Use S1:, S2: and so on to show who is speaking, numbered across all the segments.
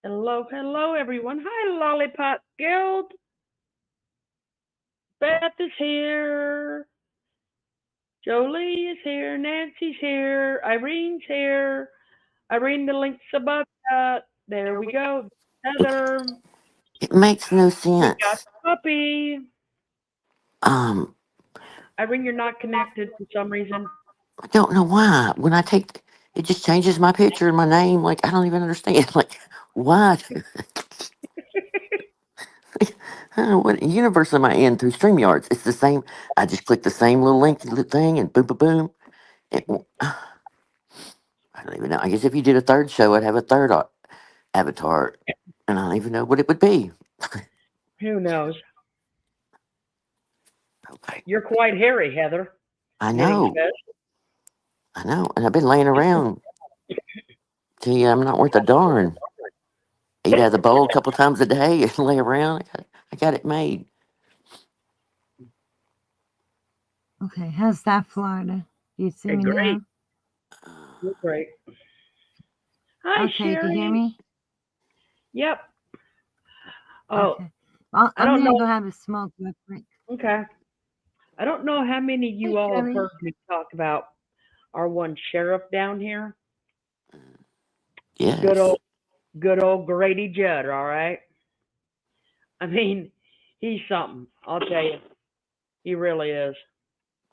S1: Hello, hello, everyone. Hi, Lollipop Guild. Beth is here. Jolie is here. Nancy's here. Irene's here. Irene, the link's above that. There we go. Heather.
S2: It makes no
S1: We got
S2: sense.
S1: Puppy.
S2: Um,
S1: Irene, you're not connected for some reason.
S2: I don't know why. When I take it just changes my picture and my name. Like I don't even understand. Like why? I don't know what universe am I in through StreamYards? It's the same. I just click the same little link thing and boom, boom, boom. It, I don't even know. I guess if you did a third show, I'd have a third avatar, and I don't even know what it would be.
S1: Who knows?
S2: Okay,
S1: You're quite hairy, Heather.
S2: I
S1: Knitting
S2: know,
S1: Smash.
S2: and I've been laying around. Tell you, I'm not worth a darn. Eat out of the bowl a couple times a day and lay around. I got it made.
S3: Okay, how's that, Florida? Do you see
S1: Hey,
S3: me
S1: great.
S3: now?
S1: You're great. Hi,
S3: Okay, do you hear
S1: Sherry.
S3: me?
S1: Yep. Oh,
S3: Okay. Well,
S1: I
S3: I'm
S1: don't
S3: gonna
S1: know.
S3: go have a smoke real quick.
S1: Okay. I don't know how many of
S3: Hey,
S1: you all have
S3: Sherry.
S1: heard me talk about our one sheriff down here. Good
S2: Yes.
S1: old, good old Grady Judd. All right. I mean, he's something. I'll tell you, he really is.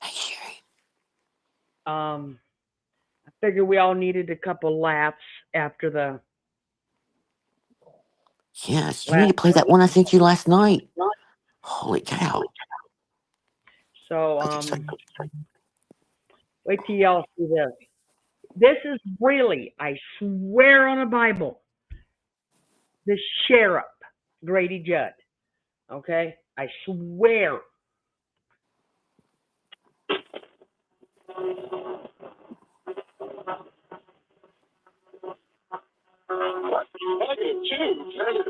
S2: Hey, Sherry.
S1: Um, I figured we all needed a couple laughs after the
S2: Yes, you need
S1: last.
S2: to play that one I sent you last night. Holy cow.
S1: So
S2: Okay, so
S1: wait till y'all see this. This is really, I swear on a Bible, the sheriff, Grady Judd. Okay, I swear.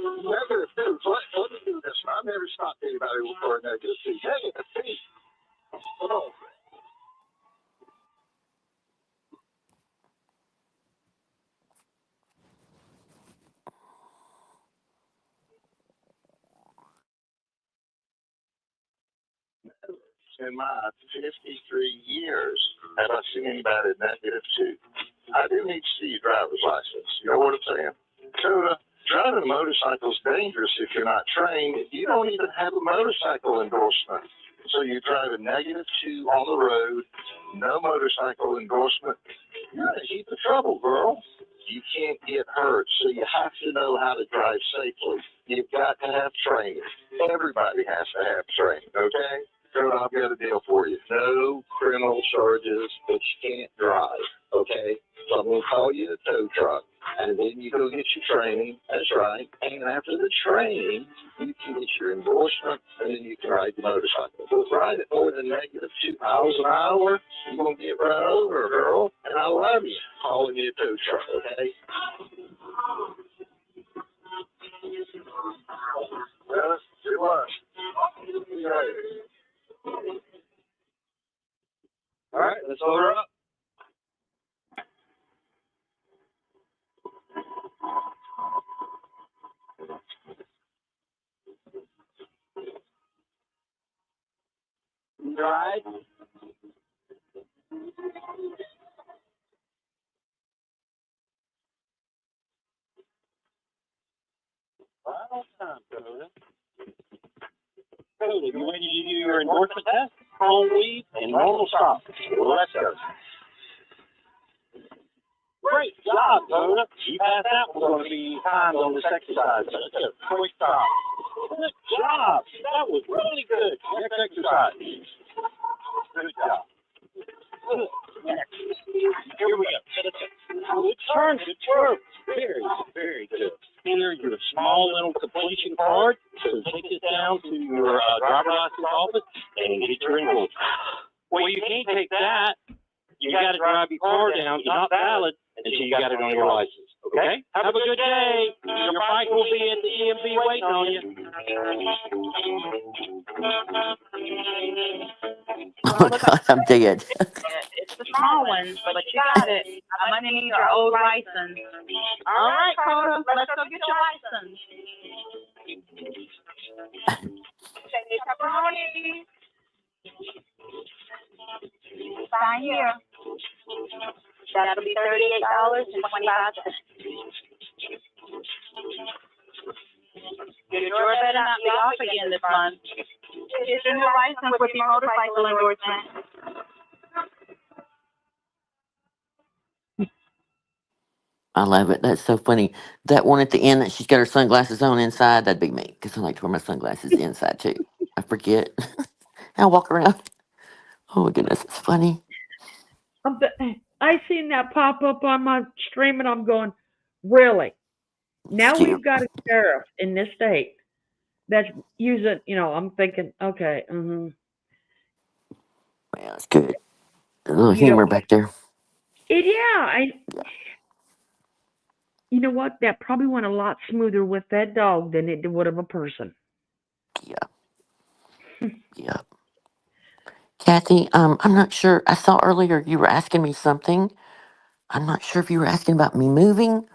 S4: Negative two. Let me do this. I've never stopped anybody for a negative two. Negative two. Oh. In my 53 years, have I seen anybody negative two? I do need to see your driver's license. You know what I'm saying? Coda, driving a motorcycle is dangerous if you're not trained. You don't even have a motorcycle endorsement. So you drive a negative two on the road, no motorcycle endorsement. You're in a heap of trouble, girl. You can't get hurt, so you have to know how to drive safely. You've got to have training. Everybody has to have training, okay? Girl, I've got a deal for you. No criminal charges, but you can't drive, okay? So I'm going to call you a tow truck, and then you go get your training. That's right. And after the training, you can get your endorsement, and then you can ride the motorcycle. But ride it more than negative 2 miles an hour, you're going to get run over, girl. And I love you calling you a tow truck, okay? Well, good luck. All right, let's load her up. Right. Final time, Coda. Coda, you ready to do your endorsement test? Home weave and normal stop. Well, let's go. Great job, Coda. You passed that. We're going to be timed on this exercise. So let's go. Quick stop. Good job. That was really good. Next exercise. Good job. Good. Next. Here we go. Good turn. Good work. Very, very good. Here, your small little completion card. So take this down to your driver's license office and get your endorsement. Well, you can't take that. You got to drive your car down. It's not valid until you got it on your license. Okay? Have a good day. Your bike will be at the EMV waiting on you.
S2: Oh my God, I'm dead.
S5: It's the small ones, but you got it. I'm gonna need your old license. All right, Coda, let's go get your license. Say pepperoni. Sign here. That'll be $38.25. Your door better not be off again this month. Here's your new license with your motorcycle endorsement.
S2: I love it. That's so funny. That one at the end that she's got her sunglasses on inside, that'd be me because I like to wear my sunglasses inside too. I forget. I walk around. Oh my goodness, it's funny.
S1: I seen that pop up on my stream, and I'm going, really?
S2: It's
S1: Now
S2: cute.
S1: we've got a sheriff in this state that's using. I'm thinking, okay,
S2: Yeah, it's good. A little
S1: you know,
S2: humor back there.
S1: yeah. You know what? That probably went a lot smoother with that dog than it would of a person.
S2: Yeah, yeah. Kathy, I'm not sure. I saw earlier you were asking me something. I'm not sure if you were asking about me moving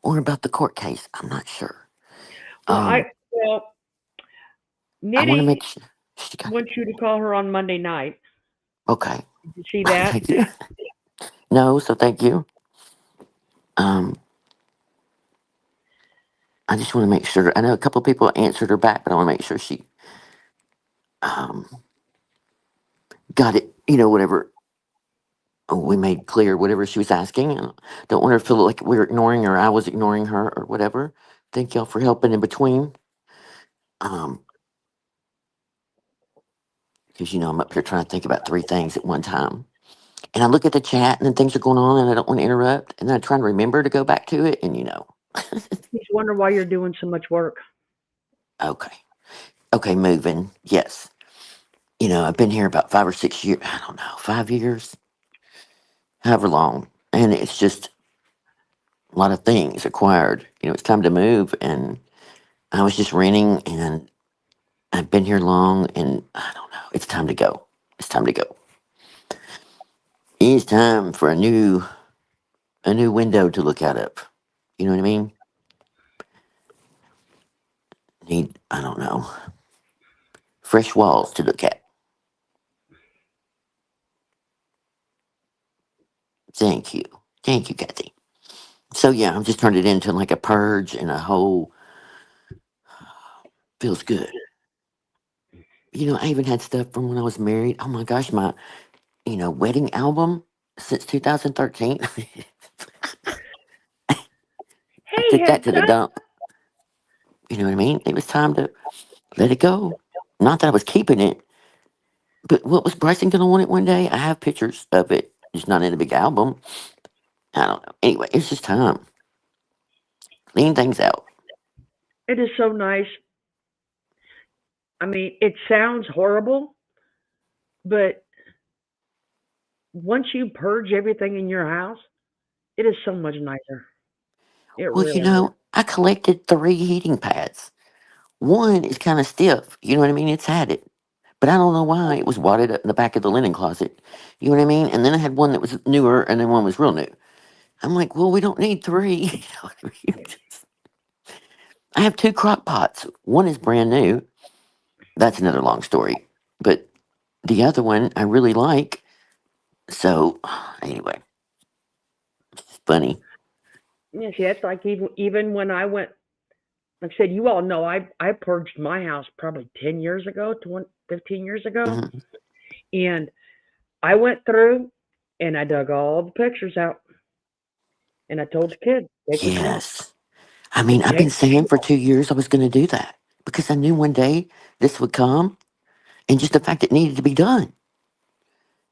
S2: or about the court case. I'm not sure.
S1: Well,
S2: Um, I want to
S1: Knitting
S2: make sure she got it.
S1: wants you to call her on Monday night.
S2: Okay.
S1: Did you see that?
S2: Thank you. No, so thank you. Um, I just want to make sure. I know a couple of people answered her back, but I want to make sure she um, got it. Whatever we made clear, whatever she was asking. I don't want her to feel like we were ignoring her. I was ignoring her or whatever. Thank y'all for helping in between. Um, because I'm up here trying to think about three things at one time. And I look at the chat and then things are going on and I don't want to interrupt. And then I try to remember to go back to it. And
S1: Just wonder why you're doing so much work.
S2: okay. Okay, moving. Yes. I've been here about 5 or 6 years. I don't know, 5 years, however long. And it's just a lot of things acquired. It's time to move. And I was just renting and I've been here long and I don't know. It's time to go. It's time to go. It's time for a new window to look out of. You know what I mean? I don't know, fresh walls to look at. Thank you. Thank you, Kathy. So yeah, I've just turned it into like a purge and a whole feels good. I even had stuff from when I was married. Oh my gosh, my wedding album since 2013. I
S1: Hey,
S2: took that
S1: heads
S2: to the
S1: up.
S2: dump. You know what I mean? It was time to let it go. Not that I was keeping it, but what was Bryson gonna want it one day? I have pictures of it, just not in a big album. I don't know. Anyway, it's just time. Clean things out.
S1: It is so nice. I mean, it sounds horrible, but once you purge everything in your house, it is so much nicer. It
S2: Well,
S1: really is.
S2: I collected 3 heating pads. One is kind of stiff. You know what I mean? It's had it. But I don't know why it was wadded up in the back of the linen closet. You know what I mean? And then I had one that was newer and then one was real new. I'm like, well, we don't need three. You know what I mean? I have 2 crock pots. One is brand new. That's another long story. But the other one I really like. So anyway, it's funny.
S1: Yes, yeah, it's like even when I went, like I said, you all know I purged my house probably 10 years ago, 20, 15 years ago,
S2: Mhm.
S1: and I went through and I dug all the pictures out, and I told the kids take what you want.
S2: Yes. I
S1: I said
S2: mean, I've
S1: take
S2: been
S1: what
S2: saying
S1: you
S2: for
S1: want.
S2: 2 years I was going to do that because I knew one day this would come and just the fact it needed to be done.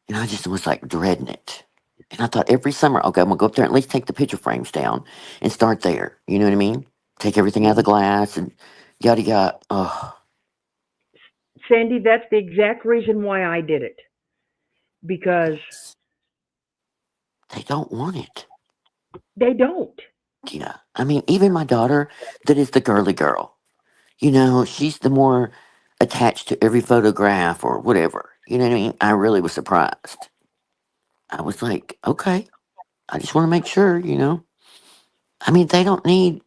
S2: And I just was like dreading it. And I thought every summer, okay, I'm gonna go up there and at least take the picture frames down and start there. You know what I mean? Take everything out of the
S1: Mhm.
S2: glass and yada yada. Oh,
S1: Sandy, that's the exact reason why I did it because
S2: yes. They don't want it.
S1: they don't.
S2: Yeah. I mean, even my daughter, that is the girly girl. She's the more attached to every photograph or whatever. You know what I mean? I really was surprised. I was like, okay. I just want to make sure, you know. I mean, they don't need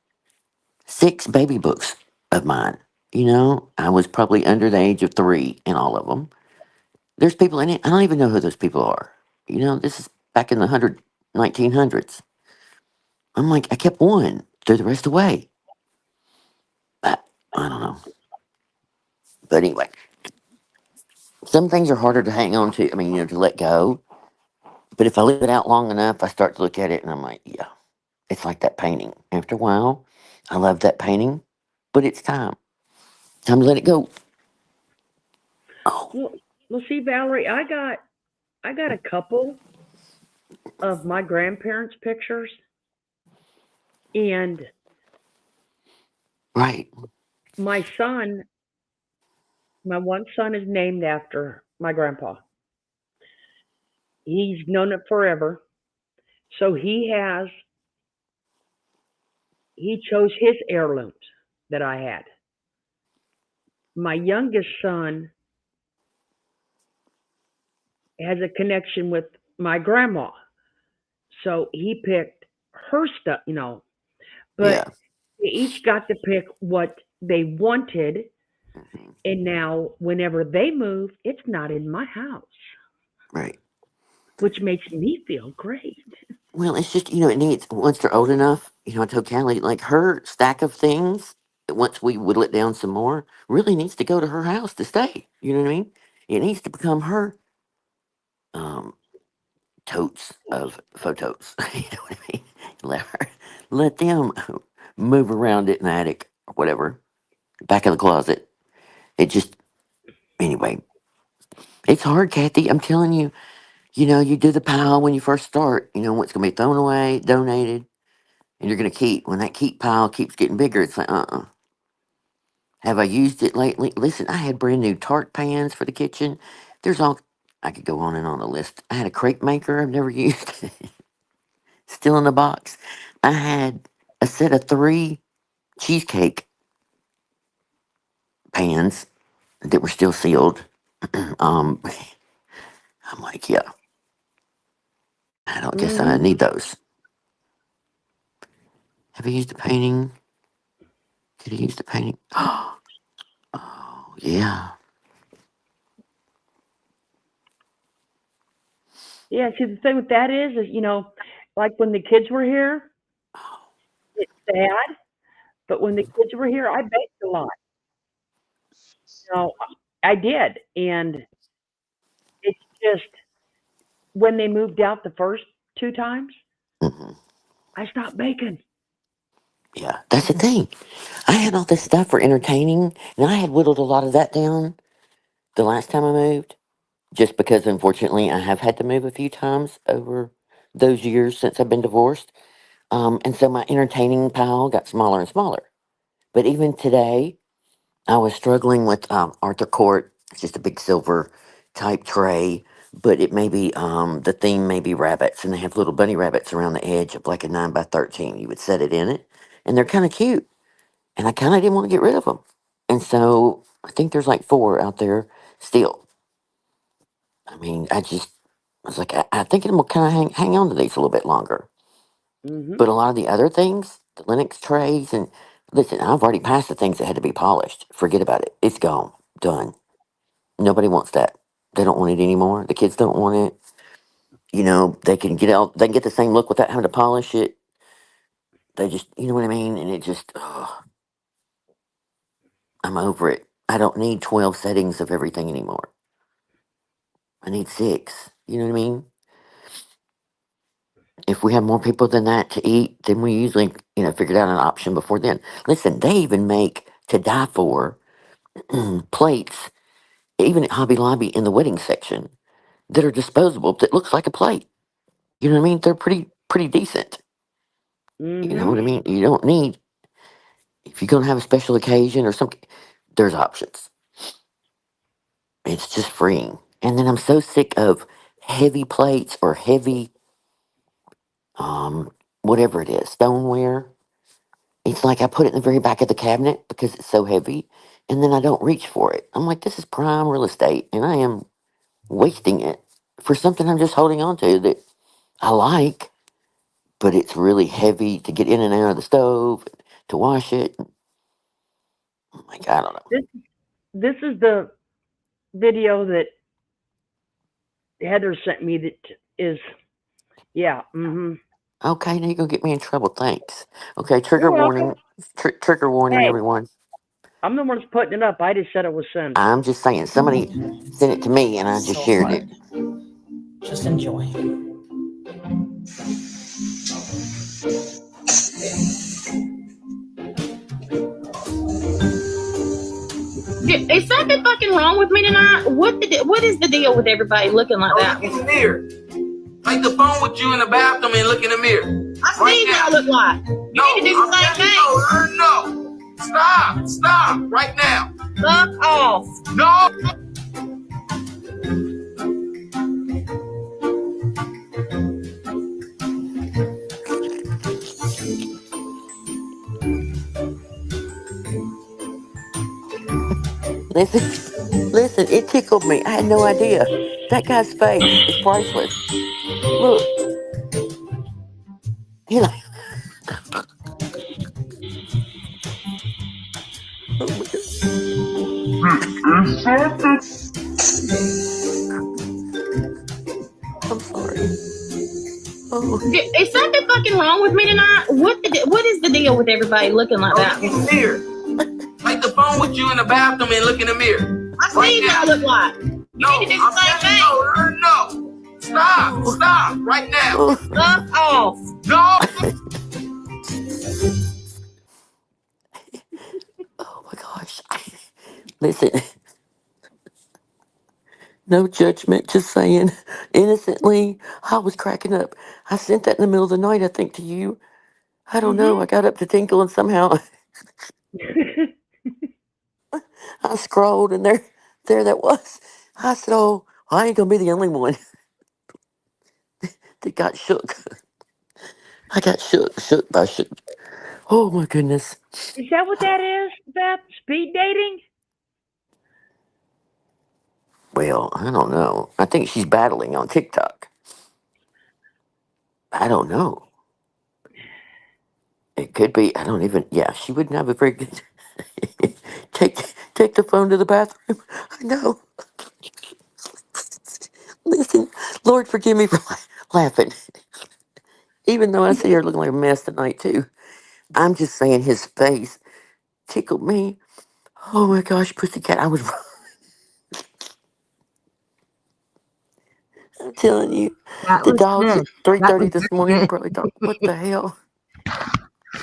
S2: 6 baby books of mine. You know, I was probably under the age of 3 in all of them. There's people in it. I don't even know who those people are. You know, this is back in the 1900s. I'm like, I kept one, threw the rest away. I, I don't know. But anyway, some things are harder to hang on to. I mean, you know, to let go. But if I leave it out long enough, I start to look at it and I'm like, yeah, it's like that painting. After a while, I love that painting, but it's time. Time to let it go. Oh,
S1: Well, well, see, Valerie, I got a couple of my grandparents' pictures, and
S2: right.
S1: my son, my one son, is named after my grandpa. He's known it forever, so he chose his heirlooms that I had. My youngest son has a connection with my grandma, so he picked her stuff, but
S2: Yeah.
S1: they each got to pick what they wanted.
S2: Hmm.
S1: And now, whenever they move, it's not in my house,
S2: Right.
S1: which makes me feel great.
S2: Well, it's just, you know, it needs, once they're old enough, you know, I told Callie, like her stack of things, once we whittle it down some more, really needs to go to her house to stay. You know what I mean? It needs to become her um, totes of photos. You know what I mean? Let her, let them move around it in the attic or whatever, back of the closet. It just, anyway, it's hard, Kathy. I'm telling you, you know, you do the pile when you first start, you know, what's going to be thrown away, donated, and you're going to keep. When that keep pile keeps getting bigger, it's like, have I used it lately? Listen, I had brand new tart pans for the kitchen. There's all, I could go on and on the list. I had a crepe maker I've never used, still in the box. I had a set of 3 cheesecake pans that were still sealed. um, I'm like, yeah, I don't guess I
S1: Hmm.
S2: need those. Have you used the painting? Did you use the painting? Oh, yeah.
S1: Yeah, see, the thing with that is, like when the kids were here, it's sad, but when the kids were here, I baked a lot. No, I did, and it's just when they moved out the first 2 times,
S2: Hmm.
S1: I stopped baking.
S2: Yeah, that's the thing. I had all this stuff for entertaining, and I had whittled a lot of that down the last time I moved, just because unfortunately I have had to move a few times over those years since I've been divorced. And so my entertaining pile got smaller and smaller. But even today, I was struggling with Arthur Court. It's just a big silver type tray, but it may be the theme may be rabbits, and they have little bunny rabbits around the edge of like a 9 by 13. You would set it in it, and they're kind of cute. And I kind of didn't want to get rid of them, and so I think there's like 4 out there still. I mean, I was like, I think I'm gonna kind of hang on to these a little bit longer.
S1: Hmm.
S2: But a lot of the other things, the Linux trays, and listen, I've already passed the things that had to be polished. Forget about it. It's gone, done. Nobody wants that. They don't want it anymore. The kids don't want it. You know, they can get out. They can get the same look without having to polish it. They just, you know what I mean. And it just, I'm over it. I don't need 12 settings of everything anymore. I need 6. You know what I mean? If we have more people than that to eat, then we usually, you know, figured out an option before then. Listen, they even make to die for plates, even at Hobby Lobby in the wedding section, that are disposable. That looks like a plate. You know what I mean? They're pretty decent. You know
S1: Hmm.
S2: what I mean? You don't need if you're gonna have a special occasion or something. There's options. It's just freeing. And then I'm so sick of heavy plates or heavy um whatever it is stoneware. It's like I put it in the very back of the cabinet because it's so heavy, and then I don't reach for it. I'm like, this is prime real estate, and I am wasting it for something I'm just holding on to that I like. but it's really heavy to get in and out of the stove to wash it. Oh my God, I don't know.
S1: This is the video that Heather sent me. That is, yeah.
S2: Okay, now you're gonna get me in trouble. Thanks. Okay,
S1: You're
S2: trigger
S1: welcome.
S2: warning. Trigger warning,
S1: Hey,
S2: everyone.
S1: I'm the one that's putting it up. I just said it was sent.
S2: I'm just saying, somebody sent it to me and I just shared it.
S6: Just enjoy. Is something fucking wrong with me tonight? What is the deal with everybody looking like that?
S7: Look in the mirror. Take the phone with you in the bathroom and look in the mirror.
S6: I see what I look like. You need to do the same thing.
S7: No. Stop. Right now.
S6: Fuck off.
S7: No.
S2: Listen, it tickled me. I had no idea. That guy's face is priceless. Look, he like, oh my God. I'm sorry. Oh,
S6: Is something fucking wrong with me tonight? What is the deal with everybody looking like that?
S7: Look in the mirror. Take the phone with you in the bathroom and look in the mirror.
S6: I see what I look like. You need to do the same thing.
S7: No. Stop. Right now.
S2: oh,
S6: Fuck off.
S7: No.
S2: oh my gosh. Listen, no judgment, just saying. Innocently, I was cracking up. I sent that in the middle of the night, I think, to you. I don't know. I got up to tinkle and somehow I scrolled and there that was. I said, oh, I ain't gonna be the only one that got shook. I got shook by shook. Oh my goodness.
S1: Is that what that is, Beth? Speed dating?
S2: Well, I don't know. I think she's battling on TikTok. I don't know. It could be. I don't even. Yeah, she wouldn't have a very good. take the phone to the bathroom. I know. Listen, Lord, forgive me for laughing. Even though I see her looking like a mess tonight too. I'm just saying his face tickled me. Oh my gosh, pussycat! I was. I'm telling you,
S3: That
S2: the
S3: was
S2: dogs at
S3: good. That
S2: 3:30
S3: was
S2: this
S3: very
S2: morning
S3: good.
S2: probably thought, "What the hell?"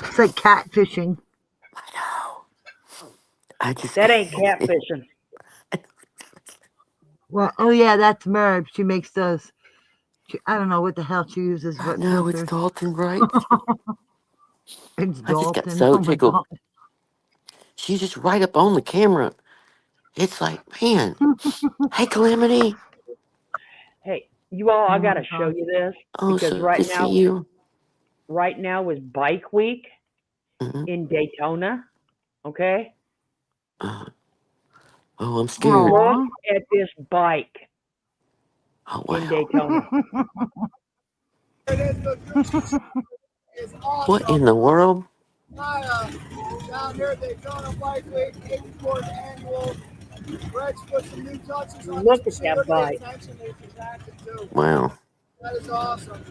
S3: It's like catfishing.
S2: I know. I just.
S1: That ain't catfishing.
S3: Well, oh yeah, that's Merv. She makes those. I don't know what the hell she uses,
S2: I
S3: what
S2: know it's
S3: filters.
S2: Dalton, right?
S3: It's
S2: I just got
S3: Dalton.
S2: so
S3: Oh my
S2: tickled.
S3: god.
S2: She's just right up on the camera. It's like, man, hey, Calamity.
S1: Hey, you all, I
S3: Oh my
S1: gotta show
S3: god.
S1: you this
S2: Oh,
S1: because
S2: so good to see you.
S1: right now is Bike Week
S2: Hmm.
S1: in Daytona. Okay,
S2: Uh, oh, I'm scared.
S1: look
S3: Aw.
S1: at this bike
S2: Oh,
S1: in
S2: wow.
S1: Daytona.
S7: It's
S2: What
S7: awesome.
S2: in the world?
S7: Down here at Daytona Bike Week, 54th annual. Rex put some new touches on this
S1: Look at that
S7: machine. Look at
S1: bike.
S7: the attention it's active too.
S2: Wow.
S7: That is awesome.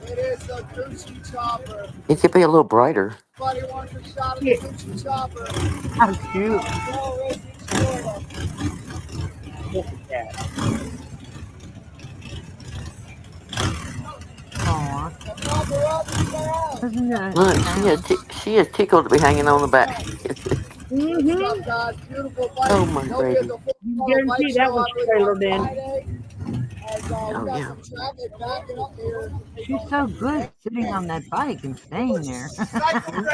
S7: It is the Gucci Chopper.
S2: It could be a little brighter.
S7: Buddy wants a shot of the
S1: Yeah,
S7: Gucci Chopper.
S3: How cute.
S7: Go Racing Florida.
S1: look at that.
S3: Aw.
S7: Cover up and down.
S3: Isn't that
S2: Look,
S3: sound?
S2: she is tickled to be hanging on the back.
S7: Good stuff, guys. Beautiful bike.
S2: Oh, my
S7: He'll be at
S2: baby.
S7: the Full
S1: You can
S7: Throttle Bike
S1: guarantee that
S7: Show,
S1: was
S7: I believe, on
S1: trailered in.
S7: Friday. As
S2: Oh,
S7: we got
S2: yeah.
S7: some traffic backing up here.
S3: She's so good sitting on that bike and staying there.
S2: Mhm.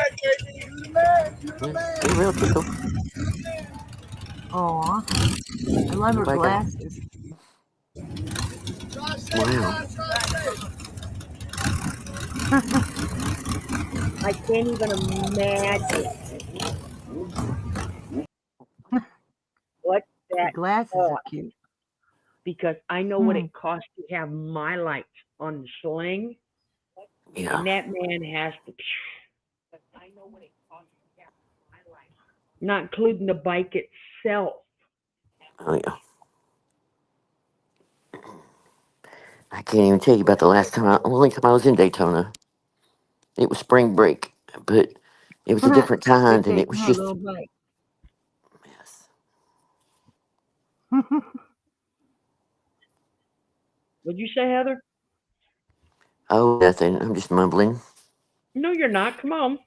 S7: You the man. You the
S2: Yeah,
S7: man.
S2: she real tickled.
S3: Aw. I love her
S2: Everybody got,
S3: glasses.
S7: Drive safe,
S2: wow.
S7: guys. Drive safe.
S1: I can't even imagine what
S3: The
S1: that
S3: glasses are
S1: cost
S3: cute.
S1: because I know what
S3: Hmm.
S1: it costs to have my lights on the sling.
S2: Yeah.
S1: And that man has to, not including the bike itself.
S2: Oh yeah. I can't even tell you about the only time I was in Daytona. It was spring break, but it was a different
S3: They
S2: kind, and
S3: take
S2: it was
S3: her
S2: just
S3: little bike.
S2: yes.
S1: What'd you say, Heather?
S2: Oh, nothing. I'm just mumbling.
S1: No, you're not. Come on.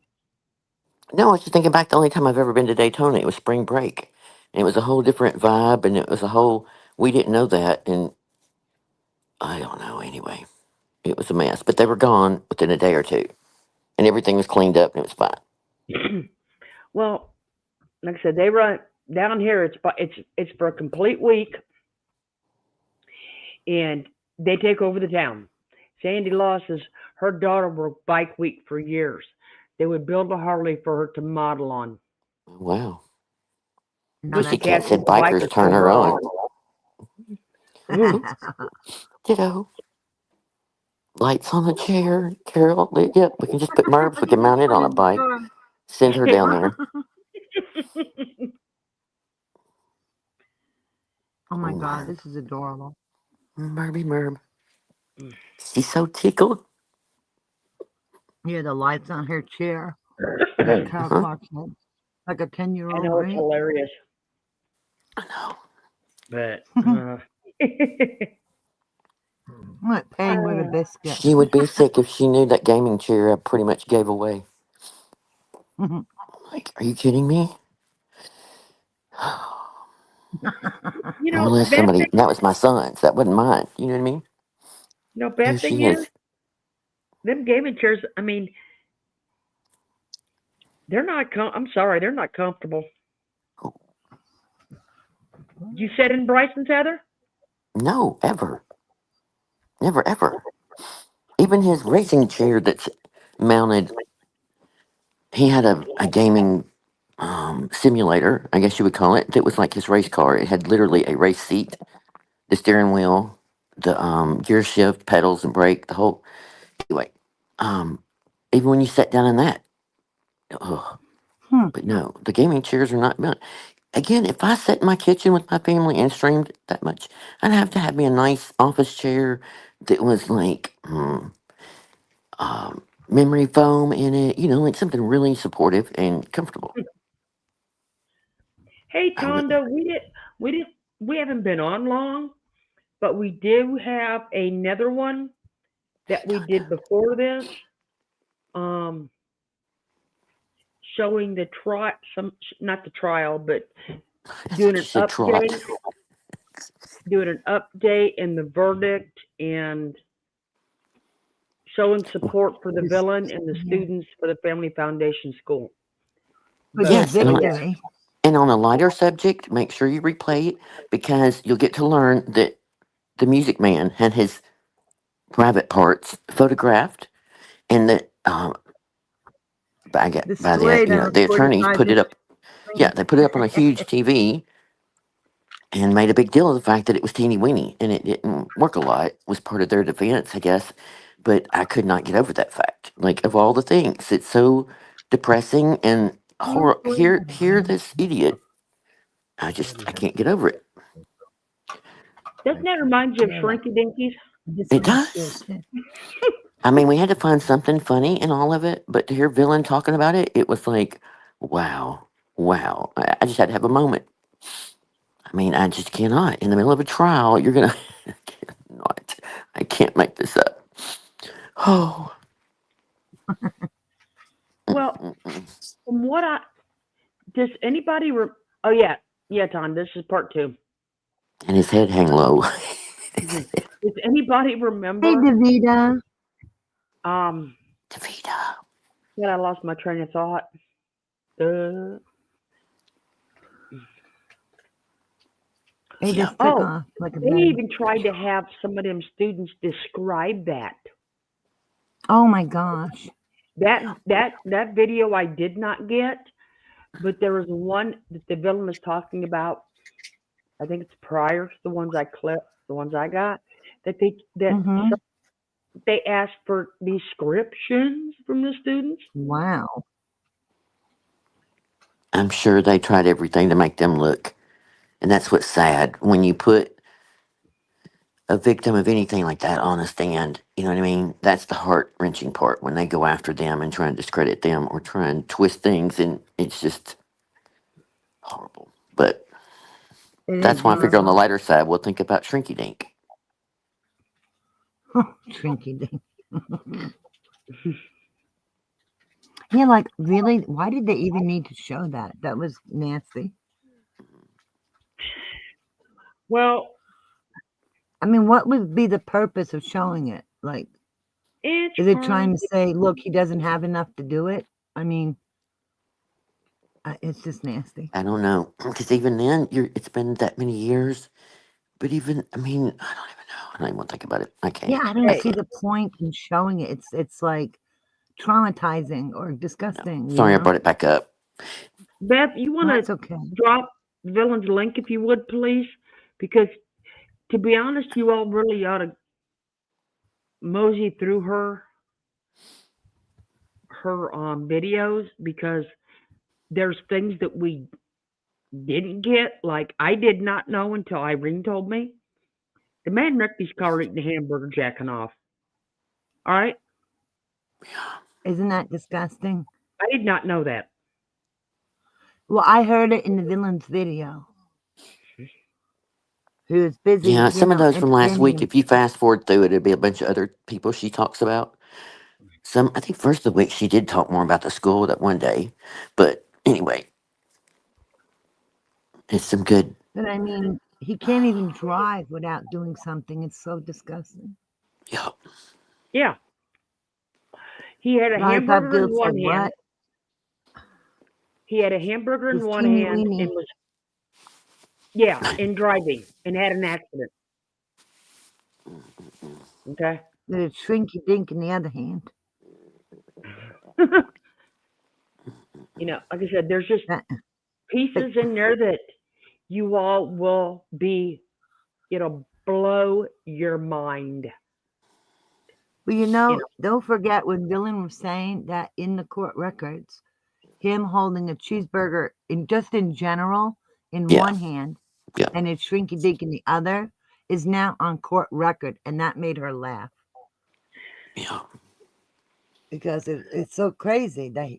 S2: No, I was just thinking back. The only time I've ever been to Daytona, it was spring break, and it was a whole different vibe, and it was a whole. We didn't know that, and I don't know. Anyway, it was a mess, but they were gone within a day or two, and everything was cleaned up, and it was fine.
S1: Well, like I said, they run down here. It's for a complete week, and they take over the town. Sandy Law says her daughter worked Bike Week for years. They would build a Harley for her to model on.
S2: Wow.
S3: Now
S2: Pussycat
S3: that's
S1: Cat says
S2: said
S1: the bike
S2: bikers
S1: is
S2: turn
S1: for
S2: her
S1: girls.
S2: on.
S1: Ooh.
S2: Ooh, ditto. Lights on the chair. Carol, yep, we can just put Merbs. We can mount it on a bike. Send her down there.
S3: Oh my
S2: Oh
S3: God,
S2: my.
S3: this is adorable.
S2: Merby Merb. She's so tickled.
S3: Yeah, the lights on her chair. Like Carol
S2: Uh-huh.
S3: Clarkson. Like a
S1: I
S3: 10-year-old,
S1: know it's
S3: right?
S1: hilarious,
S2: I know.
S1: but
S3: What, paying with a
S1: uh,
S3: biscuit.
S2: She would be sick if she knew that gaming chair I pretty much gave away. Like, are you kidding me? Unless
S1: Beth,
S2: somebody, that was my son's. That wasn't mine. You know what I mean? Here
S1: Beth thing
S2: she
S1: is,
S2: is.
S1: them gaming chairs. I mean, they're not. I'm sorry, they're not comfortable.
S2: Oh,
S1: You said in Bryson's, Heather?
S2: no, ever. Never, ever. Even his racing chair that's mounted, he had a gaming simulator, I guess you would call it, that was like his race car. It had literally a race seat, the steering wheel, the gear shift, pedals and brake, the whole. Anyway, um, even when you sat down in that, ugh.
S3: Hmm.
S2: But no, the gaming chairs are not meant. Again, if I sat in my kitchen with my family and streamed that much, I'd have to have me a nice office chair that was like memory foam in it, like something really supportive and comfortable.
S1: Hey,
S2: I wouldn't.
S1: Tonda, we did, we haven't been on long, but we do have another one that we did before this, um, showing the not the trial, but
S2: That's
S1: doing
S2: what
S1: an
S2: you said, trot.
S1: update, doing an update and the verdict, and showing support for the
S3: This,
S1: villain and the
S3: yeah.
S1: students for the Family Foundation School.
S3: For the
S2: Yes,
S1: But yeah,
S3: victory.
S2: and on a lighter subject, make sure you replay it because you'll get to learn that the Music Man had his private parts photographed, and that by the
S3: Displayed on a
S2: the attorneys
S3: 45
S2: put it
S3: inch
S2: up. Yeah,
S3: screen.
S2: they put it up on a huge TV and made a big deal of the fact that it was teeny weeny and it didn't work a lot. Was part of their defense, I guess. But I could not get over that fact. Like of all the things, it's so depressing and horror. Here, this idiot. I can't get over it.
S1: doesn't that remind you of
S3: Yeah,
S1: Shrinky Dinkies?
S3: this
S2: It
S3: one's good
S2: does.
S3: too.
S2: I mean, we had to find something funny in all of it, but to hear Villain talking about it, it was like, wow, wow. I just had to have a moment. I mean, I just cannot. In the middle of a trial, you're gonna. I cannot. I can't make this up. Oh.
S1: Well,
S2: Mm-mm.
S1: from what I does anybody? Oh yeah, yeah, Tom. This is part two.
S2: And his head hang low.
S1: Mhm. Does anybody
S3: Hey,
S1: remember?
S3: Davida.
S1: Um,
S2: Davida.
S1: that I lost my train of thought. Uh,
S3: They
S2: Yeah.
S3: just took
S1: oh,
S3: off like a
S1: they
S3: bird.
S1: even tried to have some of them students describe that.
S3: Oh my gosh.
S1: That video I did not get, but there was one that the villain was talking about. I think it's prior to the ones I clipped, the ones I got. That they that
S3: Mm-hmm.
S1: They asked for descriptions from the students.
S3: Wow.
S2: I'm sure they tried everything to make them look, and that's what's sad when you put a victim of anything like that on a stand. You know what I mean? That's the heart wrenching part when they go after them and try and discredit them or try and twist things, and it's just horrible. But
S3: It
S2: that's
S3: is
S2: why I figure on the
S3: horrible.
S2: lighter side, we'll think about Shrinky Dink.
S3: Trinky dink. Yeah, like really, why did they even need to show that? That was nasty.
S1: Well,
S3: I mean, what would be the purpose of showing it? Like,
S1: it's
S3: is it
S1: fine.
S3: trying to say, look, he doesn't have enough to do it? I mean, it's just nasty.
S2: I don't know, because even then, it's been that many years. But even, I mean, I don't even know. I don't even want to think about it. I
S3: Yeah,
S2: can't.
S3: I don't
S2: I
S1: Hey,
S3: see
S2: can't.
S3: the point in showing it. It's like traumatizing or
S2: No.
S3: disgusting, you
S2: Sorry, I
S3: know?
S2: brought it back up.
S1: Beth, you want
S3: No,
S1: to
S3: it's okay.
S1: drop Villain's link if you would, please? Because to be honest, you all really ought to mosey through her videos because there's things that we didn't get. Like I did not know until Irene told me. The man wrecked his car eating a hamburger, jacking off. All right,
S3: Isn't that disgusting?
S1: I did not know that.
S3: Well, I heard it in the villain's video. He was busy,
S2: Yeah, some of those from last
S3: entertaining
S2: week,
S3: him.
S2: if you fast forward through it, it'd be a bunch of other people she talks about. I think first of the week she did talk more about the school that one day. But anyway, it's some good.
S3: But I mean, he can't even drive without doing something. It's so disgusting.
S2: Yeah,
S1: Yeah, he had a
S3: Lollipop
S1: hamburger in
S3: Guild
S1: one
S3: said,
S1: hand.
S3: what?
S1: He had a hamburger in
S3: He's
S1: one
S3: teeny
S1: hand and
S3: weeny.
S1: was in driving and had an accident. Okay.
S3: With a shrinky dink in the other hand.
S1: Like I said, there's just
S3: That, but,
S1: pieces in there that you all will be, it'll blow your mind.
S3: well,
S1: You know,
S3: don't forget when Dylan was saying that in the court records, him holding a cheeseburger in general in
S2: yeah,
S3: one hand
S2: yeah,
S3: and a shrinky dink in the other is now on court record, and that made her laugh
S2: yeah.
S3: because it's so crazy that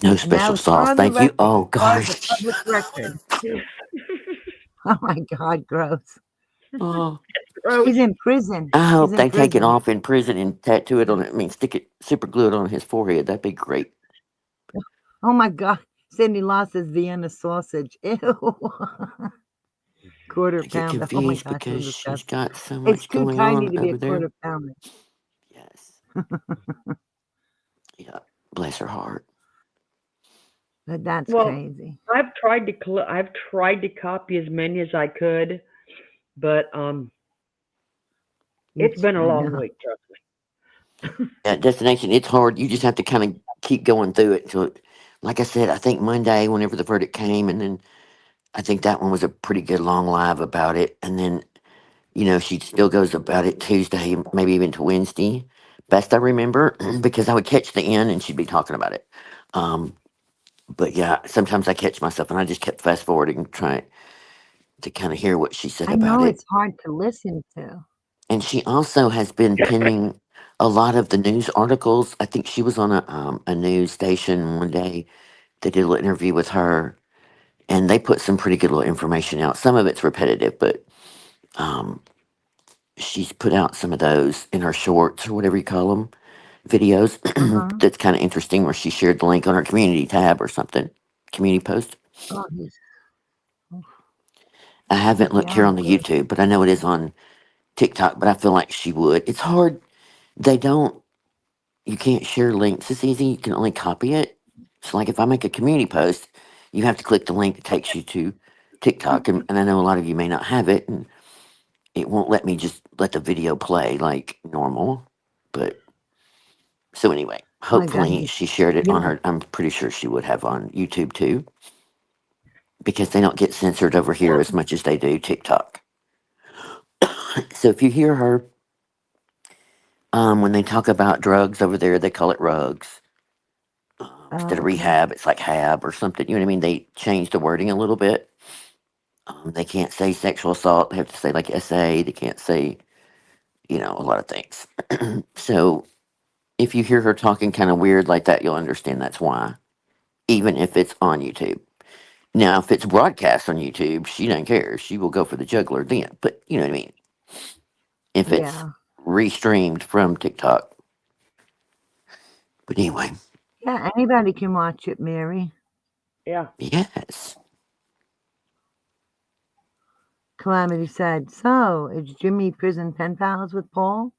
S2: No
S3: and now
S2: special
S3: it's
S2: sauce,
S3: on the
S2: thank you.
S3: record.
S2: Oh
S3: It's part of the
S2: gosh.
S3: public record. Oh my God, gross.
S2: Oh,
S1: gross.
S3: He's in prison.
S2: I
S3: He's
S2: hope
S3: in
S2: they take it
S3: prison.
S2: off in prison and tattoo it on it. I mean, stick it, super glue it on his forehead. That'd be great.
S3: Oh my God. Cindy Law says Vienna sausage. Ew. Quarter
S2: I get
S3: pounder. Oh my
S2: confused
S3: God, so
S2: because she's
S3: disgusting.
S2: got so
S3: It's
S2: much
S3: too
S2: going
S3: tiny
S2: on
S3: to be a
S2: over there.
S3: quarter pounder.
S2: Yes. Yeah. Bless her heart.
S3: But that's
S1: Well,
S3: crazy.
S1: I've tried to copy as many as I could, but it's been a
S3: I
S1: long
S3: know.
S1: week. Trust me.
S2: Yeah, destination, it's hard. You just have to kind of keep going through it. So, like I said, I think Monday, whenever the verdict came, and then I think that one was a pretty good long live about it. And then, she still goes about it Tuesday, maybe even to Wednesday. Best I remember, because I would catch the end and she'd be talking about it. Um, but yeah, sometimes I catch myself and I just kept fast forwarding, trying to kind of hear what she said
S3: I
S2: about
S3: know
S2: it.
S3: it's hard to listen to.
S2: And she also has been pinning a lot of the news articles. I think she was on a news station one day. They did a little interview with her, and they put some pretty good little information out. Some of it's repetitive, but um, she's put out some of those in her shorts or whatever you call them, videos.
S3: Uh-huh.
S2: That's kind of interesting. Where she shared the link on her community tab or something, community post.
S3: Oh, oof.
S2: I haven't looked here
S3: Yeah,
S2: on the
S3: good.
S2: YouTube, but I know it is on TikTok. But I feel like she would. It's hard. They don't. You can't share links as easy. You can only copy it. So, like if I make a community post, you have to click the link that takes you to TikTok. And I know a lot of you may not have it, and it won't let me just let the video play like normal. But so, anyway,
S3: Oh my God.
S2: hopefully she shared it
S3: You
S2: on
S3: know,
S2: her. I'm pretty sure she would have on YouTube too, because they don't get censored over here as much as they do TikTok. So, if you hear her When they talk about drugs over there, they call it rugs. Instead of
S3: Okay.
S2: rehab, it's like hab or something. You know what I mean? They change the wording a little bit. They can't say sexual assault. They have to say like SA. They can't say, a lot of things. So if you hear her talking kind of weird like that, you'll understand that's why, even if it's on YouTube. Now, if it's broadcast on YouTube, she doesn't care. She will go for the juggler then. But you know what I mean? If it's
S3: Yeah.
S2: restreamed from TikTok. But anyway,
S3: Yeah, anybody can watch it, Mary.
S1: Yeah.
S2: yes.
S3: Calamity said, so, is Jimmy prison pen pals with Paul?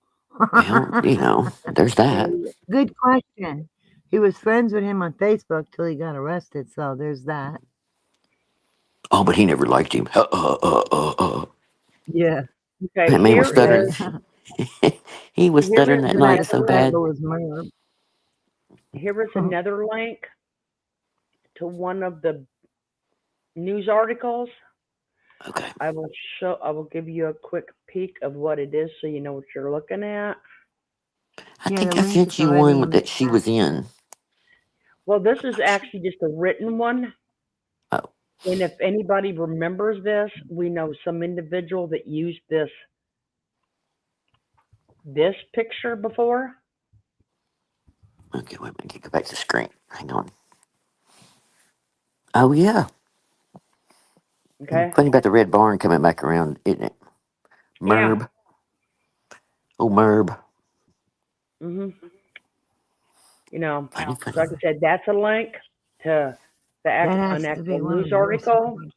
S2: Well, there's that.
S3: Good question. He was friends with him on Facebook till he got arrested, so there's that.
S2: Oh, but he never liked him.
S3: Yeah.
S1: Okay.
S2: That man was
S1: Here
S2: stuttering.
S1: is
S2: he was
S1: here
S2: stuttering
S1: is
S2: that night so
S1: another
S2: bad.
S3: Was Merv.
S1: another link to one of the news articles.
S2: Okay.
S1: I will give you a quick peek of what it is so you know what you're looking at.
S2: I
S3: Yeah, the
S2: think I
S3: link
S2: sent
S3: is
S2: you
S3: already
S2: one
S3: in the
S2: that she
S3: chat.
S2: was in.
S1: Well, this is actually just a written one.
S2: Oh,
S1: And if anybody remembers this, we know some individual that used this picture before.
S2: okay. Wait a minute. Go back to the screen. Hang on. Oh, yeah.
S1: Okay.
S2: Funny about the red barn coming back around, isn't it?
S1: Yeah.
S2: Merb. Oh, Merb.
S1: Mhm. You know,
S2: Funny,
S1: so like
S2: funny.
S1: I said, that's a link to
S3: That
S1: an
S3: has to be
S1: actual
S3: one of
S1: news
S3: the most
S1: article.
S3: famous.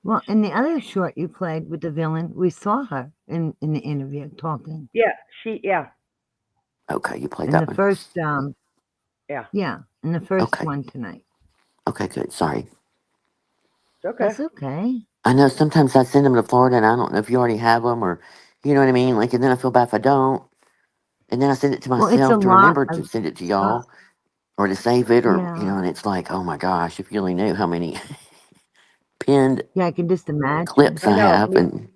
S3: Well, in the other short you played with the villain, we saw her in the interview talking.
S1: Yeah,
S2: Okay, you played
S3: In
S2: that
S3: the
S2: one.
S3: first,
S1: yeah,
S3: in the first
S2: Okay.
S3: one tonight.
S2: Okay, good. Sorry.
S1: it's okay.
S3: That's okay.
S2: I know sometimes I send them to Florida and I don't know if you already have them or, you know what I mean? Like, and then I feel bad if I don't. And then I send it to
S3: Well, it's a
S2: myself to
S3: lot
S2: remember to
S3: of
S2: send it to
S3: stuff.
S2: y'all or to save it or,
S3: Yeah.
S2: and it's like, oh my gosh, if you only knew how many pinned
S3: Yeah, I can just imagine.
S2: clips
S1: I
S2: I
S1: know.
S2: have. And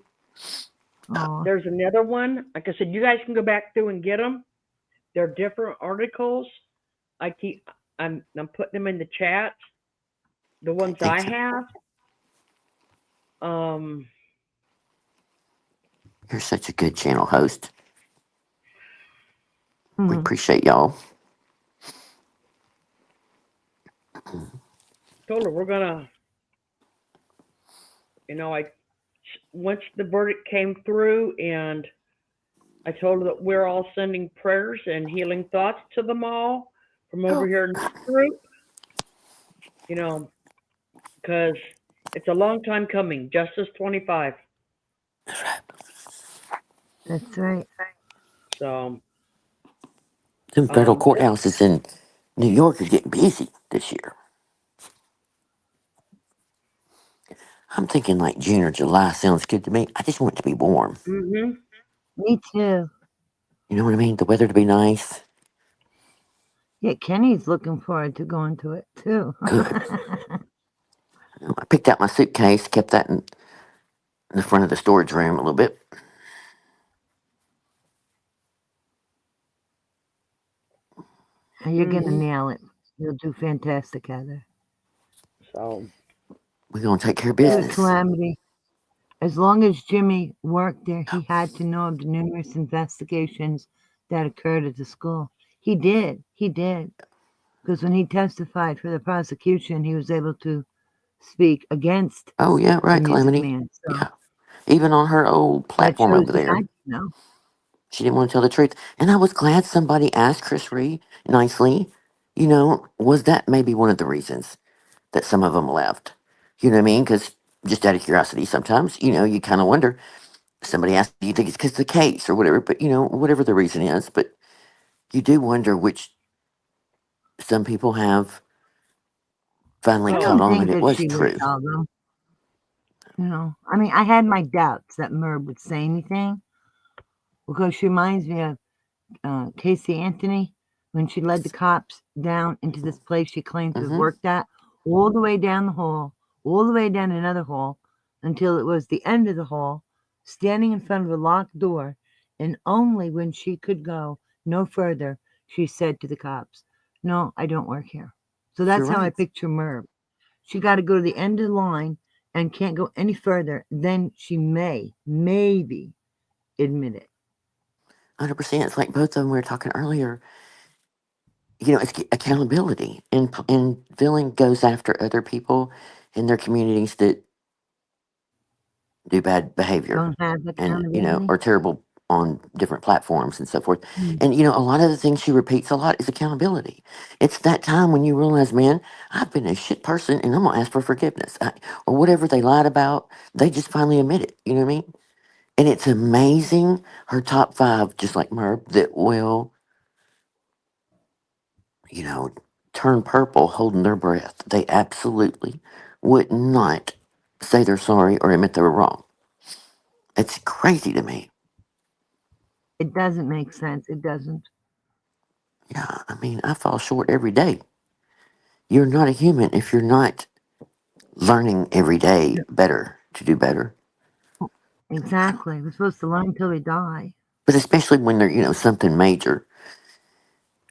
S3: Oh,
S1: There's another one. Like I said, you guys can go back through and get them. They're different articles. I keep. I'm putting them in the chat. The
S2: okay,
S1: ones I
S2: thanks.
S1: have. Um.
S2: You're such a good channel host. We
S3: mhm.
S2: appreciate y'all.
S1: Told her we're gonna. I once the verdict came through, and I told her that we're all sending prayers and healing thoughts to them all from over
S2: Oh,
S1: here in this group. You know, because it's a long time coming. Justice 25.
S2: that's right.
S3: That's right.
S1: So,
S2: Them federal
S1: yeah,
S2: courthouses in New York are getting busy this year. I'm thinking like June or July sounds good to me. I just want it to be warm.
S1: mhm.
S3: Me too.
S2: You know what I mean? The weather to be nice.
S3: Yeah, Kenny's looking forward to going to it too.
S2: Good. I picked out my suitcase, kept that in the front of the storage room a little bit.
S3: You're gonna
S1: Mhm.
S3: nail it. You'll do fantastic, Heather.
S1: So,
S2: We're going to take care of
S1: yeah.
S3: Good
S2: business.
S3: Calamity. As long as Jimmy worked there, he had to know of the numerous investigations that occurred at the school. He did. He did. Because when he testified for the prosecution, he was able to speak against
S2: Oh, yeah,
S3: the
S2: right,
S3: Music
S2: Calamity.
S3: Man. So
S2: Yeah. Even on her old
S3: that
S2: platform
S3: shows
S2: over
S3: he had
S2: there,
S3: to know.
S2: she didn't want to tell the truth. And I was glad somebody asked Chris Ree nicely, was that maybe one of the reasons that some of them left? You know what I mean? Because just out of curiosity, sometimes, you kind of wonder. Somebody asked, do you think it's because of the case or whatever? But, whatever the reason is. But you do wonder which some people have finally
S3: I
S1: So,
S2: caught
S3: don't
S2: on that
S3: think
S2: it
S3: that
S2: was
S3: she would
S2: true.
S3: tell them. I mean, I had my doubts that Merv would say anything because she reminds me of Casey Anthony when she led the cops down into this place she claimed to have
S2: Mm-hmm.
S3: worked at, all the way down the hall, all the way down another hall, until it was the end of the hall, standing in front of a locked door, and only when she could go no further, she said to the cops, "No, I don't work here." So
S2: You're
S3: that's how I
S2: right.
S3: picture Merv. She got to go to the end of the line and can't go any further. Then she maybe admit it.
S2: 100%. It's like both of them we were talking earlier. You know, it's accountability. And Villain goes after other people in their communities that do bad behavior
S3: Don't have
S2: and, you know,
S3: accountability.
S2: are terrible on different platforms and so forth.
S3: Mm.
S2: And, you know, a lot of the things she repeats a lot is accountability. It's that time when you realize, man, I've been a shit person and I'm going to ask for forgiveness. Or whatever they lied about, they just finally admit it. You know what I mean? And it's amazing her top five, just like Merv, that will, you know, turn purple holding their breath. They absolutely would not say they're sorry or admit they were wrong. It's crazy to me.
S3: It doesn't make sense. It doesn't.
S2: Yeah, I mean, I fall short every day. You're not a human if you're not learning every day
S3: No,
S2: better to do better.
S3: exactly. We're supposed to learn till we die.
S2: But especially when they're, you know, something major.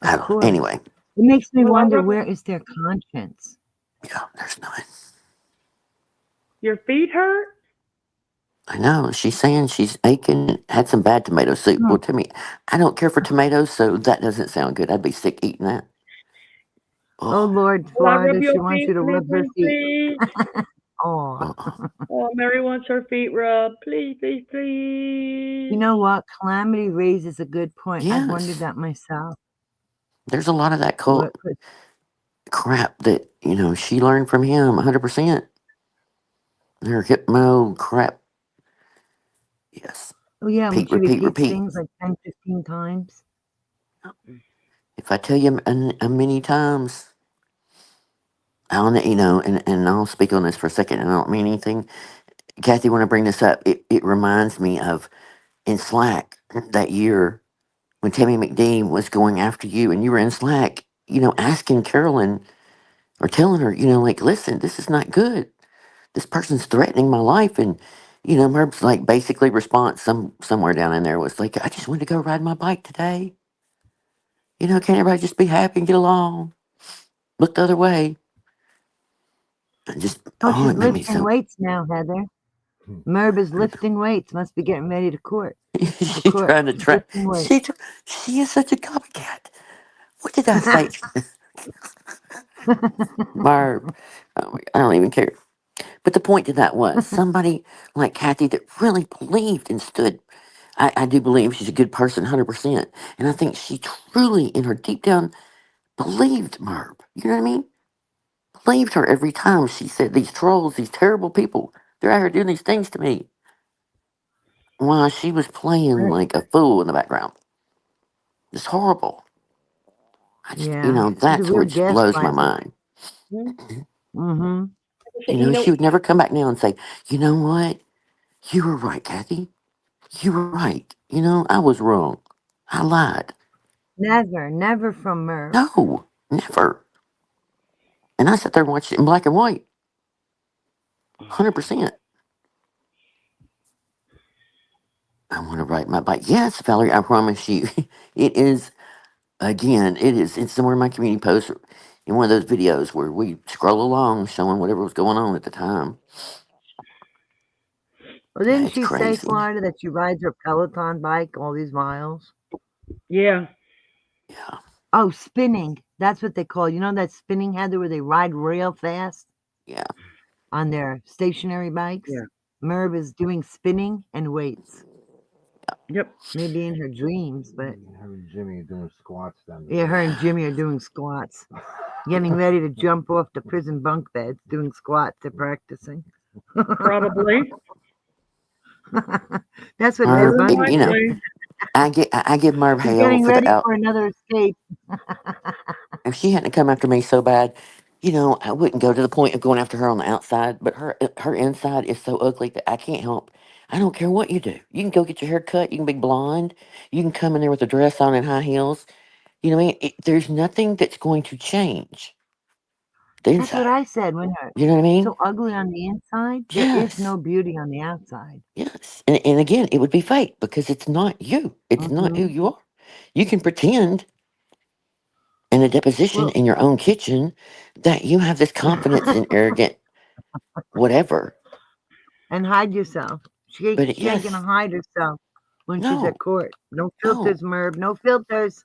S2: I
S3: Of
S2: don't know.
S3: course.
S2: Anyway,
S3: It makes me
S1: Well, I
S3: wonder,
S1: rub
S3: where is their conscience?
S2: yeah, there's none.
S1: your feet hurt.
S2: I know. She's saying she's aching, had some bad tomato soup.
S3: Hmm.
S2: Well, to me, I don't care for tomatoes, so that doesn't sound good. I'd be sick eating that.
S3: Oh
S2: Oh,
S3: Lord,
S1: Will I rub
S3: Florida, she
S1: your
S3: wants
S1: feet,
S3: you to
S1: please,
S3: rub her
S1: please,
S3: feet.
S1: please?
S3: Oh,
S2: uh-uh.
S1: Oh, Mary wants her feet rubbed. Please, please,
S3: you
S1: please.
S3: know what? Calamity raises a good point. I've wondered
S2: Yes.
S3: that myself.
S2: There's a lot of that
S3: What?
S2: cult crap that, you know, she learned from him 100%. Her hypno crap. Yes.
S3: Oh yeah, when
S2: Repeat,
S3: she
S2: repeat,
S3: repeats
S2: repeat.
S3: things like 10, 15 times.
S2: If I tell you many times, I'll, you know, and I'll speak on this for a second, and I don't mean anything. Kathy, when I bring this up, it reminds me of in Slack that year when Tammy McDean was going after you, and you were in Slack, you know, asking Carolyn or telling her, you know, like, listen, this is not good. This person's threatening my life, and you know, Merb's like basically response somewhere down in there was like, I just wanted to go ride my bike today. You know, can't everybody just be happy and get along? Look the other way. And just,
S3: Oh,
S2: oh,
S3: she's
S2: it made me
S3: lifting
S2: so.
S3: weights now, Heather. Merb is lifting weights. Must be getting ready to court. For
S2: She
S3: court.
S2: trying to
S3: She's
S2: try.
S3: lifting weights.
S2: She is such a copycat. What did I say, Merb? Oh my, I don't even care. But the point to that was somebody like Kathy that really believed and stood. I do believe she's a good person, 100%. And I think she truly, in her deep down, believed Merb. You know what I mean? Believed her every time she said, these trolls, these terrible people, they're out here doing these things to me. While she was playing like a fool in the background. It's horrible. You
S3: Yeah,
S2: know,
S3: she's a
S2: that's
S3: real
S2: what blows my
S3: gaslighter.
S2: mind.
S1: Hmm?
S3: Mm-hmm.
S2: You
S1: You
S2: know,
S1: know,
S2: she would never come back now and say, you know what? You were right, Kathy. You were right. You know, I was wrong. I lied.
S3: Never, never from Merv.
S2: No, never. And I sat there and watched it in black and white, 100%. I want to ride my bike. Yes, Valerie, I promise you. It is, again, it's somewhere in my community post in one of those videos where we scroll along showing whatever was going on at the time.
S3: Well,
S2: Yeah,
S3: didn't
S2: it's
S3: she say,
S2: crazy.
S3: Florida, that she rides her Peloton bike all these miles?
S1: yeah,
S2: Yeah,
S3: Oh, spinning. That's what they call. You know that spinning, Heather, where they ride real fast
S2: yeah.
S3: on their stationary bikes?
S1: yeah,
S3: Merv is doing spinning and weights.
S1: yep.
S3: Maybe in her dreams, but
S7: Her and Jimmy are doing squats down
S3: yeah, her and
S2: Yeah.
S3: Jimmy are doing squats. Getting ready to jump off the prison bunk beds, doing squats. They're practicing.
S1: Probably.
S3: That's what Ed
S2: Merv,
S1: More than
S3: Bundy
S2: you know,
S3: did.
S1: likely.
S2: I give Merv
S3: She's
S2: hell
S3: getting
S2: for the
S3: ready
S2: out.
S3: for another escape.
S2: If she hadn't come after me so bad, you know, I wouldn't go to the point of going after her on the outside. But her inside is so ugly that I can't help. I don't care what you do. You can go get your hair cut. You can be blonde. You can come in there with a dress on and high heels. You know what I mean? There's nothing that's going to change the
S3: That's what
S2: inside.
S3: I said. When they're
S2: You know what I mean?
S3: so ugly on the inside, there is
S2: Yes.
S3: no beauty on the outside.
S2: Yes. And again, it would be fake because it's not you. It's not who
S3: Hmm.
S2: you are. You can pretend in a deposition
S3: Well,
S2: in your own kitchen that you have this confidence and arrogant whatever.
S3: and hide yourself.
S2: But
S3: She ain't gonna
S2: yes,
S3: hide herself when she's
S2: no,
S3: at court. No
S2: no.
S3: filters, Merv. No filters.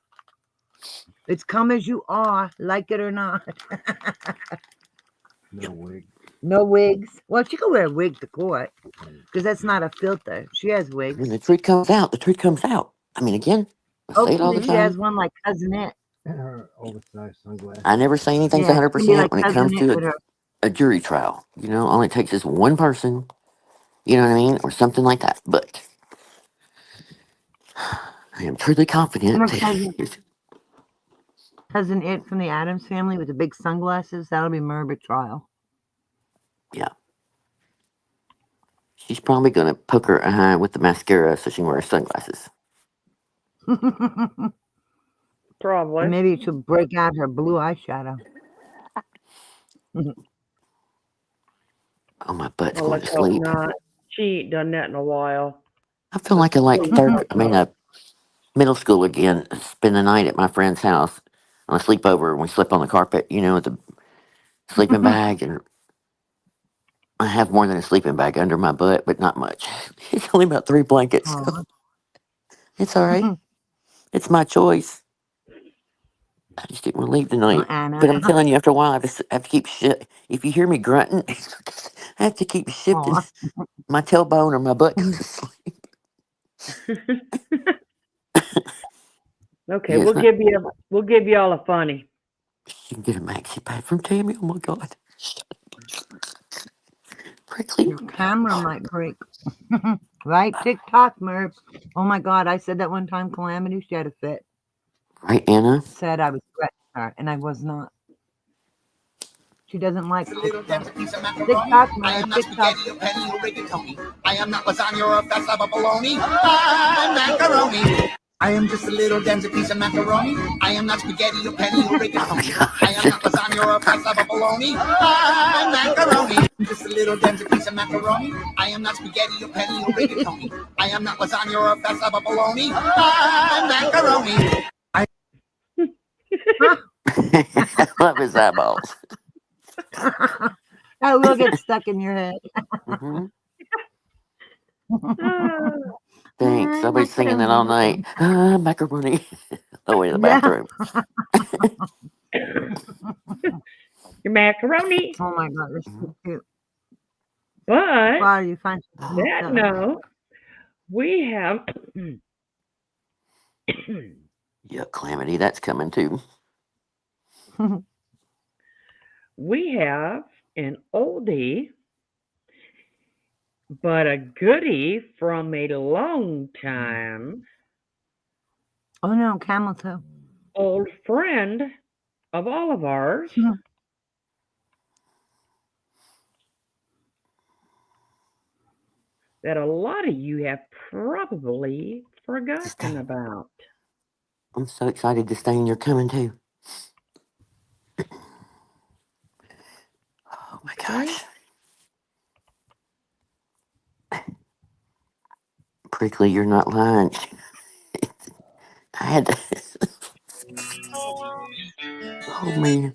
S3: It's come as you are, like it or not.
S7: No wig.
S3: No wigs. Well, she can wear a wig to court because that's not a filter. She has
S2: When
S3: wigs.
S2: the truth comes out, the truth comes out. I mean, again, I say it all the
S3: Hopefully, she
S2: time.
S3: has one like Cousin It.
S7: And her oversized sunglasses.
S2: I never say anything's
S3: Yeah, she can be
S2: 100%
S3: like
S2: when it
S3: Cousin
S2: comes
S3: It
S2: to
S3: with her.
S2: a jury trial. You know, all it takes is one person, you know what I mean, or something like that. But I am truly
S3: You
S2: confident
S3: know,
S2: that,
S3: Cousin It from the Adams family with the big sunglasses. That'll be Merv at trial.
S2: yeah, she's probably going to poke her eye with the mascara so she can wear sunglasses.
S3: And
S1: Probably.
S3: maybe she'll break out her blue eyeshadow.
S2: Oh, my butt's
S1: Well,
S2: going
S1: let's
S2: to
S1: hope
S2: sleep.
S1: not. She ain't done that in a while.
S2: I feel
S1: Let's
S2: like I like
S1: hope not.
S2: middle school again. Spend the night at my friend's house on a sleepover, and we slept on the carpet, you know, with the sleeping bag. And I have more than a sleeping bag under my butt, but not much. It's only about 3 blankets. So
S3: Aw.
S2: it's all right. It's my choice. I just didn't want to leave
S3: Oh,
S2: tonight.
S3: Anna.
S2: But I'm telling you, after a while, I have to keep shit. If you hear me grunting, I have to keep shifting
S3: Aw.
S2: my tailbone or my butt goes to sleep.
S1: Okay,
S2: Yeah, it's not.
S1: we'll give you all a funny.
S2: You can get a maxi pad from Tammy. Oh my God. Prickly.
S3: Your camera might break. Right? TikTok, Merv. Oh my God, I said that one time, Calamity. She had a fit.
S2: Right, Anna?
S3: Said I was threatening her, and I was not. She doesn't like
S4: A little
S3: TikTok.
S4: dense piece of macaroni.
S3: TikTok,
S4: I
S3: Merv.
S4: am not
S3: TikTok.
S4: spaghetti or penny or rigatoni. I am not lasagna or a fast of bologna. I'm macaroni. I am just a little dense piece of macaroni. I am not spaghetti or penny or
S2: Oh my
S4: rigatoni. I am
S2: God.
S4: not lasagna or a fast of bologna. I'm macaroni. I'm just a little dense piece of macaroni. I am not spaghetti or penny or rigatoni. I am not lasagna or a fast of bologna. I'm macaroni.
S2: I love his eyeballs.
S3: That will get stuck in your head.
S2: Hmm.
S1: Ah,
S2: Thanks. I'll be singing that all night. Macaroni. Oh, way to the
S3: Yeah.
S2: bathroom.
S1: your macaroni.
S3: Oh my God, that's so
S2: Mhm.
S3: cute.
S1: But
S3: Wow, you find some
S1: that
S3: stuff.
S1: note, we have
S2: Yeah, Calamity, that's coming too.
S1: we have an oldie but a goodie from a long time
S3: Oh no, camel toe.
S1: old friend of all of ours that a lot of you have probably
S2: Just,
S1: forgotten about.
S2: I'm so excited this thing you're coming too. Oh my
S1: Okay?
S2: gosh. Prickly, you're not lying. I had to. Oh man.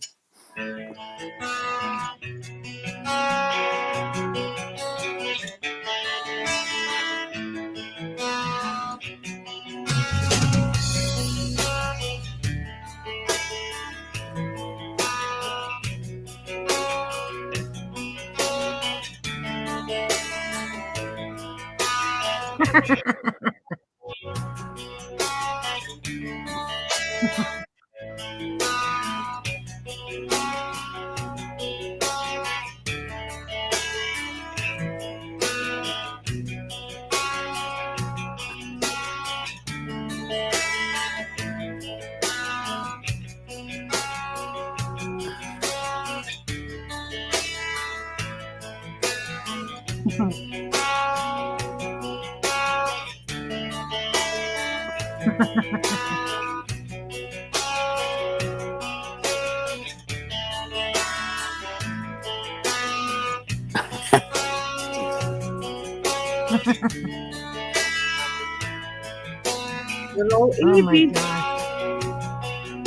S1: Little
S3: Oh my
S1: Evie.
S3: gosh.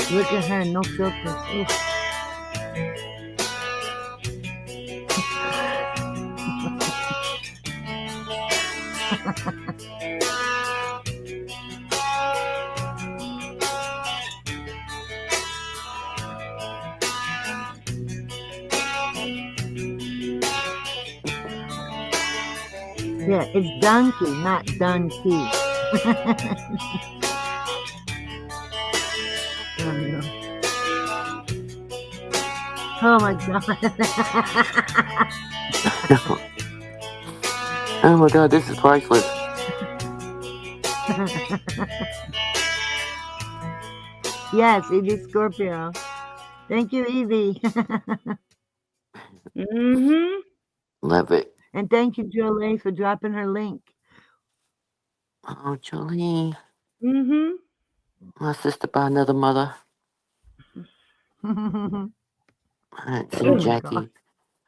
S3: Look at her, no filters. Oof. Yeah, it's donkey, not donkey. Oh no. Oh my god.
S2: Oh my god, this is priceless.
S3: Yes, Evie Scorpio. Thank you, Evie.
S1: Mm-hmm.
S2: Love it.
S3: And thank you, Jolie, for dropping her link.
S2: Oh, Jolie.
S1: Mm-hmm.
S2: My sister by another mother.
S3: Oh
S2: I hadn't seen
S3: my god.
S2: Jackie.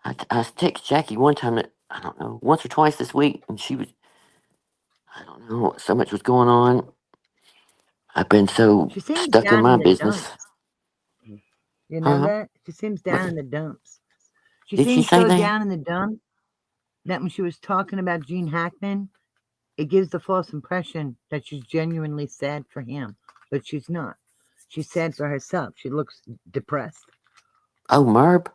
S2: I text Jackie one time that, I don't know, once or twice this week, and she was, I don't know, so much was going on. I've been so
S3: She seems
S2: stuck in
S3: down
S2: my
S3: in the
S2: business.
S3: dumps. You know
S2: Huh?
S3: that? She seems down in the dumps. She
S2: Did she
S3: seems
S2: say
S3: so
S2: that?
S3: down in the dumps that when she was talking about Gene Hackman, it gives the false impression that she's genuinely sad for him, but she's not. She's sad for herself. She looks depressed.
S2: Oh, Merb?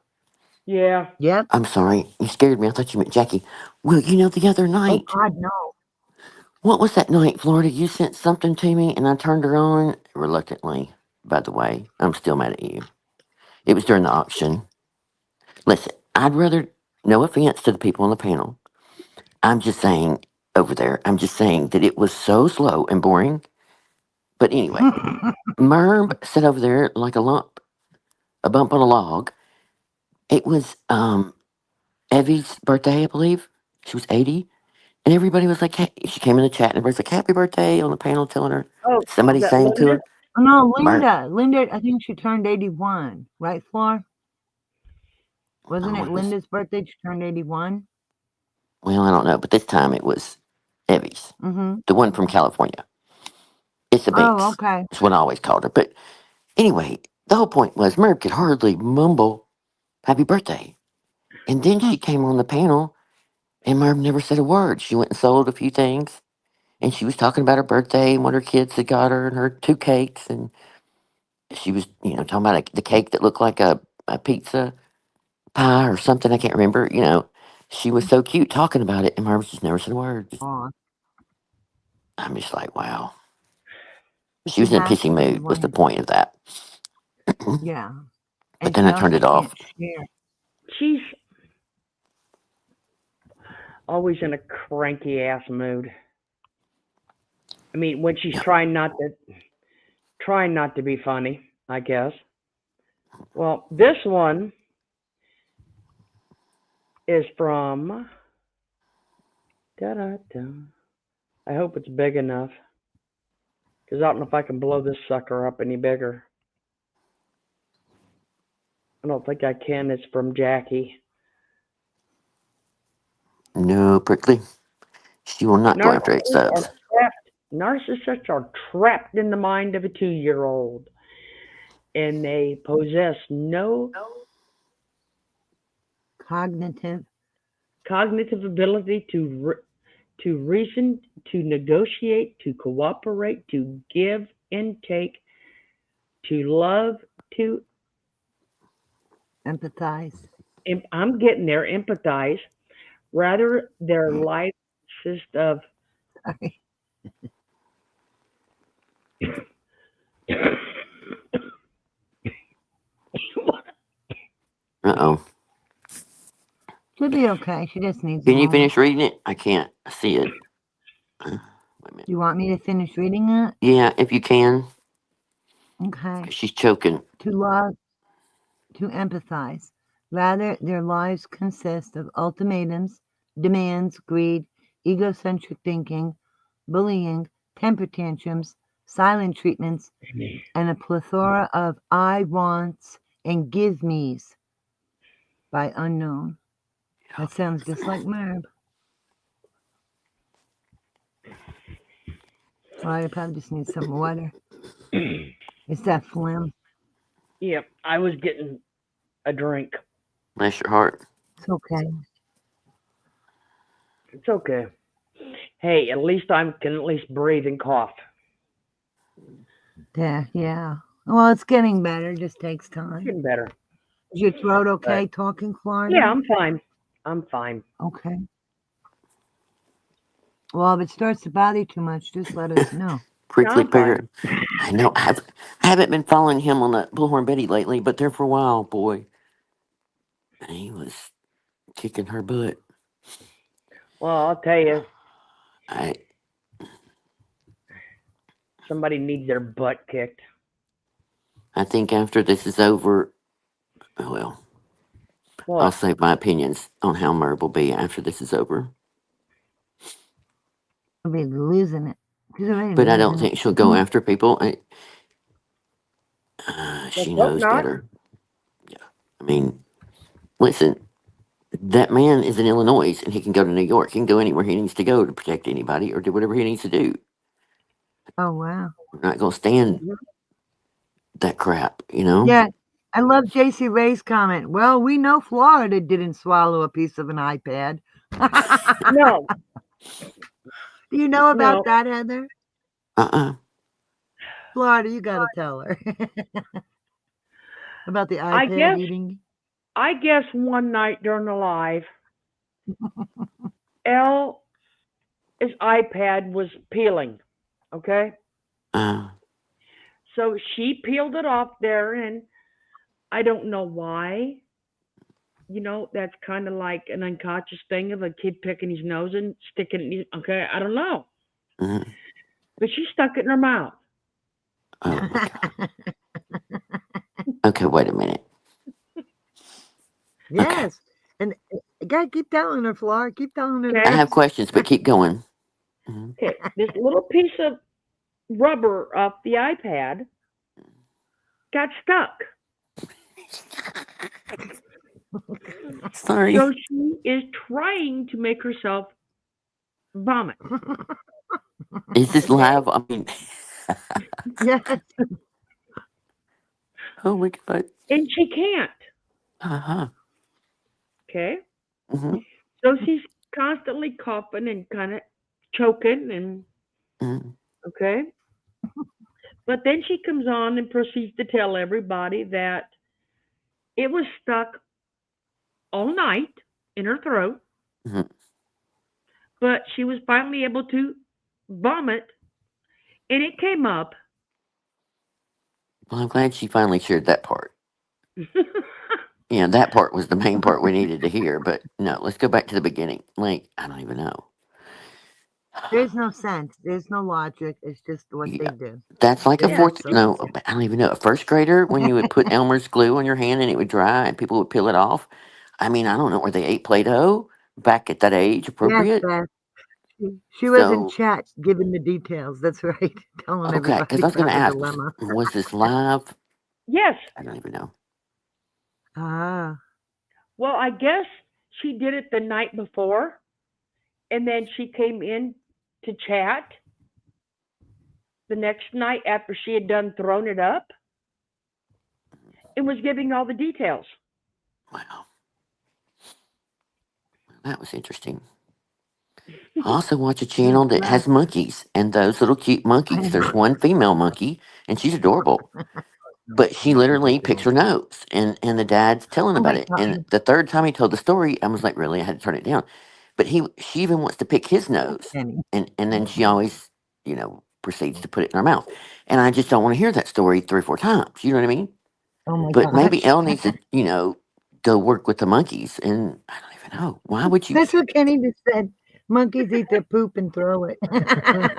S1: Yeah.
S3: Yep.
S2: I'm sorry. You scared me. I thought you meant Jackie. Well, the other
S3: Oh
S2: night,
S3: God, no.
S2: what was that night, Florida? You sent something to me and I turned her on reluctantly. By the way, I'm still mad at you. It was during the auction. Listen, I'd rather, no offense to the people on the panel. I'm just saying, over there, I'm just saying that it was so slow and boring. But anyway, Merb sat over there like a bump on a log. It was Evie's birthday, I believe. She was 80. And everybody was like, hey, she came in the chat and everybody's like, happy birthday on the panel telling her.
S1: Oh, is
S2: Somebody
S1: that
S2: sang to
S1: Linda?
S2: her.
S3: Oh, no,
S2: Mer,
S3: Linda, I think she turned 81, right, Flor? Wasn't
S2: oh,
S3: it Linda's birthday? She turned 81.
S2: well, I don't know. But this time it was Evie's,
S3: Mm-hmm.
S2: the one from California. It's a
S3: Oh,
S2: Binks.
S3: okay.
S2: That's what I always called her. But anyway, the whole point was Merv could hardly mumble happy birthday. And then she came on the panel and Merv never said a word. She went and sold a few things and she was talking about her birthday and what her kids had got her and her two cakes. And she was, talking about the cake that looked like a pizza pie or something. I can't remember. She was so cute talking about it and Merv just never said a word.
S3: Aw,
S2: I'm just like, wow.
S3: but
S2: She
S3: she
S2: was in a
S3: has
S2: pissy
S3: to be
S2: mood was the
S3: when,
S2: point of that.
S3: yeah.
S2: But
S3: And
S2: then
S3: she
S2: I turned
S3: also
S2: it
S3: can't
S2: off.
S3: share.
S1: She's always in a cranky ass mood. I mean, when she's
S2: Yeah.
S1: trying not to be funny, I guess. Well, this one is from da da da. I hope it's big enough because I don't know if I can blow this sucker up any bigger. I don't think I can. It's from Jackie.
S2: No, Prickly. She will not go after eight
S1: Narcissists are
S2: subs.
S1: trapped. Narcissists are trapped in the mind of a 2-year-old, and they possess no
S3: Cognitive.
S1: cognitive ability to reason, to negotiate, to cooperate, to give and take, to love, to
S3: Empathize.
S1: I'm getting there, empathize. Rather, their life consists of
S3: Sorry.
S2: Uh oh.
S3: She'll be okay. She just needs a
S2: Can you
S3: moment.
S2: finish reading it? I can't see it. Wait a minute.
S3: You want me to finish reading it?
S2: Yeah, if you can.
S3: Okay.
S2: 'Cause she's choking.
S3: To love, to empathize. Rather, their lives consist of ultimatums, demands, greed, egocentric thinking, bullying, temper tantrums, silent treatments, and a plethora of I wants and give me's by unknown. That sounds just like Merb. Oh, I probably just need some water. It's that phlegm.
S1: Yep, I was getting a drink.
S2: Bless your heart.
S3: It's okay.
S1: It's okay. Hey, at least I can at least breathe and cough.
S3: Yeah. Well, it's getting better. It just takes
S1: It's
S3: time.
S1: getting better.
S3: Is your throat
S1: But
S3: okay talking,
S1: yeah,
S3: Florida?
S1: I'm fine. I'm fine.
S3: Okay. Well, if it starts to bother you too much, just let us know.
S1: Yeah,
S2: Prickly
S1: I'm fine.
S2: pear. I know. I haven't been following him on the Bullhorn Betty lately, but there for a while, boy, he was kicking her butt.
S1: Well, I'll tell you,
S2: I
S1: somebody needs their butt kicked.
S2: I think after this is over, well, I'll
S1: What?
S2: save my opinions on how Merv will be after this is over.
S3: I'll be losing it. She's already
S2: But I don't
S3: losing it.
S2: think she'll go after people.
S1: Let's
S2: She
S1: hope
S2: knows
S1: not.
S2: better. I mean, listen, that man is in Illinois and he can go to New York. He can go anywhere he needs to go to protect anybody or do whatever he needs to do.
S3: Oh, wow.
S2: We're not going to stand
S1: Mhm.
S2: that crap, you know?
S3: Yeah. I love JC Ray's comment. Well, we know Florida didn't swallow a piece of an iPad.
S1: No,
S3: Do you know about
S1: no.
S3: that, Heather?
S2: Uh-uh.
S3: Florida, you got to tell her about the
S1: I
S3: iPad
S1: guess
S3: eating.
S1: I guess one night during the live, L's iPad was peeling. Okay,
S2: Uh,
S1: so she peeled it off there, and I don't know why. That's kind of like an unconscious thing of a kid picking his nose and sticking it. Okay, I don't know,
S2: mhm.
S1: but she stuck it in her mouth.
S2: Oh, my God. Okay, wait a minute. Okay.
S3: Yes. And you got to keep telling her, Flora. Keep telling her
S2: I
S1: Okay,
S2: have
S3: this.
S2: questions, but keep going. Mhm.
S1: okay. This little piece of rubber off the iPad got stuck.
S2: Sorry.
S1: So she is trying to make herself vomit.
S2: Is this
S1: Okay.
S2: live? I mean,
S3: Yes.
S2: oh, my God.
S1: And she can't.
S2: Uh-huh.
S1: Okay.
S2: Mm-hmm.
S1: So she's constantly coughing and kind of choking and
S2: Mm-hmm.
S1: okay. But then she comes on and proceeds to tell everybody that it was stuck all night in her throat,
S2: Mm-hmm.
S1: but she was finally able to vomit and it came up.
S2: Well, I'm glad she finally shared that part. Yeah, that part was the main part we needed to hear. But no, let's go back to the beginning. Like, I don't even know.
S3: There's no sense. There's no logic. It's just what they
S2: Yeah,
S3: do.
S2: that's like a
S3: Isn't
S1: Yeah.
S3: that
S2: fourth.
S3: so
S2: No,
S3: sad?
S2: I don't even know. A first grader when you would put Elmer's glue on your hand and it would dry and people would peel it off. I mean, I don't know. Were they ate Play-Doh back at that age
S3: Yes,
S2: appropriate?
S3: Beth. She was in
S2: So
S3: chat giving the details. That's right. Telling
S2: okay, because
S3: everybody
S2: I was going
S3: about
S2: to
S3: the
S2: ask,
S3: dilemma.
S2: was this live?
S1: Yes.
S2: I don't even know.
S3: Ah.
S1: Well, I guess she did it the night before and then she came in to chat the next night after she had done thrown it up and was giving all the details.
S2: Wow, that was interesting. I also watch a channel that
S3: Bless.
S2: has monkeys and those little cute
S3: I
S2: monkeys. There's
S3: know.
S2: one female monkey and she's adorable, but she literally picks her nose and the dad's telling
S3: Oh
S2: about
S3: my
S2: it. And
S3: God.
S2: the third time he told the story, I was like, really? I had to turn it down. But she even wants to pick his
S3: Oh,
S2: nose
S3: Kenny.
S2: and then she always, proceeds to put it in her mouth. And I just don't want to hear that story 3 or 4 times. You know what I mean?
S3: Oh my
S2: But maybe
S3: gosh.
S2: Elle needs to, go work with the monkeys. And I don't even know. Why would you?
S3: That's what Kenny just said. Monkeys eat their poop and throw it.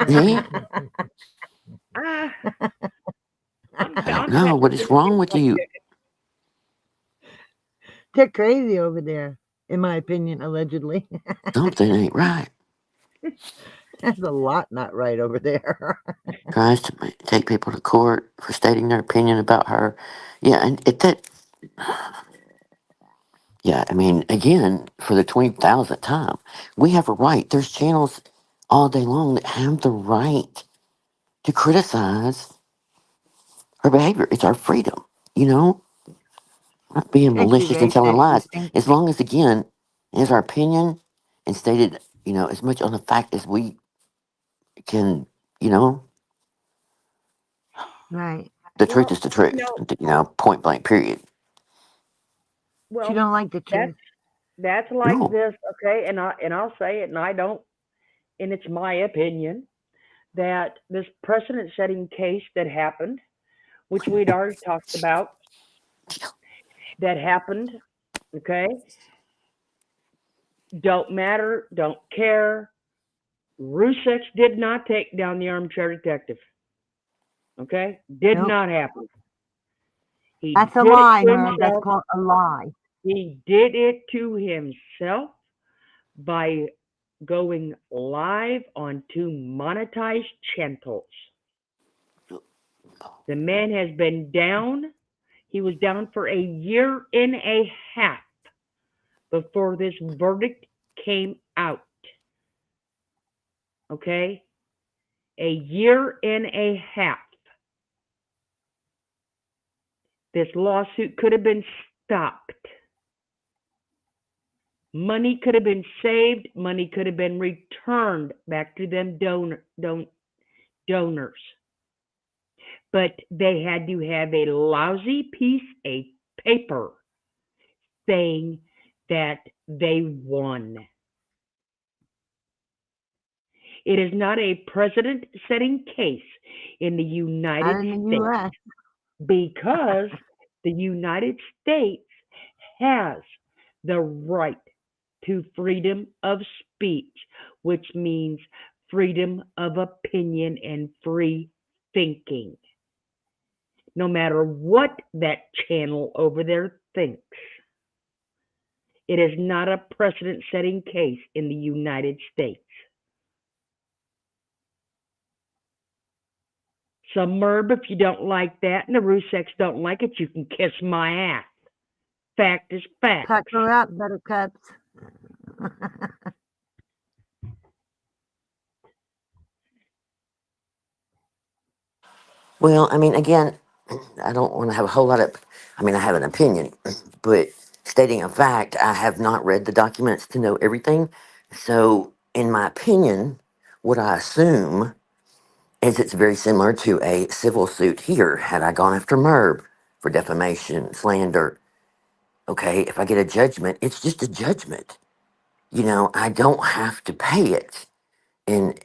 S2: See?
S1: Ah,
S2: I don't
S1: I'm
S2: know.
S1: betting
S2: What
S1: she's
S2: is
S1: gonna
S2: wrong
S1: get
S2: with
S1: butt
S2: you?
S1: kicked.
S3: They're crazy over there, in my opinion, allegedly.
S2: Something ain't right.
S3: There's a lot not right over there.
S2: Tries to take people to court for stating their opinion about her. Yeah, and yeah, I mean, again, for the 20,000th time, we have a right. There's channels all day long that have the right to criticize her behavior. It's our freedom, you know, not being
S3: Thank you,
S2: malicious and
S3: Ray.
S2: telling
S3: Thank you.
S2: lies.
S3: Thank
S2: As
S3: you.
S2: long as, again, is our opinion and stated, you know, as much on the fact as we can, you know,
S3: Right.
S2: the truth
S1: Well,
S2: is the truth, you know, point blank, period.
S3: She
S1: well,
S3: don't like the
S1: that's
S3: truth.
S1: that's like
S2: No.
S1: this, okay? And I'll say it, and I don't, and it's my opinion that this precedent-setting case that happened, which we'd already talked about, that happened, okay? Don't matter, don't care. Rusek did not take down the armchair detective, okay? Did
S3: Nope.
S1: not happen. He
S3: That's a
S1: did it
S3: lie,
S1: to
S3: Merv. That's
S1: himself.
S3: called a lie.
S1: He did it to himself by going live on two monetized channels. The man has been down. He was down for a year and a half before this verdict came out. Okay? A year and a half. This lawsuit could have been stopped. Money could have been saved. Money could have been returned back to them donors. But they had to have a lousy piece of paper saying that they won. It is not a precedent setting case in the United
S3: Not in the
S1: States
S3: U.S.
S1: because the United States has the right to freedom of speech, which means freedom of opinion and free thinking, no matter what that channel over there thinks. It is not a precedent setting case in the United States. So, Merb, if you don't like that and the Ruseks don't like it, you can kiss my ass. Fact is fact.
S3: Pucker up, buttercups.
S2: Well, I mean, again, I don't want to have a whole lot of, I mean, I have an opinion, but stating a fact, I have not read the documents to know everything. So, in my opinion, what I assume is it's very similar to a civil suit here. Had I gone after Merb for defamation, slander, okay, if I get a judgment, it's just a judgment. You know, I don't have to pay it. And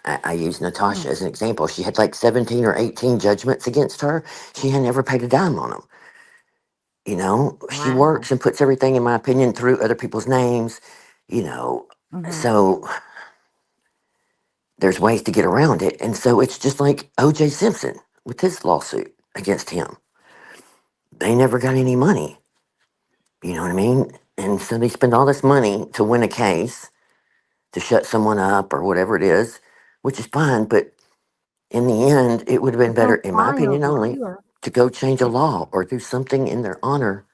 S2: I use Natasha as an example. She had like 17 or 18 judgments against her. She had never paid a dime on them. You know, she
S3: Wow.
S2: works and puts everything, in my opinion, through other people's names, you know.
S3: Mm-hmm.
S2: So there's ways to get around it. And so it's just like OJ Simpson with his lawsuit against him. They never got any money. You know what I mean? And so they spend all this money to win a case, to shut someone up or whatever it is, which is fine. But in the end, it would have been
S3: But
S2: better,
S3: don't
S2: in my
S3: cry
S2: opinion
S3: over
S2: only,
S3: here.
S2: to go change a law or do something in their honor,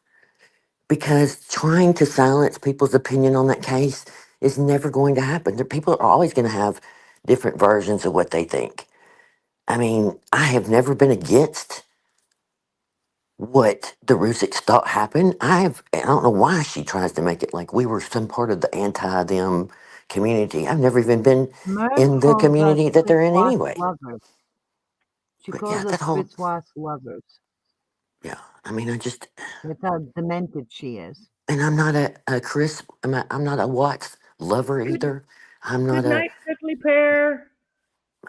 S2: because trying to silence people's opinion on that case is never going to happen. People are always going to have different versions of what they think. I mean, I have never been against what the Rusiks thought happened. I don't know why she tries to make it like we were some part of the anti them community. I've never even been
S3: Merv
S2: in the
S3: calls us
S2: community that they're in
S3: Fitzwash
S2: anyway.
S3: lovers. She
S2: But yeah,
S3: calls
S2: that
S3: us
S2: whole,
S3: Fitzwash lovers.
S2: yeah, I mean, I just,
S3: That's how demented she is.
S2: and I'm not a Chris, I'm not a Watts lover
S1: Good
S2: either. I'm
S1: good
S2: not a,
S1: night, prickly pear.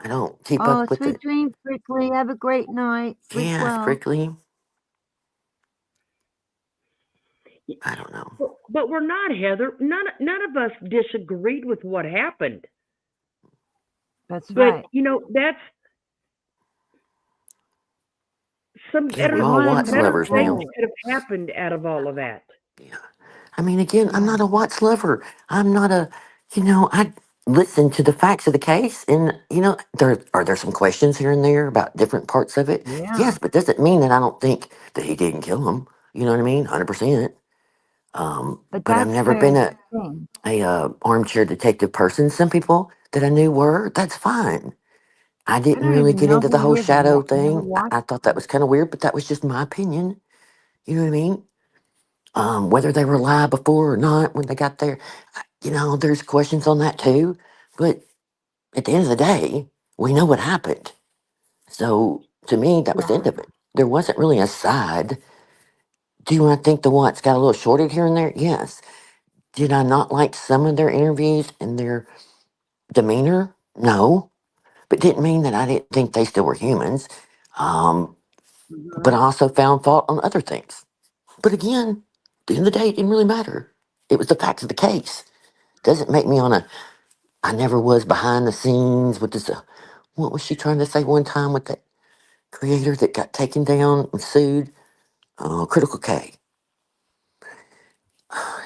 S2: I don't keep
S3: Oh,
S2: up with
S3: sweet
S2: it.
S3: dreams, Brickley. Have a great night. Sleep
S2: Yeah,
S3: well.
S2: Prickly. I don't know.
S1: But we're not, Heather. None of us disagreed with what happened.
S3: That's
S1: But
S3: right.
S1: that's some
S2: Yeah, we're
S1: better
S3: We
S2: all
S3: wanted
S1: some
S3: to
S2: Watts
S1: better
S3: move
S2: lovers
S1: things
S2: now.
S3: forward.
S1: could have happened out of all of that.
S2: Yeah. I mean, again, I'm
S3: Yeah.
S2: not a Watts lover. I'm not a, I listen to the facts of the case, and there some questions here and there about different parts of it.
S3: Yeah.
S2: Yes, but doesn't mean that I don't think that he didn't kill him. You know what I mean? 100%.
S3: But
S2: But I've
S3: that's
S2: never
S3: where
S2: been
S3: the thing.
S2: a armchair detective person. Some people that I knew were. That's fine. I
S3: I
S2: didn't
S3: don't
S2: really
S3: even
S2: get
S3: know
S2: into the
S3: who
S2: whole
S3: he is.
S2: shadow
S3: Never
S2: thing.
S3: watched
S2: I thought that
S3: him.
S2: was kind of weird, but that was just my opinion. You know what I mean? Whether they were alive before or not when they got there, there's questions on that too. But at the end of the day, we know what happened. So to me, that was the end
S3: Yeah.
S2: of it. There wasn't really a side. Do I think the Watts got a little shorted here and there? Yes. Did I not like some of their interviews and their demeanor? No. But didn't mean that I didn't think they still were humans. Um, but I
S3: Hmm.
S2: also found fault on other things. But again, at the end of the day, it didn't really matter. It was the facts of the case. Doesn't make me on a. I never was behind the scenes with this. What was she trying to say one time with that creator that got taken down and sued? Critical K.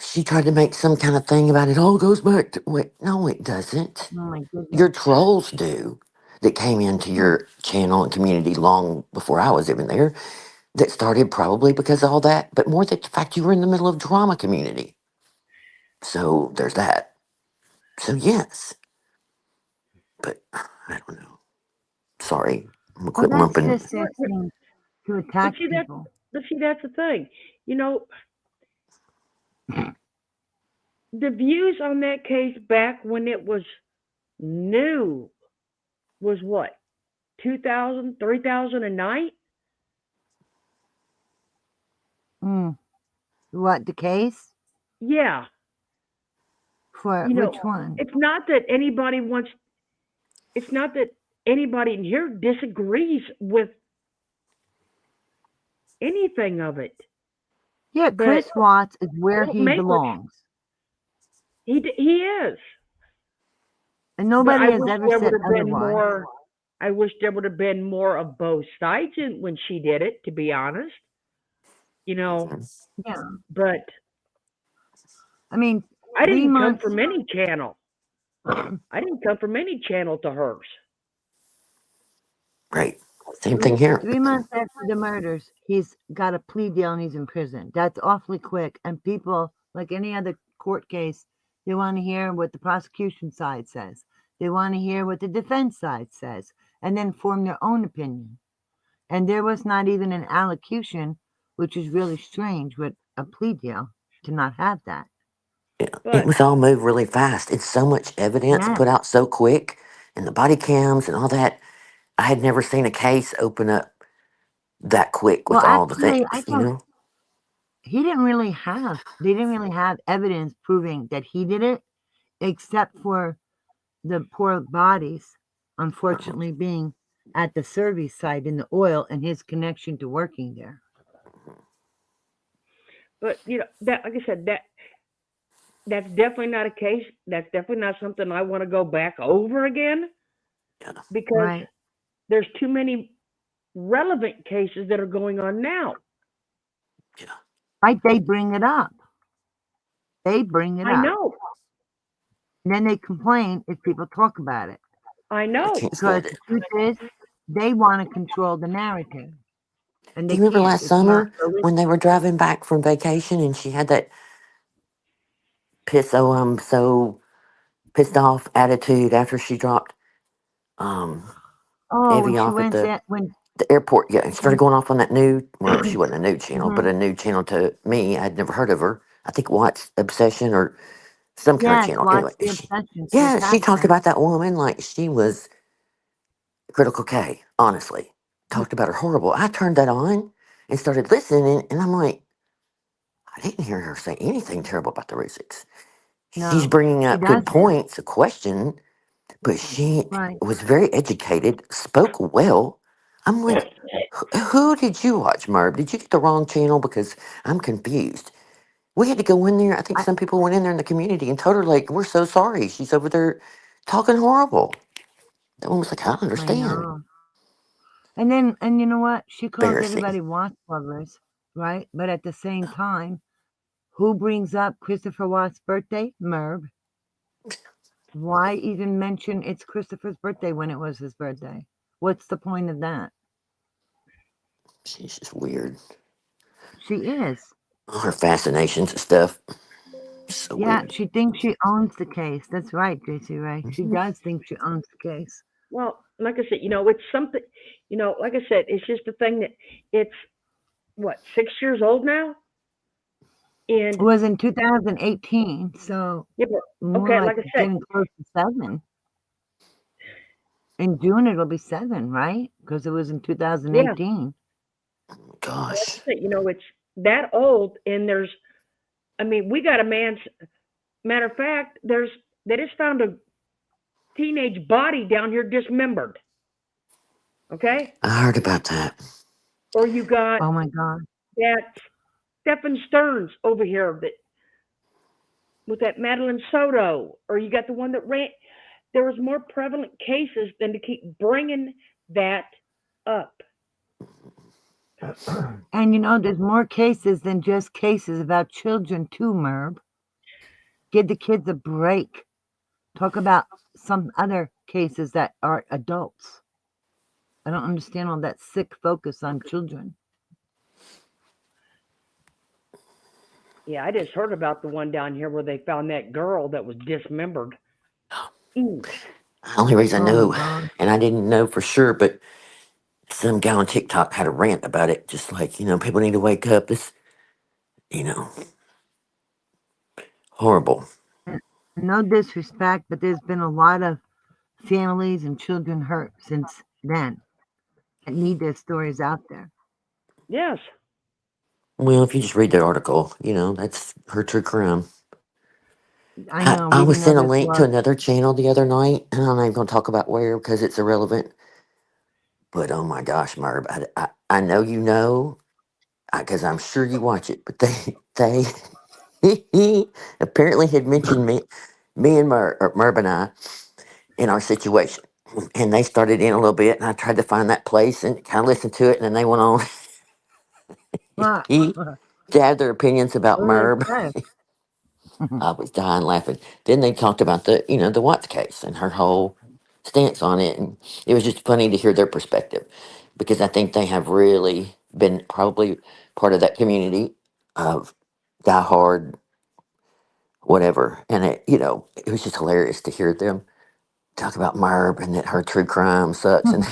S2: She tried to make some kind of thing about it. All goes back to. Wait, no, it doesn't.
S3: Oh my
S2: Your
S3: goodness.
S2: trolls do that came into
S3: Hmm.
S2: your channel and community long before I was even there. That started probably because of all that, but more the fact you were in the middle of drama community. So there's that. So yes, but I don't know. Sorry, I'm gonna
S3: Well,
S2: quit
S3: that's
S2: lumping.
S3: just their thing to
S1: But
S3: attack
S1: see that.
S3: people.
S1: But see that's the thing. You know, the views on that case back when it was new was what, 2,000, 3,000 a night?
S3: Mm. What, the case?
S1: Yeah.
S3: For
S1: You know,
S3: which one?
S1: it's not that anybody wants. It's not that anybody in here disagrees with anything of it,
S3: Yeah,
S1: but
S3: Chris Watts is where
S1: don't
S3: he
S1: make what
S3: belongs.
S1: he is.
S3: And
S1: But
S3: nobody
S1: I
S3: has
S1: wish
S3: ever
S1: there would
S3: said
S1: have been
S3: otherwise.
S1: more. I wish there would have been more of both sides when she did it. To be honest, you know.
S3: Yeah.
S1: But
S3: I mean,
S1: I
S3: three
S1: didn't come
S3: months
S1: from any channel. I didn't come from any channel to hers.
S2: Right. Same thing here.
S3: 3 months after the murders, he's got a plea deal and he's in prison. That's awfully quick. And people, like any other court case, they want to hear what the prosecution side says. They want to hear what the defense side says, and then form their own opinion. And there was not even an allocution, which is really strange with a plea deal to not have that.
S2: Yeah, it
S1: But
S2: was all moved really fast. It's so much evidence
S3: Yeah.
S2: put out so quick, and the body cams and all that. I had never seen a case open up that quick
S3: Well,
S2: with all the
S3: actually, I
S2: things.
S3: think they didn't really have evidence proving that he did it, except for the poor bodies,
S2: Uh,
S3: unfortunately, being at the service site in the oil and his connection to working there.
S1: that, like I said, that's definitely not a case. That's definitely not something I want to go back over again
S2: yeah,
S1: because
S3: Right.
S1: there's too many relevant cases that are going on now.
S2: yeah.
S3: Right. They bring it up. They bring it
S1: I
S3: up.
S1: know.
S3: And then they complain if people talk about it.
S1: I
S2: I
S1: know.
S2: can't
S3: Because
S2: stand
S3: the
S2: it.
S3: truth is, they want to control the narrative. And
S2: Do
S3: they
S2: you remember
S3: can't.
S2: last
S3: It's not
S2: summer when they
S3: realistic.
S2: were driving back from vacation and she had that so pissed off attitude after she dropped um
S3: Oh, when
S2: Evie
S3: she
S2: off at
S3: went there,
S2: the airport? Yeah, and started
S3: when
S2: going off on that new, well, she wasn't a new channel, but
S3: mhm.
S2: a new channel to me. I'd never heard of her. I think Watch Obsession or some kind of
S3: Yes,
S2: channel.
S3: watch
S2: Anyway,
S3: the obsession.
S2: yeah, she talked
S3: Fantastic.
S2: about that woman like she was Critical K, honestly.
S3: Mm.
S2: Talked about her horrible. I turned that on and started listening, and I'm like, I didn't hear her say anything terrible about the Rusiks. She's
S3: No,
S2: bringing
S3: she
S2: up good
S3: doesn't.
S2: points, a question, but she
S3: Right.
S2: was very educated, spoke well. I'm like, who did you watch, Merv? Did you get the wrong channel? Because I'm confused. We had to go in there. I think
S3: I,
S2: some people went in there in the community and told her, like, we're so sorry. She's over there talking horrible. That one was like, I don't
S3: I
S2: understand.
S3: know. And you know what? She calls
S2: Embarrassing.
S3: everybody watch lovers, right? But at the same time, who brings up Christopher Watt's birthday? Merv. Why even mention it's Christopher's birthday when it was his birthday? What's the point of that?
S2: She's just weird.
S3: She is.
S2: All her fascinations and stuff. So
S3: Yeah,
S2: weird.
S3: she thinks she owns the case. That's right, JC Ray. She
S2: Mhm.
S3: does think she owns the case.
S1: Well, like I said, it's something. Like I said, it's just a thing that it's what 6 years old now,
S3: It
S1: and
S3: was in 2018, so
S1: yeah, but
S3: more
S1: okay,
S3: like
S1: like I said,
S3: getting close to 7. In June, it'll be 7, right? Because it was in
S1: yeah,
S3: 2018.
S1: like I
S2: Gosh.
S1: said, it's that old, and I mean, we got a man's. Matter of fact, they just found a teenage body down here dismembered. Okay,
S2: I heard about that.
S1: or you got
S3: Oh my God.
S1: that Stephen Stearns over here that with that Madeline Soto, or you got the one that ran. There was more prevalent cases than to keep bringing that up.
S3: And there's more cases than just cases about children, too, Merb. Give the kids a break. Talk about some other cases that are adults. I don't understand all that sick focus on children.
S1: Yeah, I just heard about the one down here where they found that girl that was dismembered. Mm.
S2: The only reason I
S3: Oh my
S2: know,
S3: God.
S2: and I didn't know for sure, but some guy on TikTok had a rant about it. Just like, people need to wake up. This, you know, horrible.
S3: No disrespect, but there's been a lot of families and children hurt since then that need their stories out there.
S1: Yes.
S2: Well, if you just read the article, that's her true crime.
S3: I
S2: I,
S3: know,
S2: I was
S3: reading
S2: sent a
S3: others'
S2: link to
S3: blood.
S2: another channel the other night, and I'm not even going to talk about where because it's irrelevant. But oh my gosh, Merv, I know you know because I'm sure you watch it. But they apparently had mentioned me and Merv and I in our situation, and they started in a little bit, and I tried to find that place and kind of listen to it, and then they went on
S3: What?
S2: to have their opinions about
S3: What did
S2: Merv.
S3: they say?
S2: I was dying laughing. Then they talked about the Watts case and her whole stance on it, and it was just funny to hear their perspective because I think they have really been probably part of that community of diehard whatever, and it was just hilarious to hear them talk about Merb and that her true crime sucks, and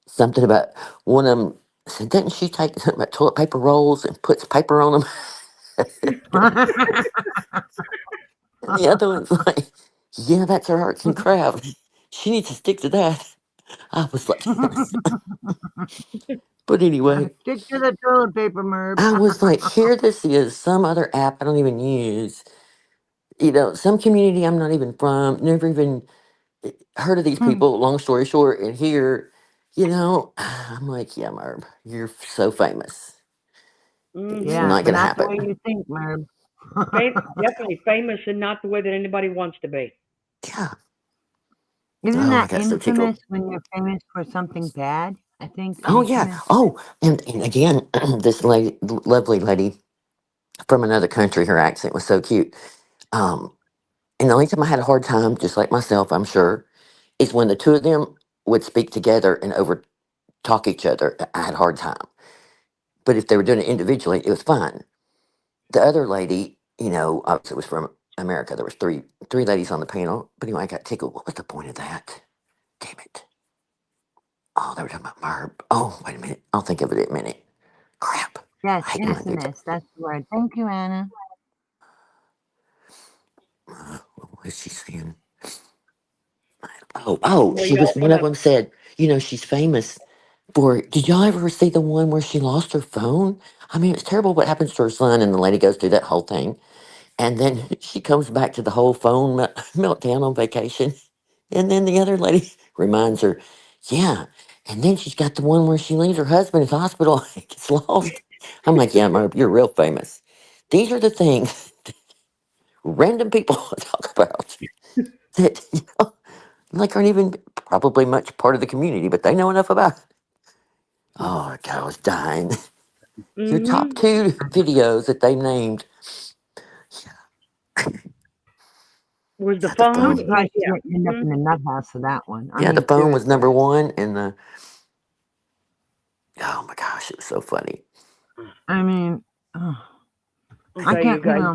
S2: something about one of them said, "Doesn't she take something about toilet paper rolls and puts paper on them?" And the other one's like, "Yeah, that's her arts and craft. She needs to stick to that." I was like, but anyway,
S3: Stick to the toilet paper, Merb.
S2: I was like, here this is, some other app I don't even use. Some community I'm not even from, never even heard of these people, long story short, and here, I'm like, yeah, Merb, you're so famous. It's
S1: Mm-hmm.
S3: Yeah,
S2: not
S3: but
S2: going to
S3: not the
S2: happen.
S3: way you think, Merb.
S1: Definitely famous and not the way that anybody wants to be.
S2: Yeah.
S3: Isn't
S2: Oh, I
S3: that
S2: got so tickled.
S3: infamous when you're famous for something bad? I think
S2: Oh, yeah.
S3: infamous.
S2: Oh, and again, this lady, lovely lady from another country, her accent was so cute. Um, and the only time I had a hard time, just like myself, I'm sure, is when the two of them would speak together and over talk each other. I had a hard time. But if they were doing it individually, it was fine. The other lady, obviously was from America. There was three ladies on the panel. But anyway, I got tickled. What was the point of that? Damn it. Oh, they were talking about Barb. Oh, wait a minute. I'll think of it in a minute. Crap.
S3: Yes,
S2: I hate when I do that.
S3: infamous. That's the word. Thank you, Anna.
S2: What was she saying? Oh,
S1: Well,
S2: she
S1: you
S2: was,
S1: also
S2: one of
S1: have
S2: them said, she's famous for, did y'all ever see the one where she lost her phone? I mean, it's terrible what happens to her son, and the lady goes through that whole thing. And then she comes back to the whole phone meltdown on vacation. And then the other lady reminds her, yeah. And then she's got the one where she leaves her husband in the hospital and gets lost. I'm like, yeah, Merv, you're real famous. These are the things random people talk about that, like aren't even probably much part of the community, but they know enough about it. Oh, God, I was dying. Your top
S1: mm-hmm.
S2: two videos that they named,
S1: Was the
S2: yeah, the
S3: I'm
S1: phone
S2: phone.
S1: and
S3: surprised she
S1: yeah.
S3: didn't end up
S1: Mm-hmm.
S3: in the nut house for that one. I
S2: Yeah, the
S3: mean,
S2: phone was
S3: seriously.
S2: number one, and oh my gosh, it was so funny.
S3: I mean,
S1: I'll
S3: I
S1: tell you
S3: can't,
S1: guys.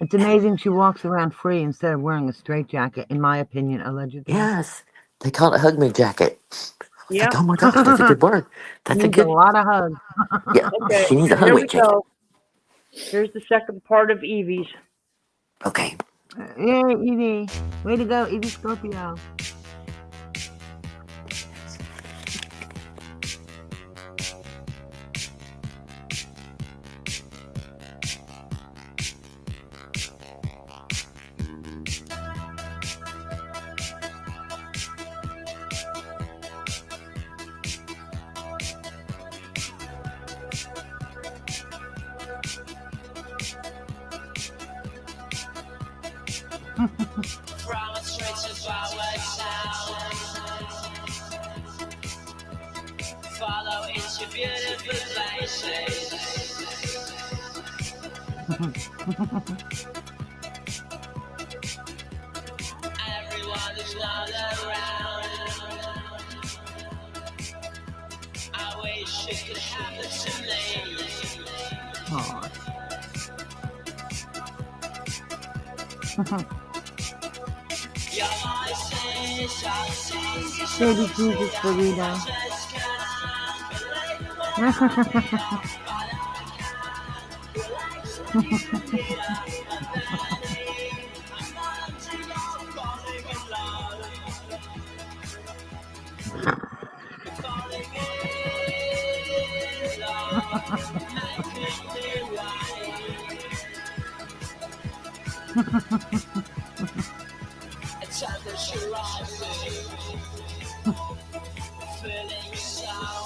S3: It's amazing she walks around free instead of wearing a straitjacket, in my opinion, allegedly.
S2: Yes. They call it a hug me jacket. It's like,
S1: Yep.
S2: oh my gosh, that's a good word. That's a
S3: Needs a
S2: good,
S3: lot of hugs.
S2: yeah.
S1: Okay,
S2: She needs a hug
S1: here
S2: me
S1: we
S2: jacket.
S1: go. Here's the second part of Evie's.
S2: Okay.
S3: Yay, Evie. Way to go, Evie Scorpio.
S8: Follow into beautiful places. Everyone is not around. I wish it could happen to me.
S3: Aw.
S8: Your voices are singing.
S3: Baby Jesus burrito.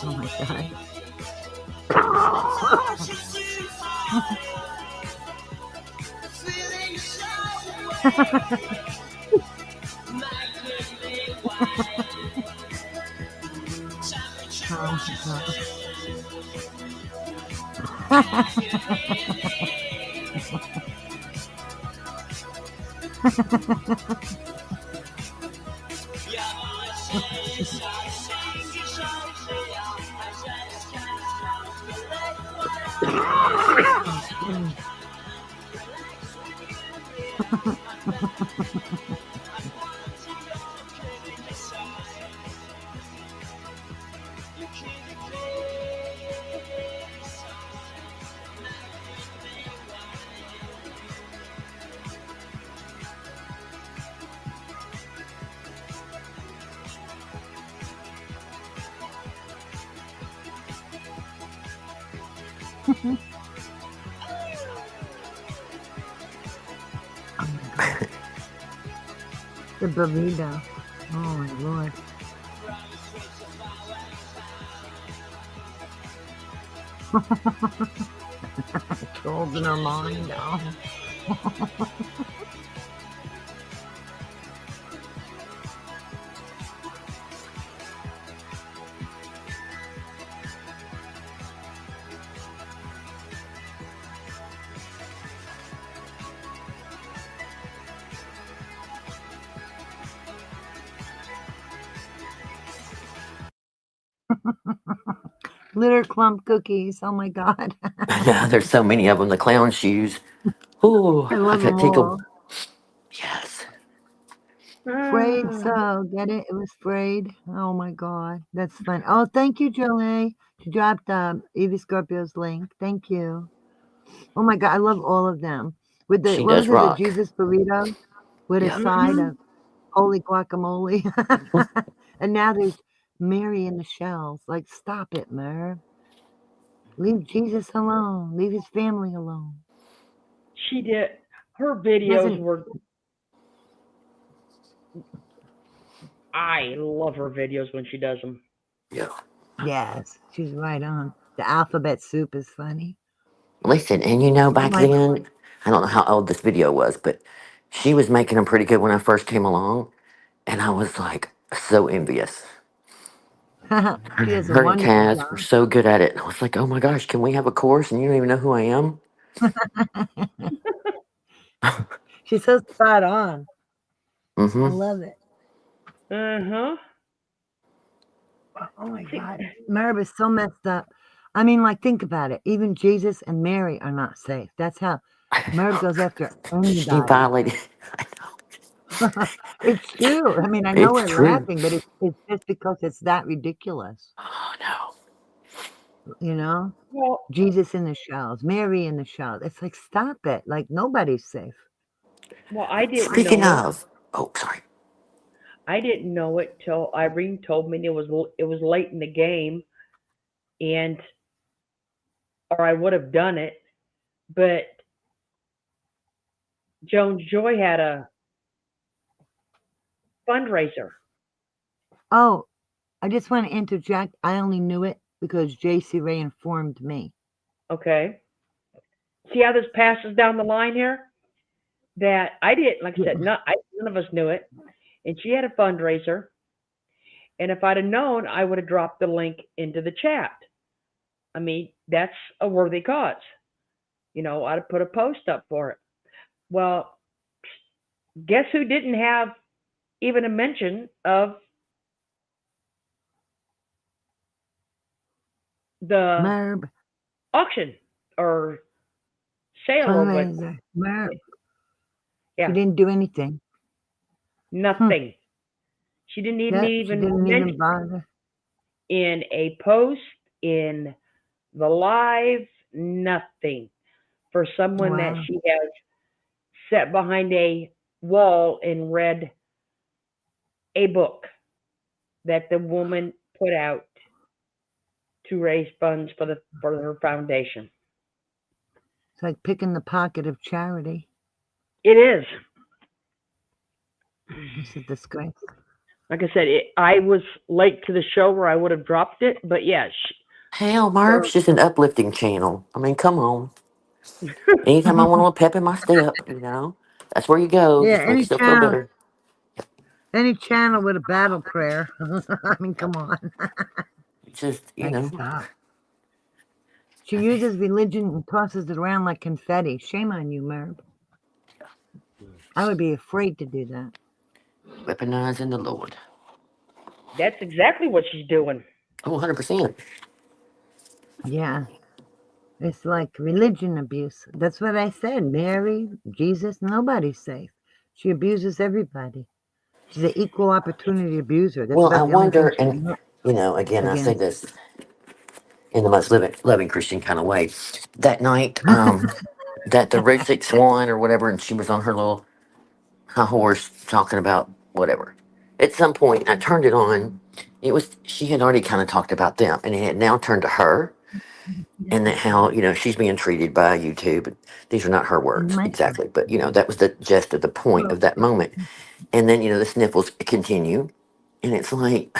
S3: Oh my god. Oh my god. The burrito. Oh my lord. Trolls in her mind. Oh. Glitter clump cookies. Oh my god.
S2: Yeah, there's so many of them. The clown shoes. Oh,
S3: I
S2: I
S3: love
S2: got
S3: them
S2: tickled.
S3: all.
S2: Yes.
S3: Frayed
S1: Ah,
S3: so. Get it? It was frayed. Oh my god. That's fun. Oh, thank you, Jolie. She dropped Evie Scorpio's link. Thank you. Oh my god, I love all of them. With the
S2: She
S3: what
S2: does
S3: was it, the
S2: rock.
S3: Jesus burrito with a
S2: Yeah.
S3: side
S1: mhm.
S3: of holy guacamole. And now there's Mary in the shells. Like, stop it, Merv. Leave Jesus alone. Leave his family alone.
S1: She did. Her
S3: He
S1: videos
S3: hasn't.
S1: were. I love her videos when she does them.
S2: Yeah.
S3: Yes, she's right on. The alphabet soup is funny.
S2: Listen, and you know,
S3: Oh
S2: back
S3: my
S2: then, I don't know how old this video was, but she was making them pretty good when I first came along, and I was like so envious.
S3: god.
S2: Her,
S3: She does a
S2: her and
S3: wonderful
S2: Kaz were
S3: job.
S2: so good at it. And I was like, oh my gosh, can we have a course and you don't even know who I am?
S3: She's so spot on. I
S2: Mm-hmm.
S3: love it.
S1: Uh huh.
S3: Oh my
S1: See,
S3: god. Merv is so messed up. I mean, like, think about it. Even Jesus and Mary are not safe. That's how Merv goes after
S2: She
S3: anybody.
S2: violated.
S3: It's true. I mean, I know
S2: It's
S3: we're
S2: true.
S3: laughing, but it's just because it's that ridiculous.
S2: Oh no.
S3: You know?
S1: Well,
S3: Jesus in the shells, Mary in the shells. It's like, stop it. Like, nobody's safe.
S1: well, I didn't
S2: Speaking
S1: know it.
S2: of, oh sorry.
S1: I didn't know it till Irene told me it was late in the game, and or I would have done it, but Jones Joy had a fundraiser.
S3: Oh, I just want to interject. I only knew it because JC Ray informed me.
S1: Okay, see how this passes down the line here? That I didn't, like I said, none of us knew it, and she had a fundraiser. And if I'd have known, I would have dropped the link into the chat. I mean, that's a worthy cause. I'd have put a post up for it. Well, guess who didn't have even a mention of the
S3: Merb,
S1: auction or sale or what?
S3: fundraiser. Merb. She
S1: Yeah,
S3: didn't do anything.
S1: nothing. She didn't
S3: Yep, she
S1: even
S3: didn't
S1: mention
S3: even bother.
S1: in a post, in the live, nothing for someone that
S3: Wow.
S1: she has sat behind a wall and read a book that the woman put out to raise funds for her foundation.
S3: It's like picking the pocket of charity.
S1: It is.
S3: It's a disgrace.
S1: Like I said, I was late to the show where I would have dropped it, but yeah,
S2: Hell,
S1: her,
S2: Marb's just an uplifting channel. I mean, come on. Anytime I want a little pep in my step, that's where you go.
S3: Yeah,
S2: Just make yourself feel better.
S3: any channel with a battle prayer. I mean, come on.
S2: Just,
S3: Like, stop. She uses religion and tosses it around like confetti. Shame on you, Merb. I would be afraid to do that.
S2: weaponizing the Lord.
S1: that's exactly what she's doing.
S2: Oh, 100%.
S3: Yeah. It's like religion abuse. That's what I said. Mary, Jesus, nobody's safe. She abuses everybody. She's an equal opportunity abuser. That's
S2: Well, I
S3: about the only thing
S2: wonder,
S3: she's
S2: and,
S3: not
S2: again, I say
S3: against.
S2: this in the most loving Christian kind of way. That night, that the Route 6 won or whatever, and she was on her little high horse talking about whatever. At some point, I turned it on. She had already kind of talked about them, and it had now turned to her, and that how, she's being treated by YouTube. These are not her words
S3: My turn.
S2: exactly, but, that was the gist of the point of that moment. And then, the sniffles continue, and it's like,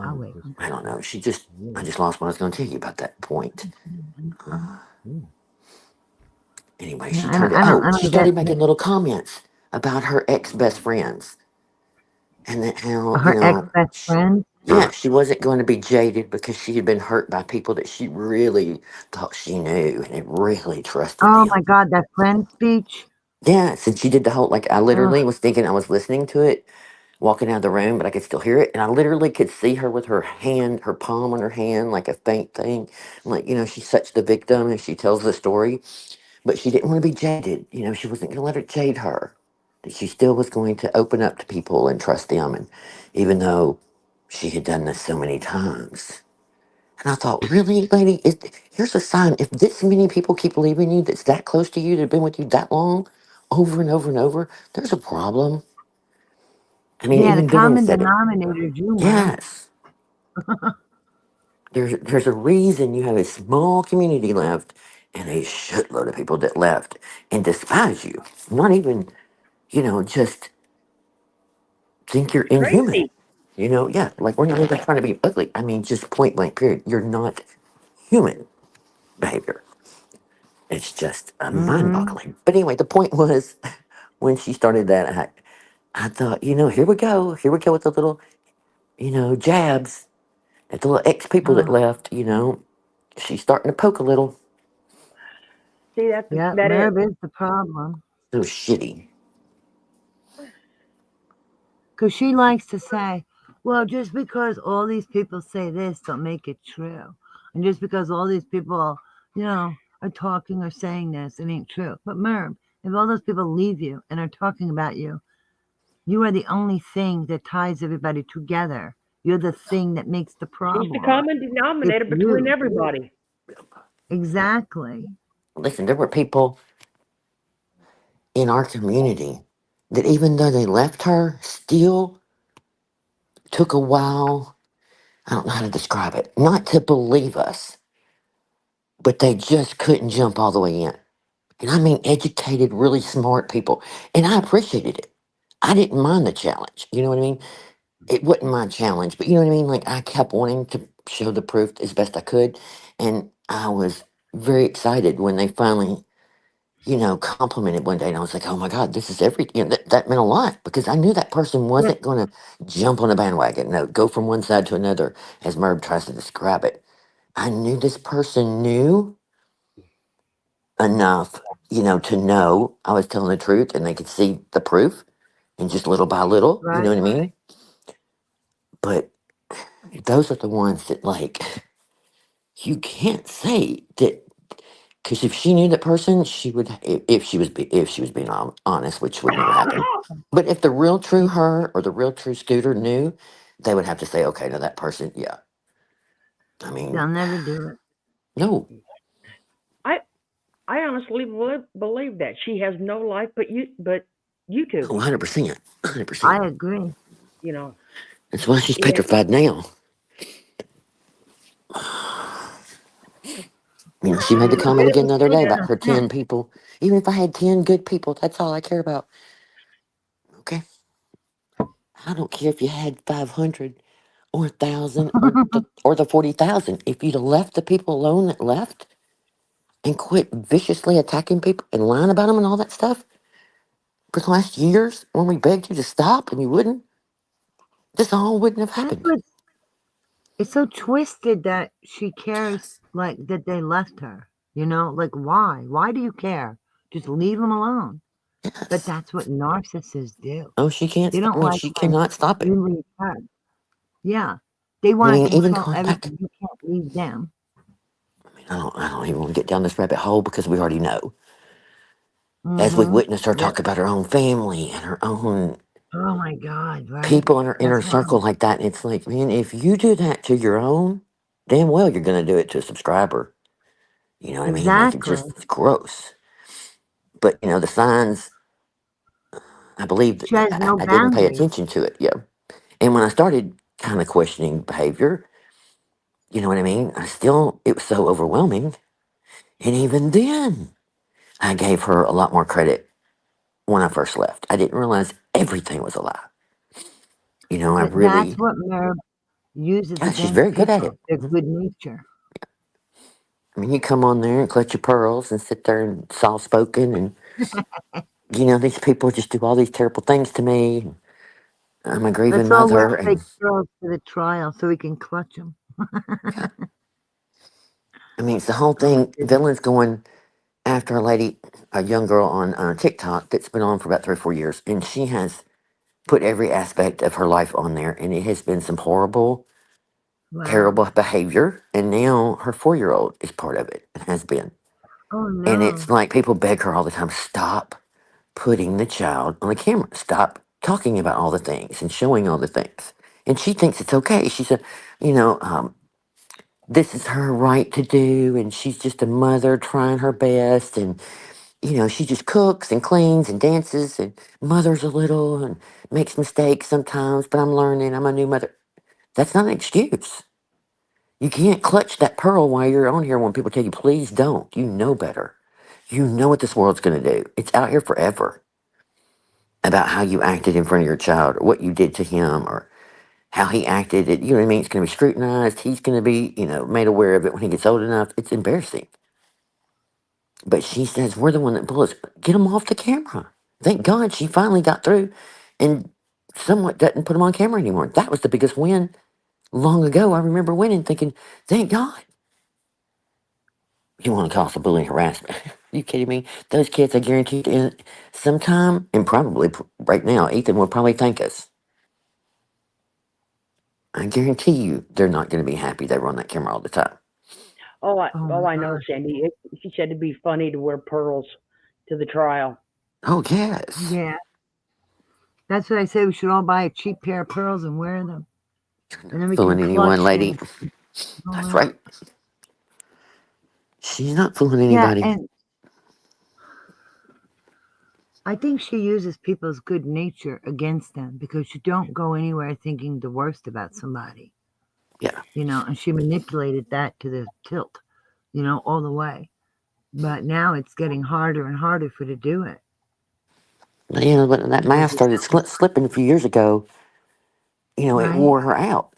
S3: I'll wait.
S2: I don't know. I just lost what I was going to tell you about that point. Anyway,
S3: Yeah,
S2: she turned it.
S3: I
S2: Oh, she
S3: don't get
S2: started making little comments about her ex best friends, and that how,
S3: her ex best friend.
S2: yeah, she wasn't going to be jaded because she had been hurt by people that she really thought she knew and had really trusted
S3: Oh
S2: them.
S3: my God, that friend speech.
S2: Yes, and she did the whole, like, I
S3: Oh,
S2: literally was thinking I was listening to it walking out of the room, but I could still hear it. And I literally could see her with her hand, her palm on her hand, like a faint thing. Like, she's such the victim and she tells the story, but she didn't want to be jaded. She wasn't going to let it jade her. That she still was going to open up to people and trust them. And even though she had done this so many times. And I thought, really, lady, here's a sign. If this many people keep leaving you, that's that close to you, that have been with you that long, over and over and over, there's a problem. I mean,
S3: yeah, the
S2: even Billy
S3: common
S2: said it.
S3: denominator is you, Merv.
S2: Yes. There's a reason you have a small community left and a shitload of people that left and despise you. Not even, just think you're inhuman.
S1: Crazy.
S2: Yeah, like we're not even trying to be ugly. I mean, just point blank period. You're not human behavior. It's just mind
S3: Mm-hmm.
S2: boggling. But anyway, the point was when she started that, I thought, here we go. Here we go with the little, jabs at the little ex people that
S3: Oh,
S2: left, she's starting to poke a little.
S1: See, that's
S3: yeah,
S1: that is
S3: Merv is the problem.
S2: So shitty.
S3: Because she likes to say, well, just because all these people say this don't make it true. And just because all these people, are talking or saying this, it ain't true. But Merv, if all those people leave you and are talking about you, you are the only thing that ties everybody together. You're the thing that makes the
S1: She's the
S3: problem.
S1: common
S3: It's
S1: denominator between
S3: you.
S1: everybody.
S3: Exactly.
S2: Listen, there were people in our community that even though they left her, still took a while. I don't know how to describe it. Not to believe us, but they just couldn't jump all the way in. And I mean, educated, really smart people. And I appreciated it. I didn't mind the challenge. You know what I mean? It wasn't my challenge, but you know what I mean? Like, I kept wanting to show the proof as best I could. And I was very excited when they finally, complimented one day. And I was like, oh my God, this is everything. That meant a lot because I knew that person
S3: Yeah,
S2: wasn't going to jump on a bandwagon. No, go from one side to another, as Merv tries to describe it. I knew this person knew enough, to know I was telling the truth and they could see the proof and just little by little, you know
S3: right.
S2: what I mean? But those are the ones that, like, you can't say that because if she knew that person, she would, if she was being honest, which would never happen. But if the real true her or the real true Scooter knew, they would have to say, okay, now that person, yeah. I mean,
S3: They'll never do it.
S2: no,
S1: I I honestly believe that she has no life but YouTube.
S2: 100%,
S3: I
S2: 100%.
S3: agree.
S1: You know,
S2: That's why she's
S1: and
S2: petrified now. She made the comment again the other day about her 10 people. Even if I had 10 good people, that's all I care about. Okay? I don't care if you had 500 or 1,000 or the 40,000. If you'd have left the people alone that left and quit viciously attacking people and lying about them and all that stuff for the last years when we begged you to stop and you wouldn't, this all wouldn't have
S3: That's
S2: happened.
S3: what it's so twisted that she cares like that they left her. Like why? Why do you care? Just leave them alone. But
S2: Yes.
S3: that's what narcissists do.
S2: Oh, she can't,
S3: They don't like
S2: she
S3: when
S2: cannot stop it.
S3: you leave her. Yeah. They
S2: I
S3: want to
S2: mean, even
S3: control
S2: going back,
S3: everything. You can't leave them.
S2: I don't even want to get down this rabbit hole because we already know. As we
S3: Mm-hmm.
S2: witnessed her
S3: Yep.
S2: talk about her own family and her own
S3: Oh my God, right?
S2: people in her inner
S3: That's why.
S2: circle like that. It's like, man, if you do that to your own, damn well you're going to do it to a subscriber. You know what I mean? Like, it
S3: Exactly.
S2: just, it's gross. But, the signs, I believe
S3: She
S2: that
S3: has
S2: I,
S3: no
S2: I didn't pay
S3: boundaries.
S2: attention to it. Yeah. And when I started kind of questioning behavior, you know what I mean? It was so overwhelming. And even then, I gave her a lot more credit when I first left. I didn't realize everything was a lie. I
S3: But that's
S2: really,
S3: what Merv uses
S2: God, she's
S3: against
S2: very good at
S3: people.
S2: it.
S3: Their
S2: Mhm.
S3: good nature.
S2: I mean, you come on there and clutch your pearls and sit there and soft spoken, and these people just do all these terrible things to me. I'm a grieving
S3: Let's all wear
S2: mother,
S3: fake
S2: and
S3: pearls to the trial so we can clutch them.
S2: yeah, I mean, it's the whole
S3: Oh my
S2: thing.
S3: goodness.
S2: Villain's going after a young girl on TikTok that's been on for about 3 or 4 years, and she has put every aspect of her life on there, and it has been some horrible,
S3: Wow.
S2: terrible behavior. And now her 4-year-old is part of it, and has been.
S3: Oh
S2: And it's
S3: no.
S2: like people beg her all the time, stop putting the child on the camera. Stop talking about all the things and showing all the things. And she thinks it's okay. She said, you know, um, this is her right to do. And she's just a mother trying her best. And, she just cooks and cleans and dances and mothers a little and makes mistakes sometimes. But I'm learning. I'm a new mother. That's not an excuse. You can't clutch that pearl while you're on here when people tell you, please don't. You know better. You know what this world's going to do. It's out here forever about how you acted in front of your child or what you did to him or how he acted. You know what I mean? It's going to be scrutinized. He's going to be, made aware of it when he gets old enough. It's embarrassing. But she says, we're the one that bullets. Get him off the camera. Thank God she finally got through and somewhat doesn't put him on camera anymore. That was the biggest win long ago. I remember winning thinking, thank God. You want to call it bullying harassment. You kidding me? Those kids, I guarantee in sometime, and probably right now, Ethan will probably thank us. I guarantee you they're not going to be happy they were on that camera all the time.
S3: Oh
S1: Oh,
S3: my
S1: I know,
S3: gosh.
S1: Sandy. She said it'd be funny to wear pearls to the trial.
S2: Oh, yes.
S3: Yeah. That's what I say. We should all buy a cheap pair of pearls and wear them. And then we can
S2: Fooling anyone,
S3: clutch
S2: lady.
S3: things. All
S2: That's
S3: that.
S2: right. She's not fooling
S3: Yeah,
S2: anybody.
S3: and I think she uses people's good nature against them because you don't go anywhere thinking the worst about somebody,
S2: Yeah.
S3: and she manipulated that to the tilt, all the way. But now it's getting harder and harder for her to do it
S2: When that
S3: because
S2: mask
S3: it's
S2: started slipping a few years ago, it
S3: right.
S2: wore her out.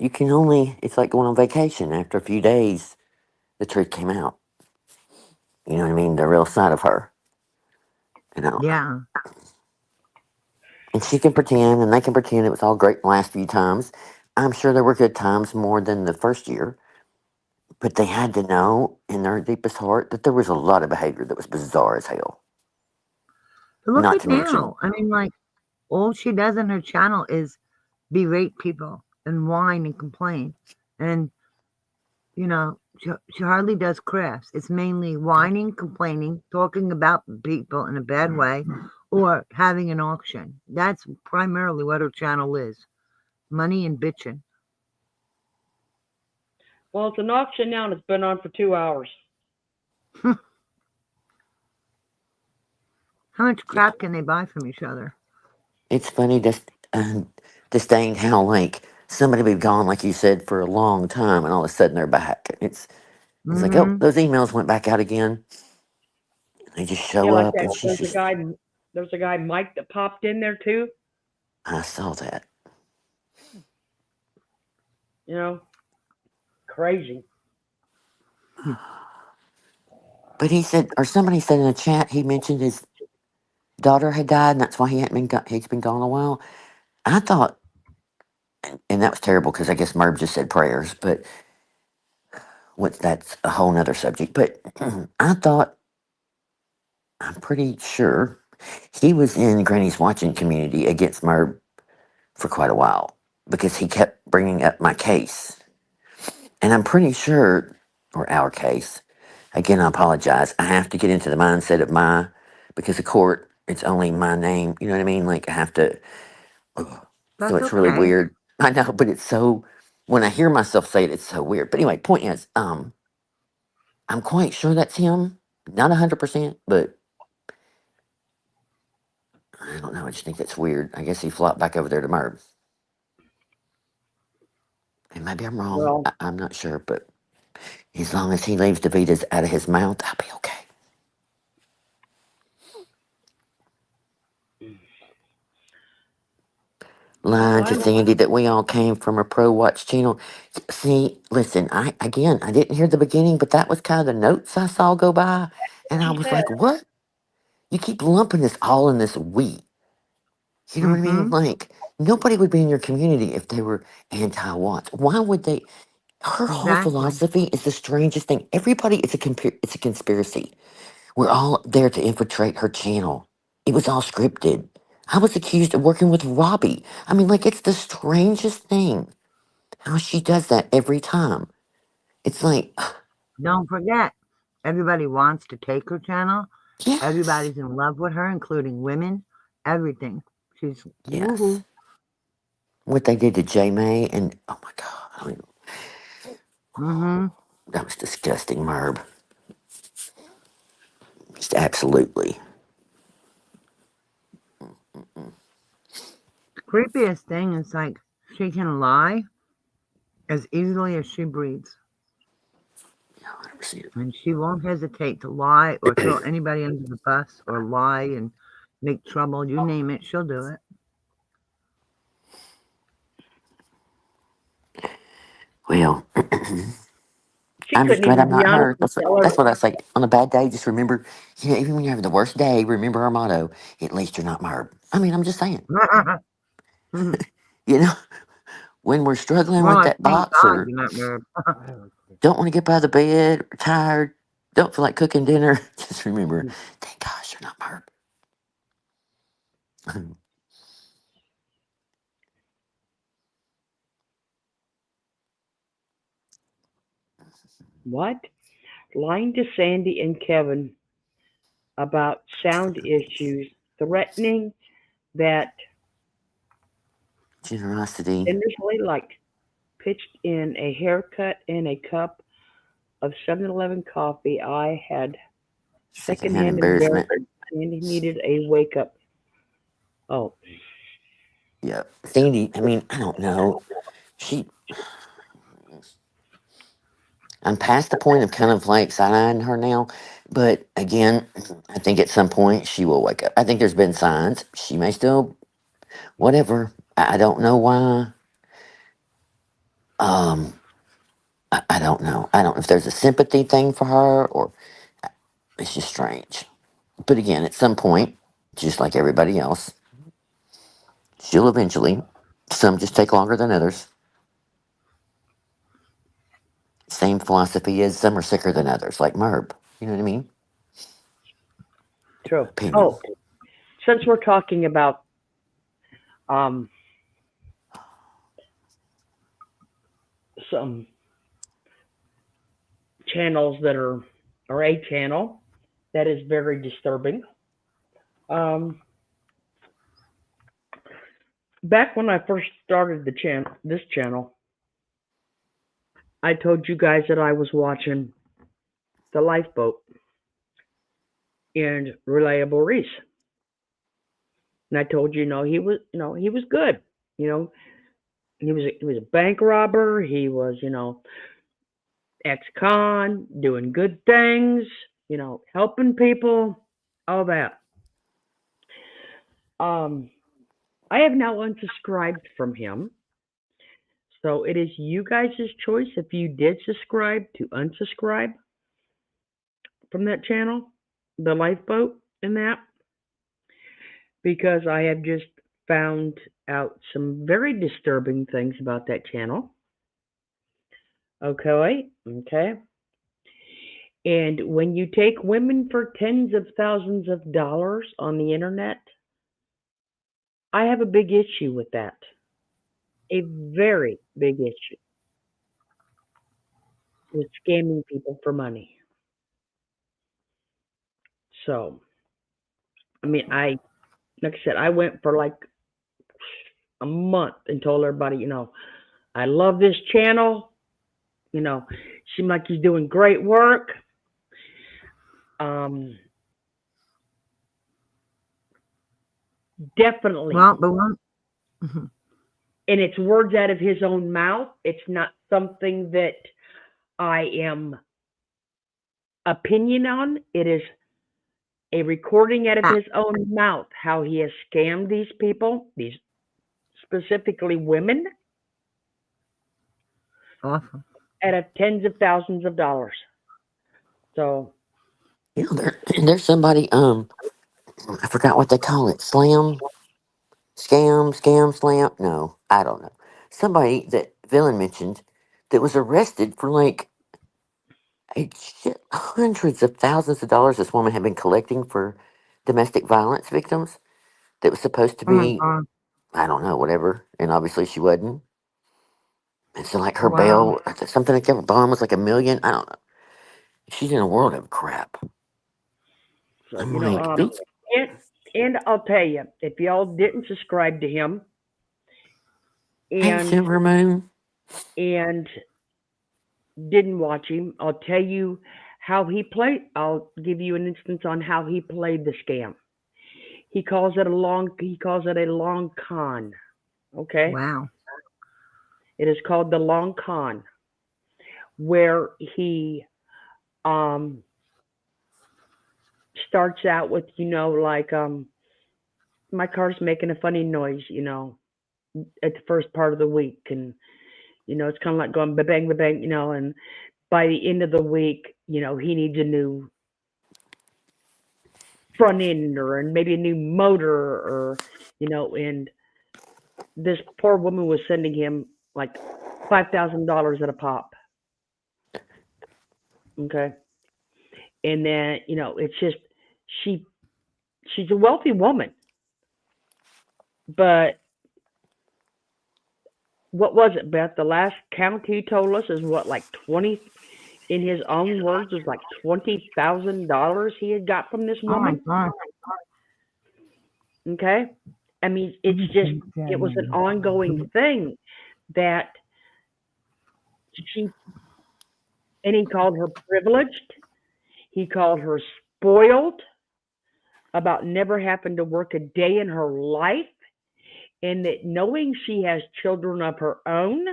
S2: It's like going on vacation. After a few days, the truth came out. You know what I mean? The real side of her. You know,
S3: Yeah.
S2: and she can pretend, and they can pretend it was all great the last few times. I'm sure there were good times more than the first year, but they had to know in their deepest heart that there was a lot of behavior that was bizarre as hell.
S3: But look
S2: Not
S3: at
S2: to mention,
S3: now. I mean, like, all she does on her channel is berate people and whine and complain. And, she hardly does crafts. It's mainly whining, complaining, talking about people in a bad way, or having an auction. That's primarily what her channel is, money and bitching.
S1: Well, it's an auction now, and it's been on for 2 hours.
S3: How much
S2: yeah,
S3: crap can they buy from each other?
S2: it's funny disdain how like somebody be gone, like you said, for a long time, and all of a sudden they're back. It's like, oh,
S3: Mm-hmm.
S2: those emails went back out again. They just
S1: Yeah,
S2: show
S1: like
S2: up,
S1: that.
S2: and she's just,
S1: There's a guy Mike that popped in there too.
S2: I saw that.
S1: You know, crazy.
S2: But he said, or somebody said in the chat, he mentioned his daughter had died, and that's why he's been gone a while. I thought, and that was terrible because I guess Merv just said prayers, but that's a whole nother subject. But I thought, I'm pretty sure he was in Granny's watching community against Merv for quite a while because he kept bringing up my case, and I'm pretty sure, or our case. Again, I apologize. I have to get into the mindset of because the court, it's only my name. You know what I mean? Like I have to. So
S3: That's
S2: it's really
S3: okay.
S2: weird. I know, but it's so. When I hear myself say it, it's so weird. But anyway, point is, I'm quite sure that's him. Not 100%, but I don't know. I just think that's weird. I guess he flopped back over there to Merv. And maybe I'm wrong.
S1: Well,
S2: I'm not sure, but as long as he leaves Davita's out of his mouth, I'll be okay.
S1: well,
S2: Lying
S1: I
S2: to
S1: don't.
S2: Sandy that we all came from a Pro Watch channel. See, listen, I didn't hear the beginning, but that was kind of the notes I saw go by. And I
S1: She
S2: was
S1: said,
S2: like, what? You keep lumping this all in this we. You know what I mean?
S3: Mm-hmm.
S2: Like, nobody would be in your community if they were anti Watts. Why would they? Her whole
S3: Exactly.
S2: philosophy is the strangest thing. Everybody, it's a conspiracy. We're all there to infiltrate her channel. It was all scripted. I was accused of working with Robbie. I mean, like, it's the strangest thing how she does that every time. It's like,
S3: Don't forget, everybody wants to take her channel.
S2: yes,
S3: Everybody's in love with her, including women. Everything. She's
S2: yes.
S3: woohoo.
S2: What they did to J May, and oh my God, I mean,
S3: Mm-hmm.
S2: that was disgusting, Merb. Just absolutely.
S3: The creepiest thing is like she can lie as easily as she breathes.
S2: Yeah, 100%.
S3: And she won't hesitate to lie or throw anybody under the bus or lie and make trouble. You name it, she'll do it.
S2: Well,
S1: she
S2: I'm just
S1: couldn't
S2: glad
S1: even
S2: I'm
S1: be
S2: not
S1: honest
S2: her.
S1: and tell her.
S2: That's what I say. On a bad day, just remember, even when you're having the worst day, remember our motto. At least you're not Merb. I mean, I'm just saying. You know, when we're struggling
S3: More
S2: with
S3: like
S2: that
S3: thank
S2: box
S3: God
S2: or
S3: you're not married.
S2: don't want to get out of the bed, or tired, don't feel like cooking dinner, just remember, thank gosh you're not Merb.
S1: What? lying to Sandy and Kevin about sound issues, threatening that
S2: Generosity.
S1: initially like pitched in a haircut and a cup of 7-Eleven coffee. I had
S2: Secondhand
S1: secondhand
S2: embarrassment.
S1: embarrassment and he needed a wake up. Oh,
S2: Yeah. Sandy, I mean, I don't know. She, I'm past the point of kind of like side eyeing her now. But again, I think at some point she will wake up. I think there's been signs. She may still, whatever. I don't know why. Um, I don't know. I don't know if there's a sympathy thing for her or it's just strange. But again, at some point, just like everybody else, she'll eventually. Some just take longer than others. Same philosophy as some are sicker than others, like Merb. You know what I mean?
S1: true.
S2: Opinion.
S1: Oh, since we're talking about um some channels that are or a channel that is very disturbing. Um, Back when I first started this channel, I told you guys that I was watching the Lifeboat and Reliable Reese, and I told you, he was good. You know, he was a bank robber. He was, ex-con, doing good things. Helping people, all that. Um, I have now unsubscribed from him. So it is you guys' choice if you did subscribe to unsubscribe from that channel, the Lifeboat and that, because I have just found out some very disturbing things about that channel. Okay, okay. And when you take women for tens of thousands of dollars on the internet, I have a big issue with that. A very big issue with scamming people for money. So, I mean, like I said, I went for like a month and told everybody, I love this channel. Seemed like he's doing great work. Um, Definitely.
S3: Well, but one,
S1: And it's words out of his own mouth. It's not something that I am opinion on. It is a recording out of his own mouth how he has scammed these people, these specifically women,
S3: awful.
S1: out of tens of thousands of dollars. So,
S2: You know, there's somebody, I forgot what they call it. Slam? No, I don't know. Somebody that Villain mentioned that was arrested for like hundreds of thousands of dollars this woman had been collecting for domestic violence victims that was supposed to
S3: Oh my
S2: be,
S3: God.
S2: I don't know, whatever. And obviously she wasn't. And so, like, her
S3: Wow.
S2: bail, something like that, her bond was like 1 million. I don't know. She's in a world of crap.
S1: so
S2: I'm like,
S1: and and I'll tell you, if y'all didn't subscribe to him
S2: hey,
S1: and
S2: Silver Moon.
S1: and didn't watch him, I'll tell you how he played. I'll give you an instance on how he played the scam. He calls it a long con. Okay?
S3: Wow.
S1: It is called the long con, where he um starts out with, like my car's making a funny noise, at the first part of the week, and it's kind of like going ba bang ba bang, and by the end of the week, he needs a new front end or and maybe a new motor or and this poor woman was sending him like $5,000 at a pop. Okay. And then, it's just she she's a wealthy woman, but what was it, Beth? The last count he told us is what, like in his own words, was like $20,000 he had got from this
S3: Oh my
S1: woman.
S3: God.
S1: Okay, I mean,
S3: I
S1: it's
S3: just
S1: just
S3: hate that
S1: it was an
S3: man.
S1: ongoing thing that she and he called her privileged. He called her spoiled about never having to work a day in her life, and that knowing she has children of her own,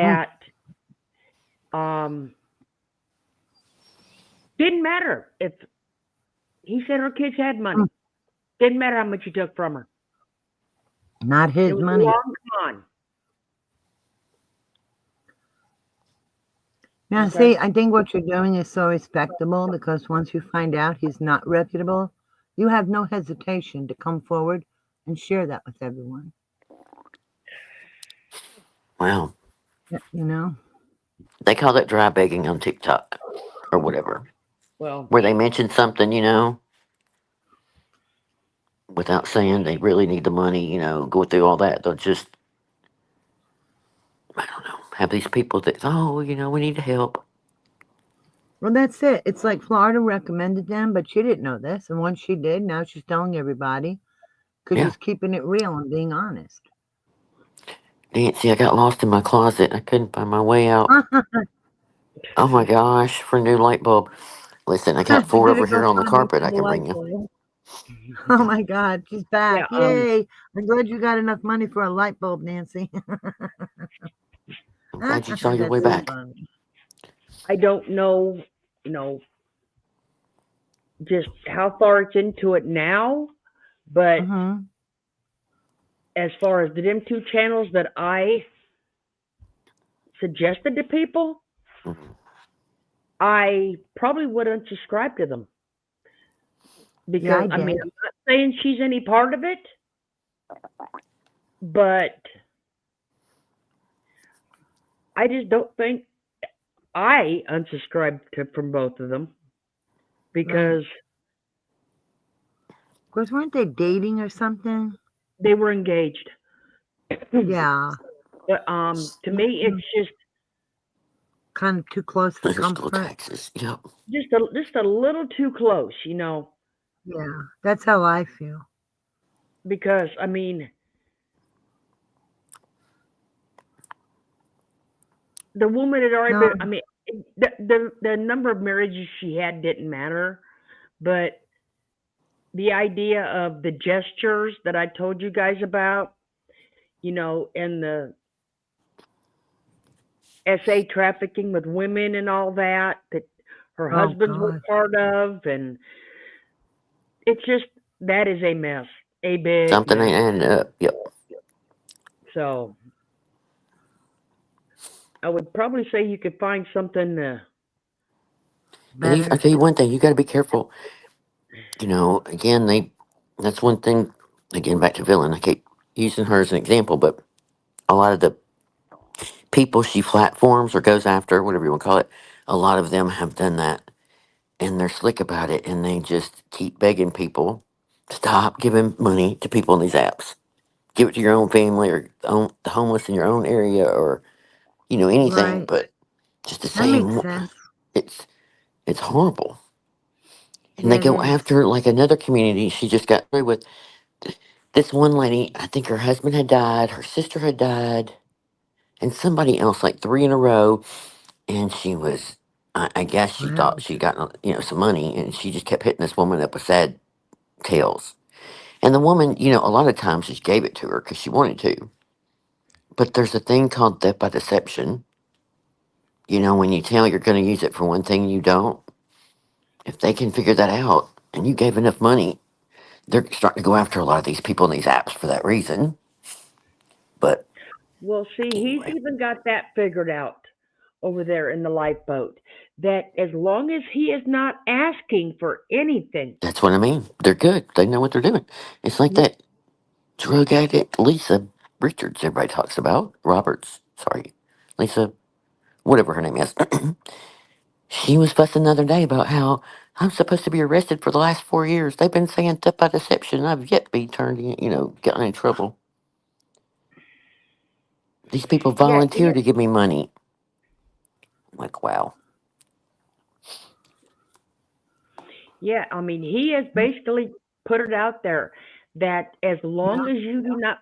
S3: Mm,
S1: that um, didn't matter if he said her kids had
S3: mm.
S1: money. Didn't matter how much you took from her.
S3: Not
S1: It
S3: his
S1: was
S3: money.
S1: long gone.
S3: Now,
S1: Okay.
S3: see, I think what you're doing is so respectable because once you find out he's not reputable, you have no hesitation to come forward and share that with everyone.
S2: Wow.
S3: You know?
S2: They call that dry begging on TikTok or whatever,
S1: Well,
S2: where they mention something, without saying they really need the money, go through all that. They'll just, I don't know, have these people that, oh, we need to help.
S3: Well, that's it. It's like Florida recommended them, but she didn't know this. And once she did, now she's telling everybody because
S2: Yeah.
S3: she's keeping it real and being honest.
S2: Nancy, I got lost in my closet. I couldn't find my way out. Oh my gosh, for a new light bulb. Listen, I got
S3: She
S2: four
S3: did a
S2: over here on the
S3: GoFundMe
S2: carpet
S3: for
S2: I
S3: the
S2: can
S3: light
S2: bring you.
S3: bulb. Oh my God, she's back.
S1: yeah.
S3: Yay. I'm glad you got enough money for a light bulb, Nancy.
S2: I'm glad you saw your way
S3: That's so
S2: back.
S3: funny.
S1: I don't know, you know, just how far it's into it now, but
S3: Mm-hmm.
S1: as far as the them two channels that I suggested to people,
S2: Mhm.
S1: I probably would unsubscribe to them
S3: Yeah,
S1: because
S3: I
S1: I mean
S3: did.
S1: I'm not saying she's any part of it, but I just don't think I unsubscribed from both of them
S3: Right.
S1: because
S3: Of course, weren't they dating or something?
S1: they were engaged.
S3: Yeah.
S1: But to me, it's
S3: Kind of too close for
S2: Your school
S3: comfort.
S2: taxes. Yep.
S1: just a little too close,
S3: Yeah, that's how I feel.
S1: because I mean the woman had already
S3: No,
S1: been. I mean the number of marriages she had didn't matter, but the idea of the gestures that I told you guys about, and the SA trafficking with women and all that her
S3: oh
S1: husbands were
S3: God.
S1: part of, and it's just that is a mess, a big
S2: Something
S1: mess.
S2: ain't adding up. Yep.
S1: So I would probably say you could find something.
S2: And I
S3: Better.
S2: tell you one thing, you got to be careful. Again, that's one thing. Again, back to villain. I keep using her as an example, but a lot of the people she platforms or goes after, whatever you want to call it, a lot of them have done that, and they're slick about it, and they just keep begging people, stop giving money to people in these apps. Give it to your own family or the homeless in your own area, or anything.
S3: Right.
S2: But just the
S3: That makes
S2: same,
S3: sense.
S2: it's it's horrible. And
S3: Yeah,
S2: they
S3: it
S2: go
S3: is.
S2: after like another community. She just got through with this one lady. I think her husband had died, her sister had died, and somebody else like three in a row. And she was, I guess she thought
S3: Wow.
S2: she got some money, and she just kept hitting this woman up with sad tales. And the woman, a lot of times just gave it to her because she wanted to. But there's a thing called death by deception. When you tell you're going to use it for one thing, you don't. If they can figure that out, and you gave enough money, they're starting to go after a lot of these people in these apps for that reason. But
S1: Well, see, he's
S2: anyway,
S1: even got that figured out over there in the lifeboat. That as long as he is not asking for anything,
S2: that's what I mean. They're good. They know what they're doing. It's like that drug addict Lisa Richards everybody talks about. Roberts, sorry. Lisa, whatever her name is. She was fussing the other day about how I'm supposed to be arrested for the last 4 years. They've been saying death by deception. I've yet to be turned in, gotten in trouble. These people
S1: yeah,
S2: volunteer to give me money. Like, wow.
S1: Yeah, I mean, he has basically put it out there that as long as you do not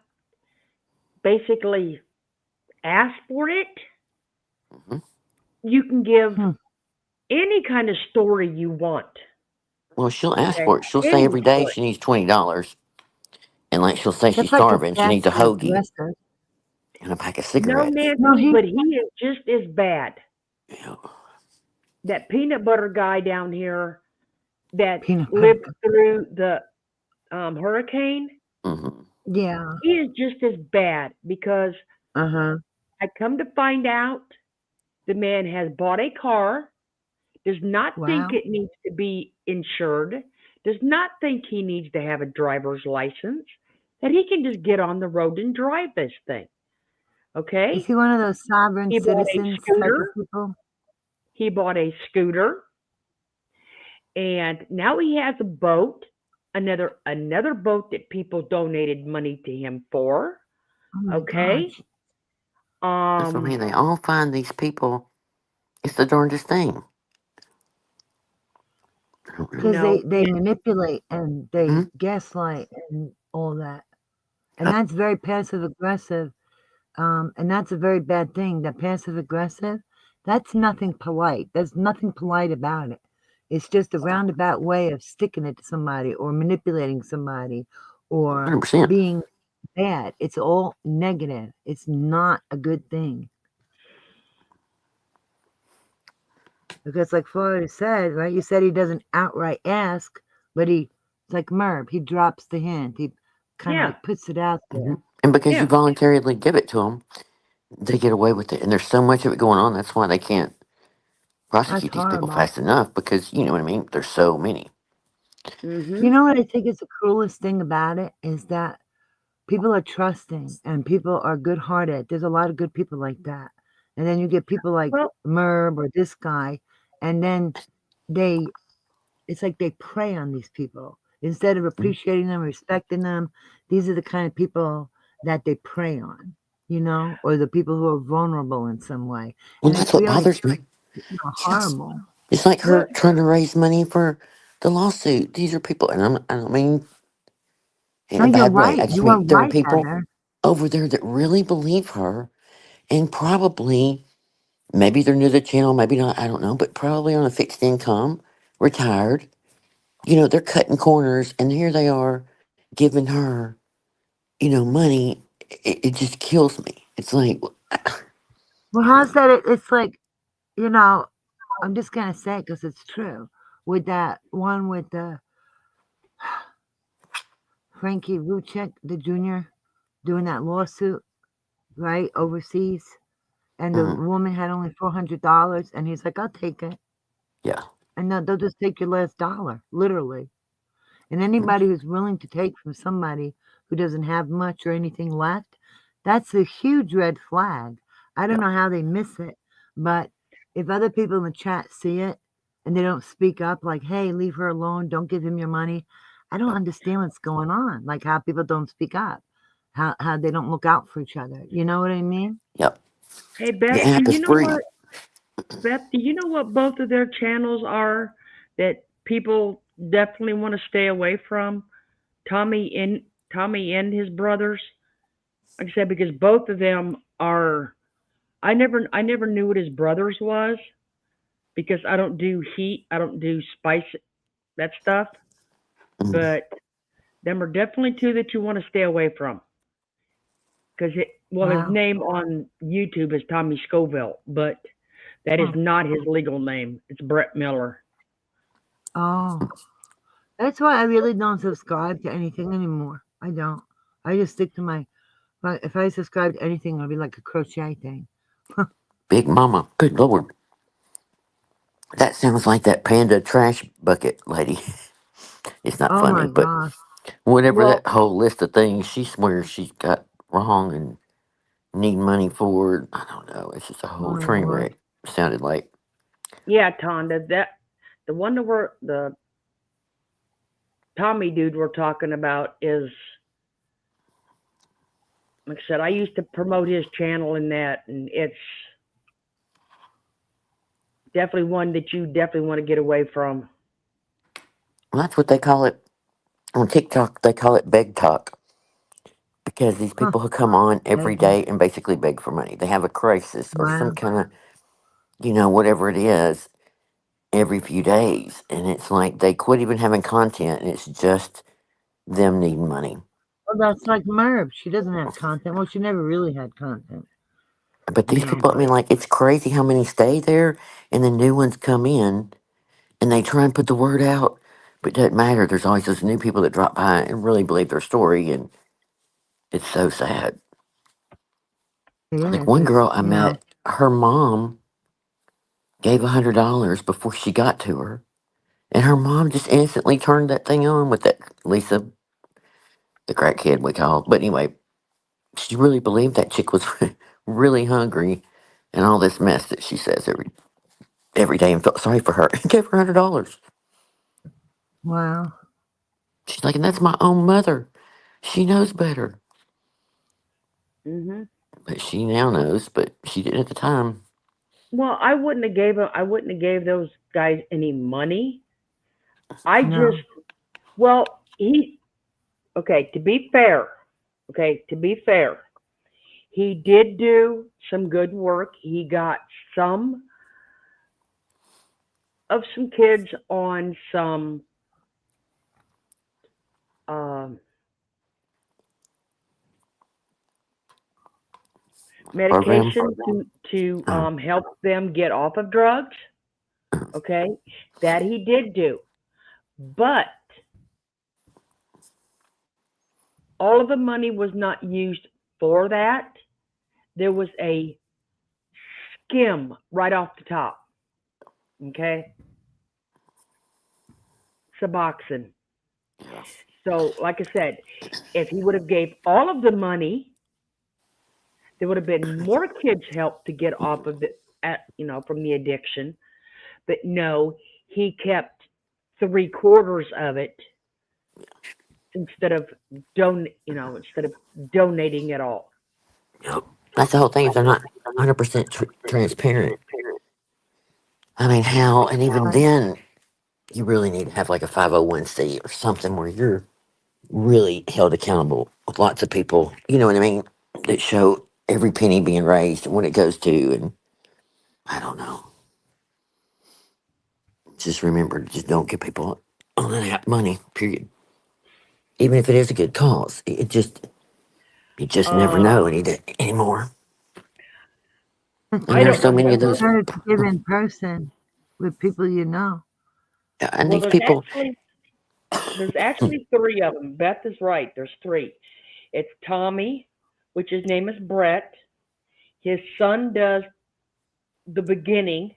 S1: basically ask for it,
S2: Hmm.
S1: you can give
S3: Hmm.
S1: any kind of story you want.
S2: Well, she'll ask
S1: Okay,
S2: for it. She'll say
S1: any
S2: every day
S1: story.
S2: she needs $20, and like she'll say she's
S3: That's like a
S2: starving. She needs a
S3: passive
S2: hoagie
S3: aggressive.
S2: and a pack of
S1: No,
S2: cigarettes.
S3: No,
S1: Nancy,
S3: he
S1: but he is just as bad.
S2: Yeah.
S1: That peanut butter guy down here that
S3: peanut butter.
S1: lived through the hurricane,
S2: Hmm.
S3: Yeah.
S1: he is just as bad because
S3: Uh-huh.
S1: I come to find out the man has bought a car, does not think
S3: Wow.
S1: it needs to be insured, does not think he needs to have a driver's license, that he can just get on the road and drive this thing.
S3: Is
S1: Okay?
S3: he one of those sovereign
S1: He bought a
S3: citizens type of
S1: scooter.
S3: people?
S1: He bought a scooter, and now he has a boat, another boat that people donated money to him for.
S3: Oh my
S1: Okay?
S3: gosh.
S2: That's what I
S1: Um,
S2: mean. They all find these people. It's the darndest thing. I don't know.
S3: Because
S1: no,
S3: they manipulate and they
S2: Mhm.
S3: gaslight and all that. And
S2: Yep.
S3: that's very passive aggressive. And that's a very bad thing. That passive aggressive, that's nothing polite. There's nothing polite about it. It's just a roundabout way of sticking it to somebody or manipulating somebody or
S2: 100%.
S3: being bad. It's all negative. It's not a good thing. Because like Florida said, right? You said he doesn't outright ask, but it's like Merv. He drops the hint. He kind of
S1: yeah,
S3: like puts it out
S2: Hmm.
S3: there.
S2: And because you
S1: yeah.
S2: voluntarily give it to them, they get away with it. And there's so much of it going on. That's why they can't
S3: That's
S2: prosecute these people
S3: horrible.
S2: fast enough because you know what I mean. There's so many.
S3: You
S1: Mhm.
S3: know what I think is the cruelest thing about it is that people are trusting and people are good hearted. There's a lot of good people like that. And then you get people like
S1: Well,
S3: Merb or this guy, and then they it's like they prey on these people. Instead of
S2: Mhm.
S3: appreciating them, respecting them, these are the kind of people that they prey on, or the people who are vulnerable in some way.
S2: Well,
S3: And
S2: that's
S3: it's
S2: what
S3: really
S2: bothers me. Yes.
S3: horrible.
S2: It's like her
S1: well,
S2: trying to raise money for the lawsuit. These are people, and I don't mean in
S3: No,
S2: a
S3: you're
S2: bad way.
S3: right.
S2: I just
S3: You are
S2: mean there are
S3: right,
S2: people
S3: Heather.
S2: over there that really believe her and probably, maybe they're new to the channel, maybe not, I don't know, but probably on a fixed income, retired. They're cutting corners, and here they are giving her, money. It just kills me. It's like,
S3: Well, how's that? It's like, you know, I'm just going to say it because it's true. With that one with the Frankie Ruchek, the junior, doing that lawsuit, right, overseas. And the
S2: mm,
S3: woman had only $400, and he's like, I'll take it.
S2: yeah.
S3: And they'll just take your last dollar, literally. And
S2: Mm,
S3: anybody who's willing to take from somebody who doesn't have much or anything left, that's a huge red flag. I don't
S2: yeah.
S3: know how they miss it, but if other people in the chat see it and they don't speak up, like, hey, leave her alone, don't give him your money, I don't
S2: Yep.
S3: understand what's going on. Like how people don't speak up, how they don't look out for each other. You know what I mean?
S2: Yep.
S1: hey
S2: The
S1: Beth, do
S2: app is
S1: you know
S2: free.
S1: what? Beth, do you know what both of their channels are that people definitely want to stay away from? Tommy and Tommy and his brothers. Like I said, because both of them are. I never knew what his brothers was because I don't do heat. I don't do spice that stuff.
S2: Mm,
S1: But them are definitely two that you want to stay away from because his
S3: Wow.
S1: name on YouTube is Tommy Scoville, but that is
S3: Huh.
S1: not his legal name. It's Brett Miller.
S3: Oh. That's why I really don't subscribe to anything anymore. I don't. I just stick to my. If I subscribe to anything, it'll be like a crochet thing.
S2: Big Mama. Good Lord. That sounds like that panda trash bucket lady. It's not
S3: Oh my
S2: funny, but
S3: gosh.
S2: whatever
S1: Well,
S2: that whole list of things she swears she's got wrong and need money for, I don't know. It's just a
S3: Oh
S2: whole
S3: my
S2: train
S3: lord.
S2: wreck. Sounded like.
S1: yeah, Tonda, that the one that the Tommy dude we're talking about is, like I said, I used to promote his channel in that, and Definitely one that you definitely want to get away from.
S2: Well, that's what they call it on TikTok. They call it beg talk because these
S3: Huh.
S2: people who come on every
S3: Begging.
S2: day and basically beg for money. They have a crisis or some
S3: Wow.
S2: kind of, whatever it is, every few days, and it's like they quit even having content, and it's just them needing money.
S3: Well, that's like Merv. She doesn't have content. Well, she never really had content,
S2: But these people, I
S3: but
S2: mean, like, it's crazy how many stay there and the new ones come in and they try and put the word out, but it doesn't matter. There's always those new people that drop by and really believe their story, and it's so sad.
S3: it
S2: Like,
S3: is.
S2: one
S3: It's,
S2: girl I met, her mom gave $100 before she got to her, and her mom just instantly turned that thing on with that Lisa, the crackhead we call. But anyway, she really believed that chick was really hungry and all this mess that she says every day and felt sorry for her and gave her $100.
S3: wow.
S2: She's like, and that's my own mother. She knows better.
S1: Hmm.
S2: But she now knows, but she didn't at the time.
S1: Well, I wouldn't have gave those guys any money. I just,
S3: No.
S1: well, he, okay, to be fair, he did do some good work. He got some some kids on some um,
S2: Program.
S1: medication to
S2: Oh,
S1: help them get off of drugs. Okay, that he did do, but all of the money was not used for that. There was a skim right off the top. Okay, Suboxone. So, like I said, if he would have gave all of the money, there would have been more kids helped to get off of it, from the addiction. But no, he kept 3/4 of it instead of instead of donating it all.
S2: yep. That's the whole thing. If they're not 100% transparent, I mean, how? And even
S3: Right.
S2: then, you really need to have like a 501c or something where you're really held accountable with lots of people. You know what I mean? That show every penny being raised and what it goes to. And I don't know. Just remember, just don't give people on that money. Period. Even if it is a good cause, you just never
S1: Uh,
S2: know anymore. And
S1: I
S2: there's
S1: don't
S2: so many of
S3: It's
S2: those,
S1: remember.
S3: better to give in person with people you know.
S2: and
S1: Well,
S2: these people.
S1: there's actually three of them. Beth is right. There's three. It's Tommy, which his name is Brett. His son does the beginning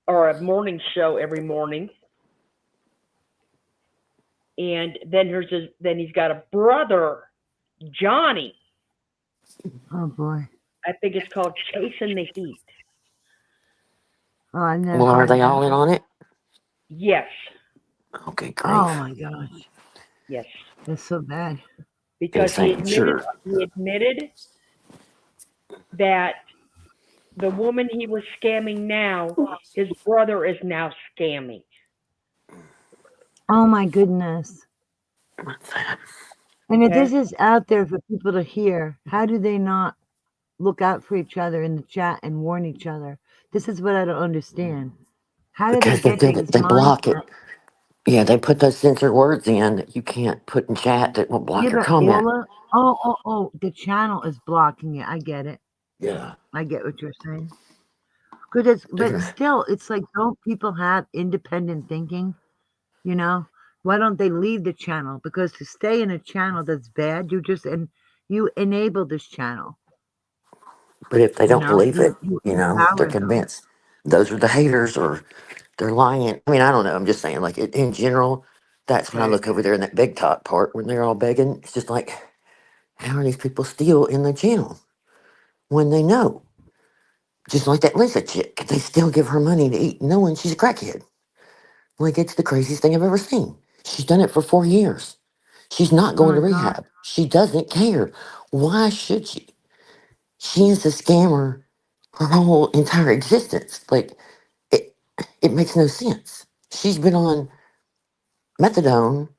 S1: or a morning show every morning, and then he's got a brother, Johnny.
S3: Oh boy.
S1: I think it's called Chasing the Heat.
S3: Oh, I've never
S2: Well, are
S3: heard of
S2: they
S3: that.
S2: all in on it?
S1: Yes,
S2: Okay,
S3: Oh
S2: grief.
S3: my gosh.
S1: yes,
S3: That's so bad.
S1: because
S2: Yes, I'm sure.
S1: he admitted that the woman he was scamming now, his brother is now scamming.
S3: Oh my goodness.
S2: What's that?
S3: And if this
S1: Okay.
S3: is out there for people to hear, how do they not look out for each other in the chat and warn each other? This is what I don't understand. How do they
S2: Because they
S3: get to
S2: do that.
S3: this
S2: They block
S3: mindset?
S2: it. Yeah, they put those censored words in that you can't put in chat that will block
S3: Yeah,
S2: your
S3: but
S2: comment.
S3: the channel is blocking it. I get it.
S2: Yeah.
S3: I get what you're saying.
S2: They're
S3: But
S2: gonna,
S3: still, it's like, don't people have independent thinking? You know, why don't they leave the channel? Because to stay in a channel that's bad, you enable this channel.
S2: but if they don't believe it,
S3: You
S2: they're
S3: empower them.
S2: convinced. Those are the haters or they're lying. I mean, I don't know. I'm just saying, like, in general, that's when I look over there in that big talk part when they're all begging. It's just like, how are these people still in the channel when they know? Just like that Lisa chick, they still give her money to eat, knowing she's a crackhead. Like, it's the craziest thing I've ever seen. She's done it for 4 years. She's not
S3: Oh
S2: going to
S3: my God.
S2: rehab. She doesn't care. Why should she? She is a scammer her whole entire existence. Like, It makes no sense. She's been on methadone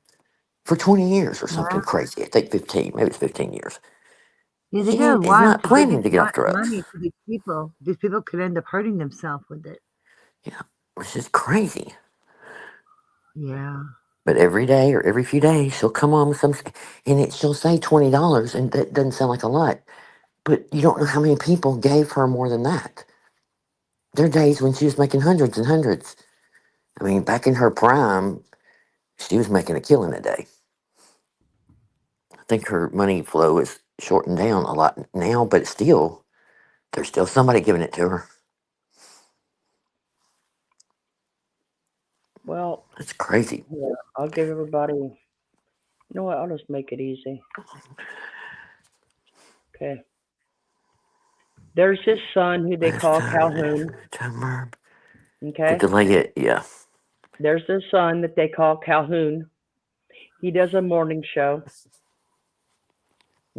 S2: for 20 years or something
S3: Wow.
S2: crazy. I think 15, maybe it's 15 years.
S3: Yeah, they
S2: She
S3: gotta
S2: is
S3: watch
S2: not
S3: because they
S2: planning
S3: give
S2: to get off drugs.
S3: money to these people. These people could end up hurting themselves with it.
S2: Yeah, which is crazy.
S3: Yeah.
S2: But every day or every few days, she'll come on with she'll say $20, and that doesn't sound like a lot. But you don't know how many people gave her more than that. There are days when she was making hundreds and hundreds. I mean, back in her prime, she was making a killing a day. I think her money flow is shortened down a lot now, but still, there's still somebody giving it to her.
S1: Well,
S2: It's crazy.
S1: here, I'll give everybody. You know what? I'll just make it easy. Okay. There's his son who they
S2: Last
S1: call
S2: time,
S1: Calhoun.
S2: with
S1: Okay.
S2: the leg, yeah.
S1: There's the son that they call Calhoun. He does a morning show.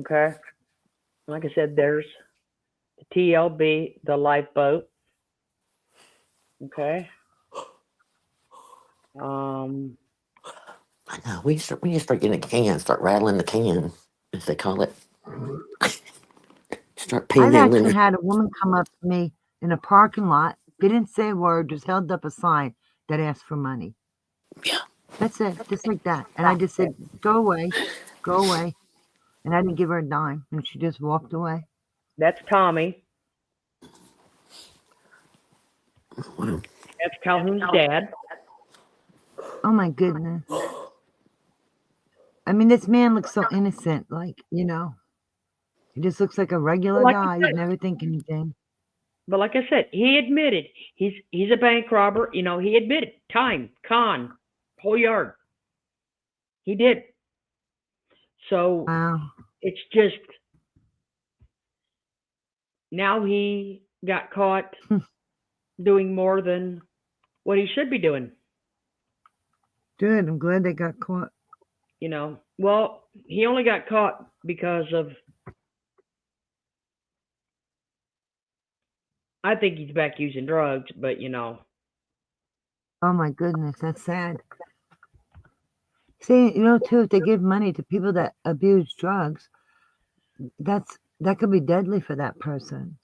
S1: Okay. Like I said, there's the TLB, the lifeboat. Okay. Um,
S2: I know. We need to start getting a can, start rattling the can, as they call it. Start
S3: I've
S2: panhandling
S3: actually
S2: it.
S3: had a woman come up to me in a parking lot, didn't say a word, just held up a sign that asked for money.
S2: Yeah.
S3: That's it, just like that. And I just said, go away, go away. And I didn't give her a dime, and she just walked away.
S1: that's Tommy.
S2: Wow.
S1: That's Calhoun's dad.
S3: Oh my goodness. I mean, this man looks so innocent, like, he just looks like a
S1: But
S3: regular
S1: like I
S3: guy.
S1: said,
S3: You'd never think anything.
S1: he admitted he's a bank robber. He admitted time, con, whole yard. He did. So
S3: Wow.
S1: it's just now he got caught doing more than what he should be doing.
S3: Good. I'm glad they got caught.
S1: Well, he only got caught because of. I think he's back using drugs, but
S3: Oh my goodness, that's sad. See, too, if they give money to people that abuse drugs, that could be deadly for that person.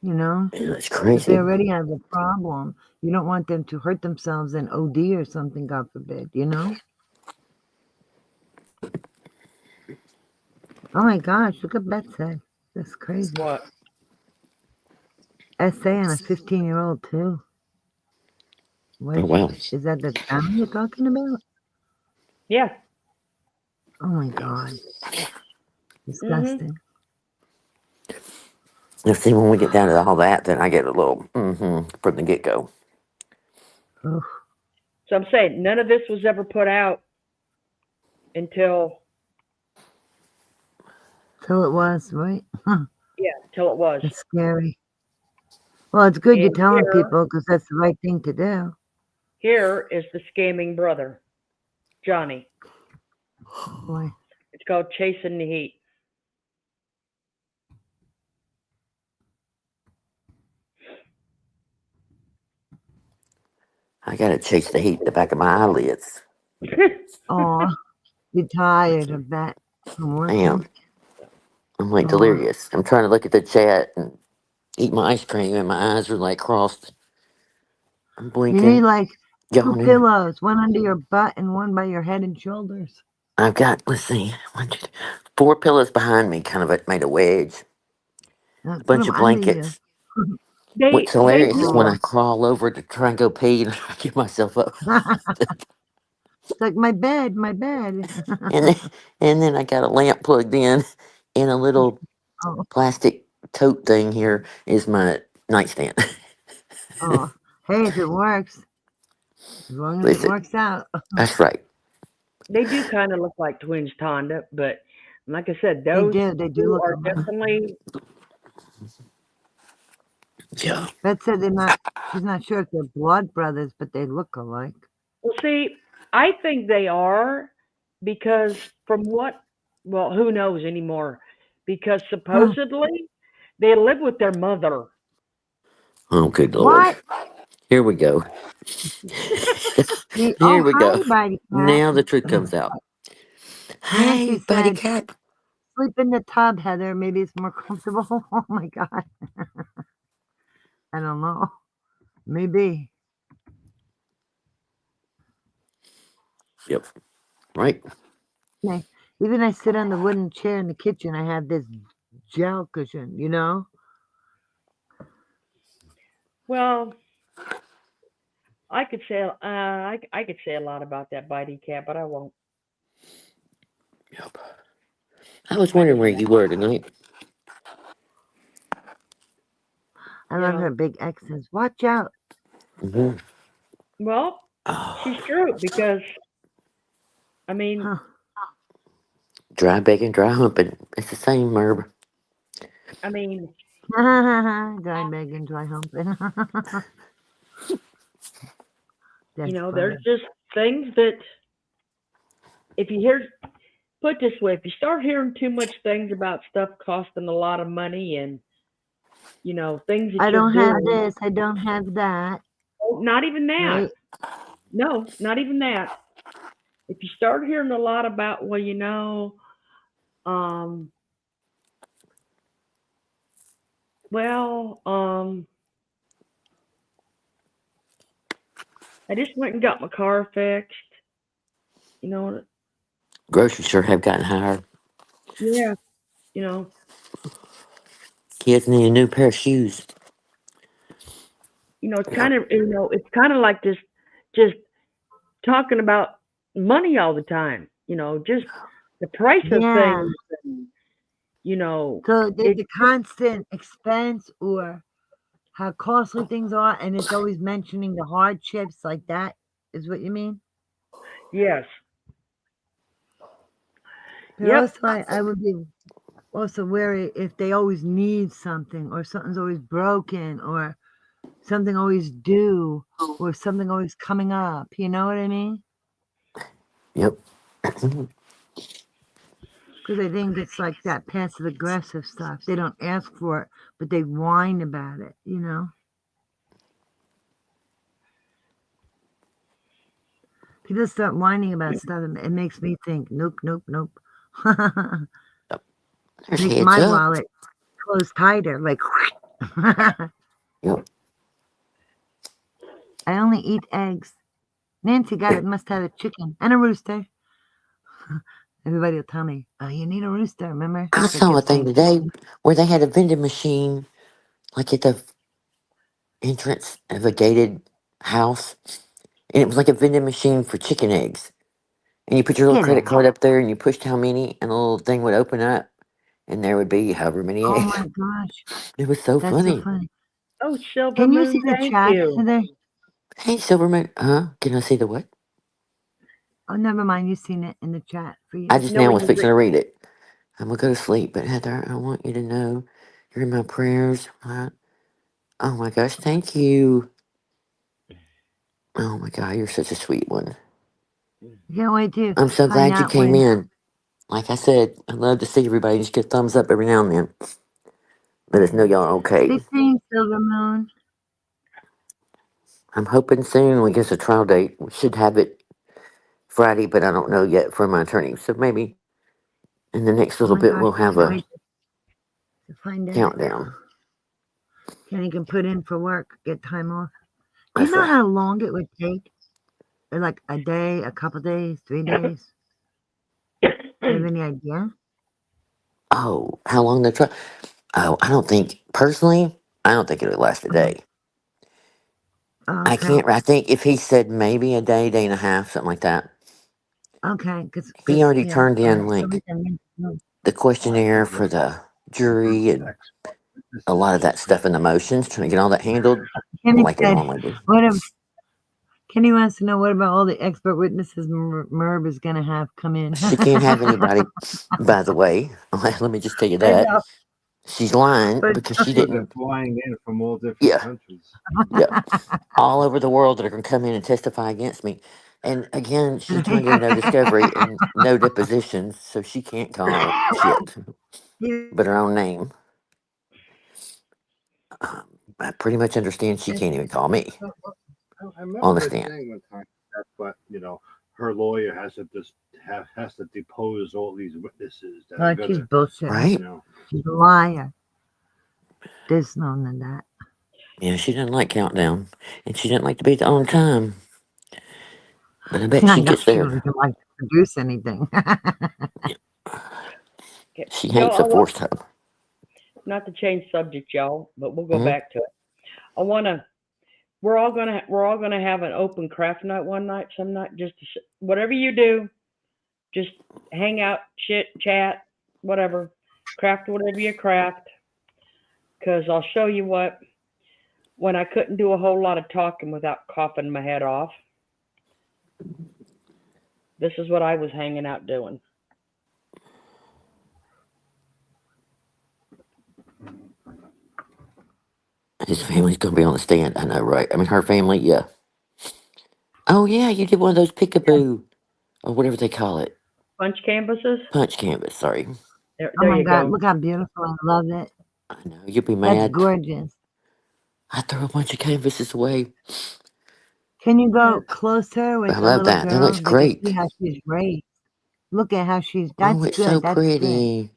S2: Yeah, it's
S3: If they
S2: crazy.
S3: already have a problem, you don't want them to hurt themselves and OD or something, God forbid, Oh my gosh, look at Betsy. That's crazy.
S1: what?
S3: Essay on a 15-year-old too.
S2: Oh, wow.
S3: Is that the family you're talking about?
S1: Yeah.
S3: Oh my God.
S1: Mhm.
S3: Disgusting.
S2: Now, see, when we get down to all that, then I get a little from the get go.
S3: Ugh.
S1: So I'm saying none of this was ever put out until
S3: Till it was, right? Huh.
S1: till it was.
S3: That's scary. Well, it's good you're
S1: And
S3: telling people because that's the right thing to do.
S1: here is the scamming brother, Johnny.
S3: Boy.
S1: It's called Chasing the Heat.
S2: I got to chase the heat in the back of my eyelids.
S3: Oh, you're tired of that from
S2: I
S3: working.
S2: am. I'm like
S3: Oh,
S2: delirious. I'm trying to look at the chat and eat my ice cream, and my eyes are like crossed. I'm
S3: you need
S2: blinking,
S3: like 2
S2: yawning.
S3: pillows, one under your butt and one by your head and shoulders.
S2: I've got, let's see, 4 pillows behind me, kind of made a wedge. A
S3: Put
S2: bunch
S3: them
S2: of
S3: under you.
S2: blankets. What's
S1: They
S2: hilarious is when
S1: do.
S2: I
S3: Oh,
S2: crawl over to try and go pee and I get myself up.
S3: it's like my bed, my bed.
S2: And then, and then I got a lamp plugged in, and a little
S3: Oh,
S2: plastic tote thing here is my nightstand.
S3: oh. Hey, if it works, as long as it
S2: Listen,
S3: works out.
S2: that's right.
S1: They do kind of look like twins, Tonda, but like I said,
S3: They
S1: those
S3: do. They do
S1: two
S3: look
S1: are
S3: alike.
S1: definitely.
S2: Yeah.
S3: Beth said they're not. She's not sure if they're blood brothers, but they look alike.
S1: Well, see, I think they are because from what, well, who knows anymore? Because supposedly they live with their mother.
S2: Oh, good Lord.
S3: What?
S2: Here we go.
S3: See, oh,
S2: Here we go.
S3: hi, Buddy Cat.
S2: Now the truth comes out.
S3: Nancy
S2: Hey, buddy
S3: said,
S2: cat.
S3: sleep in the tub, Heather. Maybe it's more comfortable. Oh, my God. I don't know. Maybe.
S2: Yep. Right.
S3: Okay. Even I sit on the wooden chair in the kitchen. I have this gel cushion, you know?
S1: Well, I could say I could say a lot about that bitey cat, but I won't.
S2: Yep. I was
S1: I
S2: wondering
S1: just
S2: where
S1: won't.
S2: you were tonight.
S3: I
S1: You
S3: love her
S1: know.
S3: big X's. Watch out.
S2: Mm-hmm.
S1: Well, she's
S2: Oh,
S1: true because I mean,
S3: Huh.
S2: dry bacon, dry humping. It's the same, Merv.
S1: I mean,
S3: Dry begging, dry humping. That's
S1: there's
S3: funny.
S1: just things that if you hear put this way, if you start hearing too much things about stuff costing a lot of money and things that
S3: I
S1: you're
S3: don't have
S1: doing,
S3: this. I don't have that.
S1: not even that.
S3: Right?
S1: No, not even that. If you start hearing a lot about, well, um, well, I just went and got my car fixed. You know,
S2: Groceries sure have gotten higher.
S1: yeah, you know,
S2: Kids need a new pair of shoes.
S1: it's
S2: Yep.
S1: kind of, it's kind of like just talking about money all the time. Just the price of
S3: Yeah.
S1: things. And, you know,
S3: So there's
S1: it.
S3: the constant expense or how costly things are, and it's always mentioning the hardships like that, is what you mean?
S1: Yes.
S3: But
S1: Yep.
S3: also, I would be also wary if they always need something, or something's always broken, or something always due, or something always coming up. You know what I mean?
S2: Yep.
S3: Because I think it's like that passive aggressive stuff. They don't ask for it, but they whine about it, you know? People start whining about stuff, and it makes me think, nope, nope, nope.
S2: Yep. There's
S3: Makes
S2: heads
S3: my
S2: up.
S3: wallet close tighter, like,
S2: Yep.
S3: I only eat eggs. Nancy got it, must have a chicken and a rooster. Everybody will tell me, oh, you need a rooster, remember?
S2: I
S3: Because I
S2: saw a
S3: kept
S2: thing
S3: saying
S2: today
S3: chicken.
S2: where they had a vending machine, like at the entrance of a gated house, and it was like a vending machine for chicken eggs. And you put your little
S3: Get
S2: credit
S3: out.
S2: card up there, and you pushed how many, and the little thing would open up, and there would be however many
S3: Oh
S2: eggs.
S3: my gosh,
S2: It was so
S3: that's so
S2: funny.
S3: funny.
S1: Oh, Silver
S3: Can you see
S1: Moon,
S3: the
S1: thank
S3: chat
S1: you.
S3: today?
S2: Hey, Silverman, huh? Can I see the what?
S3: Oh, never mind, you've seen it in the chat for
S2: I
S3: you.
S2: just
S1: No,
S2: now
S1: when
S2: was
S1: you
S2: fixing to read it. I'm gonna go to sleep, but Heather, I want you to know you're in my prayers. Oh my gosh, thank you. Oh my God, you're such a sweet one.
S3: I can't wait to
S2: I'm so
S3: find
S2: glad you
S3: out
S2: came
S3: when.
S2: in. Like I said, I love to see everybody just get a thumbs up every now and then. Let us know y'all okay.
S3: Big thing, Silver Moon.
S2: I'm hoping soon we get a trial date. We should have it Friday, but I don't know yet from my attorney. So maybe in the next
S3: Oh
S2: little
S3: my
S2: bit
S3: gosh,
S2: we'll
S3: I
S2: have
S3: can't
S2: a
S3: wait to find out.
S2: countdown.
S3: Kenny can put in for work, get time off. Do you
S2: That's
S3: know
S2: right.
S3: how long it would take? Like a day, a couple days, 3 days? Do you have any idea?
S2: Oh, how long the trial? Oh, I don't think personally. I don't think it would last a
S3: Uh-huh.
S2: day. I
S3: Okay,
S2: can't. I think if he said maybe a day, day and a half, something like that.
S3: okay,
S2: He
S3: because
S2: already
S3: yeah,
S2: turned
S3: all
S2: in
S3: right. So we
S2: like
S3: can.
S2: the questionnaire for the jury and a lot of that stuff in the motions, trying to get all that handled
S3: Kenny
S2: like it
S3: said,
S2: normally would.
S3: "What if Kenny wants to know what about all the expert witnesses Merv is going to have come in?"
S2: She can't have anybody, by the way. Let me just tell you
S3: I
S2: that.
S3: know,
S2: She's lying
S3: but
S2: because she
S9: People have been
S2: didn't.
S9: flying in from all different
S2: Yeah,
S9: countries.
S2: yeah. All over the world that are going to come in and testify against me. And again, she turned in no discovery and no depositions, so she can't call shit but her own name. I pretty much understand she can't even call me.
S9: I remember
S2: on the
S9: her
S2: stand.
S9: saying one time that, but her lawyer has to has to depose all these witnesses that are
S3: But she's
S9: gonna,
S3: bullshit.
S2: Right?
S3: She's a liar. There's none of that.
S2: Yeah, she doesn't like countdown, and she doesn't like to be at the on time. But I bet
S3: I
S2: she
S3: know
S2: gets
S3: she
S2: there.
S3: doesn't like to produce anything.
S1: Okay.
S2: She
S1: Y'all,
S2: hates a forced hub.
S1: not to change subject, y'all, but we'll go
S2: Hmm.
S1: back to it. I want to. We're all gonna have an open craft night one night, some night, just to whatever you do, just hang out, chit chat, whatever, craft whatever you craft. Cause I'll show you what. When I couldn't do a whole lot of talking without coughing my head off, this is what I was hanging out doing.
S2: His family's gonna be on the stand. I know, right? I mean, her family, yeah. Oh yeah, you did one of those peekaboo or whatever they call it,
S1: Punch canvases.
S2: punch canvas. Sorry,
S1: There,
S3: Oh
S1: there
S3: my
S1: you
S3: God,
S1: go.
S3: look how beautiful. I love it.
S2: I know you'll be
S3: That's
S2: mad.
S3: gorgeous.
S2: I threw a bunch of canvases away.
S3: Can you go
S1: That's
S3: closer with
S2: I
S3: the
S2: love
S3: little
S2: that. That
S3: girl?
S2: looks
S3: They can see
S2: great.
S3: how she's raised. Look at how
S2: Oh,
S3: that's
S2: it's so
S3: good. That's good.
S2: pretty.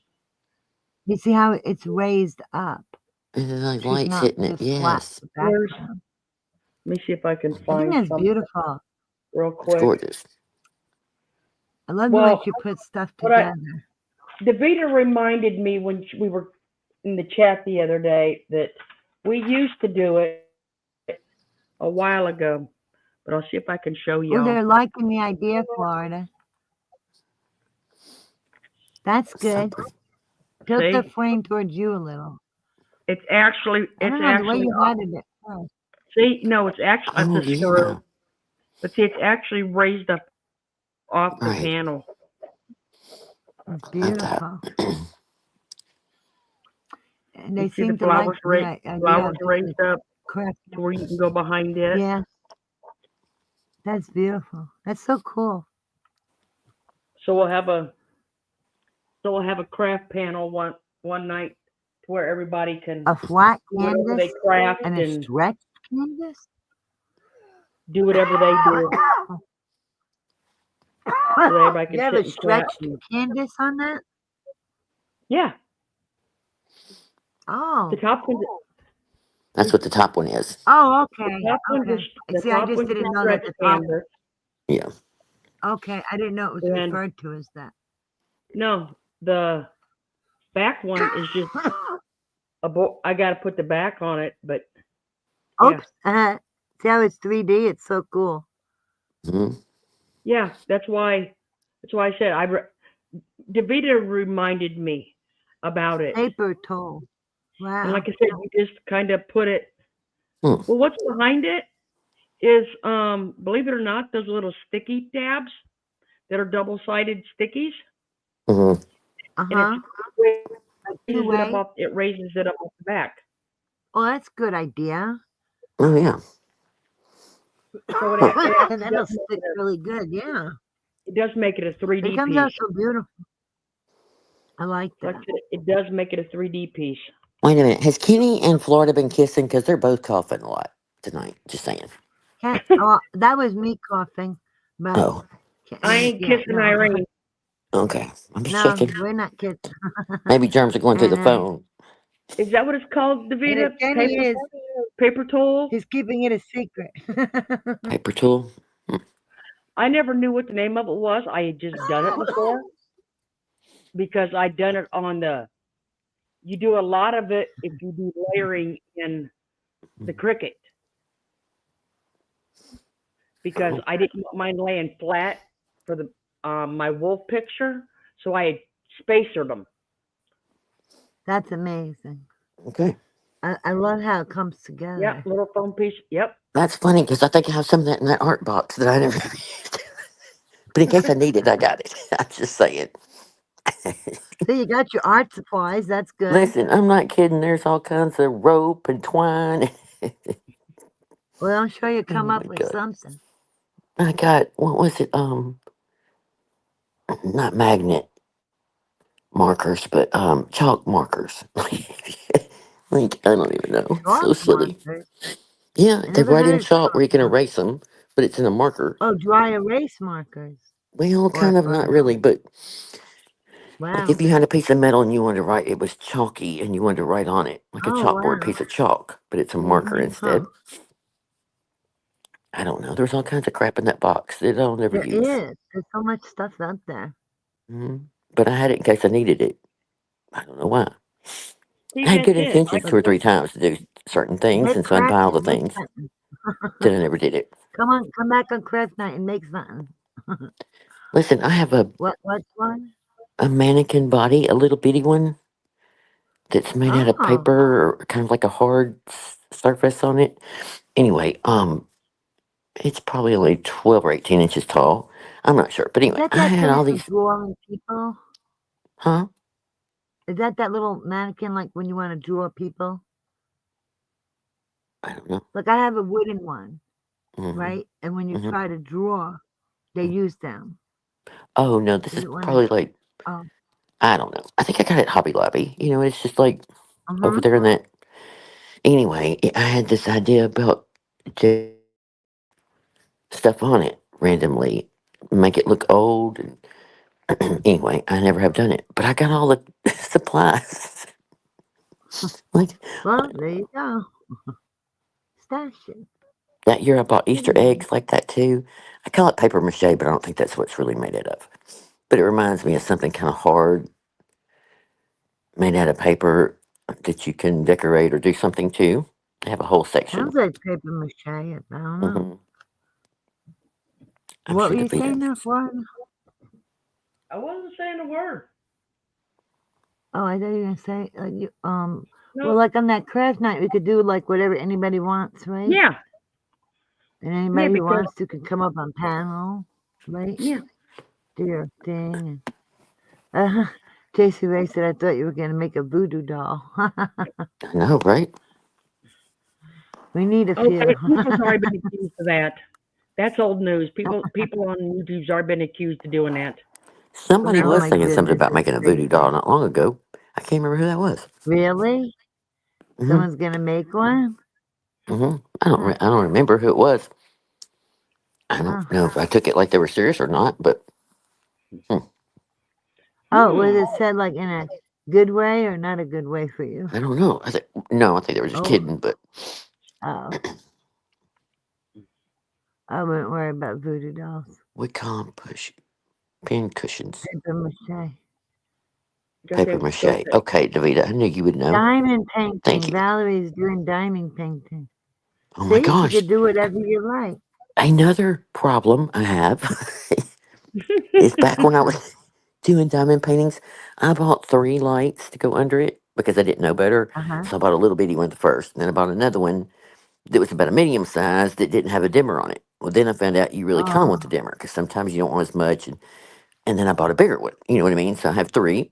S3: You see how it's raised up?
S2: And then the
S3: She's
S2: lights
S3: not
S2: hitting it.
S3: just flat
S2: Yes,
S1: where's.
S3: background.
S1: Let me see if I can
S3: I think
S1: find
S3: that's
S1: something
S3: beautiful.
S1: real
S2: it's
S1: quick.
S2: gorgeous.
S3: I love the way
S1: Well,
S3: she puts stuff
S1: what I
S3: together.
S1: Davita reminded me when we were in the chat the other day that we used to do it a while ago, but I'll see if I can show y'all.
S3: Oh, they're liking the idea, Florida. That's
S2: So
S3: good.
S2: pretty.
S3: Tilt the
S1: See,
S3: frame towards you a little.
S1: it's
S3: I don't know the way
S1: actually
S3: you had it at first.
S1: see, no, it's actually
S2: Oh
S1: the screw,
S2: yeah,
S1: but see, it's actually raised up off the
S2: right.
S1: panel.
S3: It's
S2: I love that.
S3: beautiful. And
S1: You
S3: they
S1: see the
S3: seem to like the idea
S1: flowers
S3: of just
S1: raised up
S3: craft.
S1: to where you can go behind it.
S3: Yeah, that's beautiful. That's so cool.
S1: So we'll have a craft panel one night to where everybody can
S3: A flat
S1: do whatever
S3: canvas
S1: they craft
S3: and a
S1: and
S3: stretched canvas?
S1: do whatever they do, so that everybody
S3: You
S1: can
S3: have
S1: sit
S3: a
S1: and chat.
S3: stretched canvas on that?
S1: Yeah, the
S3: Oh.
S1: top one's
S2: That's what the top one is.
S3: Oh,
S1: the
S3: okay.
S1: top one's
S3: Okay.
S1: the
S3: See, I
S1: top
S3: just
S1: one's a
S3: didn't know that
S1: stretch
S3: the top.
S1: canvas,
S2: Yeah.
S3: Okay, I didn't know it was
S1: and
S3: referred to as that.
S1: no, the back one is just I got to put the back on it, but yeah,
S3: Oops. See how it's 3D? It's so cool.
S2: Hmm.
S1: yeah. That's why I said Davita reminded me about it,
S3: Paper toll.
S1: and like
S3: Wow.
S1: I said, you just kind of put it.
S2: Hmm.
S1: Well, what's behind it is, believe it or not, those little sticky tabs that are double-sided stickies,
S2: Hmm.
S1: and
S3: Uh-huh. Two-way.
S1: it raises it up off the back.
S3: Oh, that's a good idea.
S2: Oh yeah.
S1: So it
S3: And
S1: actually
S3: that'll stick really good. Yeah.
S1: it does make it a
S3: It
S1: 3D
S3: comes
S1: piece.
S3: out so beautiful. I like
S1: Like
S3: that.
S1: I said, it does make it a 3D piece.
S2: Wait a minute. Has Kenny and Florida been kissing? Because they're both coughing a lot tonight. Just saying.
S3: Oh, that was me coughing, but
S2: Oh,
S1: I ain't
S3: yeah,
S1: kissing
S3: no,
S1: Irene.
S2: okay. I'm just
S3: no,
S2: checking.
S3: we're not kidding.
S2: Maybe germs are going through the
S3: And
S2: phone.
S1: Is that what it's called, Davita?
S3: Kenny is.
S1: Paper toll?
S3: He's keeping it a secret.
S2: Paper tool. Hmm.
S1: I never knew what the name of it was. I had just done it before because I'd done it on the. You do a lot of it if you do layering in the Cricut because
S2: Oh,
S1: I didn't want mine laying flat for the my wolf picture, so I had spacered them.
S3: That's amazing.
S2: okay.
S3: I love how it comes
S1: Yep,
S3: together.
S1: little foam piece. Yep.
S2: That's funny because I think I have some of that in that art box that I never used. But in case I need it, I got it. I'm just saying.
S3: So you got your art supplies. That's good.
S2: Listen, I'm not kidding. There's all kinds of rope and twine.
S3: Well, I'm sure you
S2: Oh
S3: come
S2: my
S3: up with
S2: god.
S3: something.
S2: I got what was it? Not magnet markers, but chalk markers. Like I don't even know. So
S3: Chalk
S2: silly.
S3: markers.
S2: Yeah,
S3: I
S2: they
S3: never
S2: write
S3: heard
S2: in
S3: of
S2: chalk where you can
S3: chalk.
S2: erase them, but it's in a marker.
S3: Oh, dry erase markers.
S2: Well, kind of not
S3: Or
S2: really, but like if
S3: wow.
S2: you had a piece of metal and you wanted to write, it was chalky and you wanted to write on it, like a
S3: Oh
S2: chalkboard
S3: wow.
S2: piece of chalk, but it's a marker
S3: Huh.
S2: instead. I don't know. There's all kinds of crap in that box that I'll never
S3: There
S2: use.
S3: is. There's so much stuff out there.
S2: hmm But I had it in case I needed it. I don't know why.
S1: See,
S2: I had
S1: that's
S2: good
S1: it.
S2: intentions
S1: Like,
S3: But
S2: 2 or 3 times to do certain things
S3: get
S2: and so I'd buy all
S3: crafty
S2: the
S3: and make
S2: things
S3: something.
S2: that I never did it.
S3: Come on, come back on craft night and make something.
S2: Listen, I have
S3: What's one?
S2: a mannequin body, a little bitty one that's made out of
S3: Oh.
S2: paper or kind of like a hard surface on it. Anyway, it's probably only 12 or 18 inches tall. I'm not sure. But
S3: Is
S2: anyway,
S3: that
S2: I
S3: that
S2: had
S3: thing
S2: all
S3: for
S2: these,
S3: drawing people?
S2: huh?
S3: Is that that little mannequin like when you want to draw people?
S2: I don't know.
S3: Like I have a wooden one,
S2: hmm
S3: right? And when you
S2: hmm
S3: try to draw, they use them.
S2: Oh, no, this
S3: Is
S2: is
S3: it one?
S2: probably like,
S3: Oh.
S2: I don't know. I think I got it at Hobby Lobby. It's just like over
S3: Uh-huh.
S2: there in that. Anyway, I had this idea about doing stuff on it randomly, make it look old. And anyway, I never have done it, but I got all the supplies. Like
S3: Well, there you go. Stash it.
S2: that year, I bought Easter
S3: Hmm.
S2: eggs like that too. I call it paper mache, but I don't think that's what it's really made out of. But it reminds me of something kind of hard, made out of paper that you can decorate or do something to. I have a whole section.
S3: Sounds like paper mache. I don't know.
S2: hmm I'm
S3: What
S2: sure
S3: were you
S2: Davita
S3: saying now,
S2: knows.
S3: Florida?
S1: I wasn't saying a word.
S3: Oh, I thought you were gonna say like you well
S1: No.
S3: like on that craft night we could do like whatever anybody wants, right?
S1: Yeah.
S3: And
S1: Yeah,
S3: anybody who
S1: because,
S3: wants to can come up on panel, right?
S1: yeah.
S3: Do your thing. And, JC Ray said, I thought you were going to make a voodoo doll.
S2: I know, right?
S3: We need a
S1: Okay,
S3: few.
S1: people's already been accused of that. That's old news. People on YouTube's already been accused of doing that.
S2: Somebody
S1: Remember?
S3: Oh
S2: was
S3: my
S2: saying something
S3: goodness,
S2: about
S3: that's
S2: making a voodoo
S3: crazy.
S2: doll not long ago. I can't remember who that was.
S3: Really?
S2: hmm
S3: Someone's going to make one? Huh.
S2: I don't remember who it was. I don't
S3: Oh.
S2: know if I took it like they were serious or not, but hmm,
S3: Oh, was
S1: Hmm.
S3: it said like in a good way or not a good way for you?
S2: I don't know. No, I think they were just
S3: Oh,
S2: kidding. But
S3: oh. I wouldn't worry about voodoo dolls.
S2: we call them pin cushions,
S3: Paper mache.
S1: Because
S2: paper
S1: they
S2: mache.
S1: built it.
S2: Okay, Davita, I knew you would know.
S3: Diamond
S2: Thank
S3: painting.
S2: you.
S3: Valerie's doing diamond painting.
S2: Oh my
S3: See, she
S2: gosh,
S3: could do whatever you like.
S2: another problem I have is back when I was doing diamond paintings, I bought 3 lights to go under it because I didn't know better.
S3: Uh-huh.
S2: So I bought a little bitty one first, and then I bought another one that was about a medium size that didn't have a dimmer on it. Well, then I found out you really kind of
S3: Oh.
S2: want the dimmer because sometimes you don't want as much. And then I bought a bigger one. You know what I mean? So I have 3.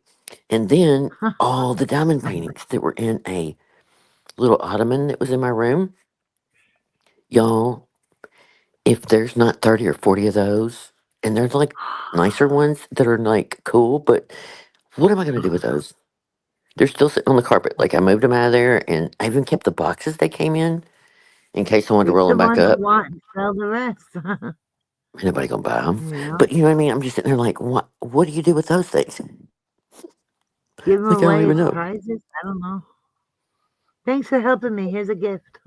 S2: And then all the diamond paintings that were in a little ottoman that was in my room. Y'all, if there's not 30 or 40 of those, and there's like nicer ones that are like cool, but what am I going to do with those? They're still sitting on the carpet. Like I moved them out of there and I even kept the boxes they came in case I wanted to
S3: Keep
S2: roll
S3: the
S2: them back
S3: ones you
S2: up.
S3: want and sell the rest.
S2: Ain't nobody going to buy them.
S3: You know,
S2: But you know what I mean? I'm just sitting there like, what do you do with those things?
S3: give them
S2: Like I don't
S3: away
S2: even
S3: as
S2: know.
S3: prizes. I don't know. Thanks for helping me. Here's a gift.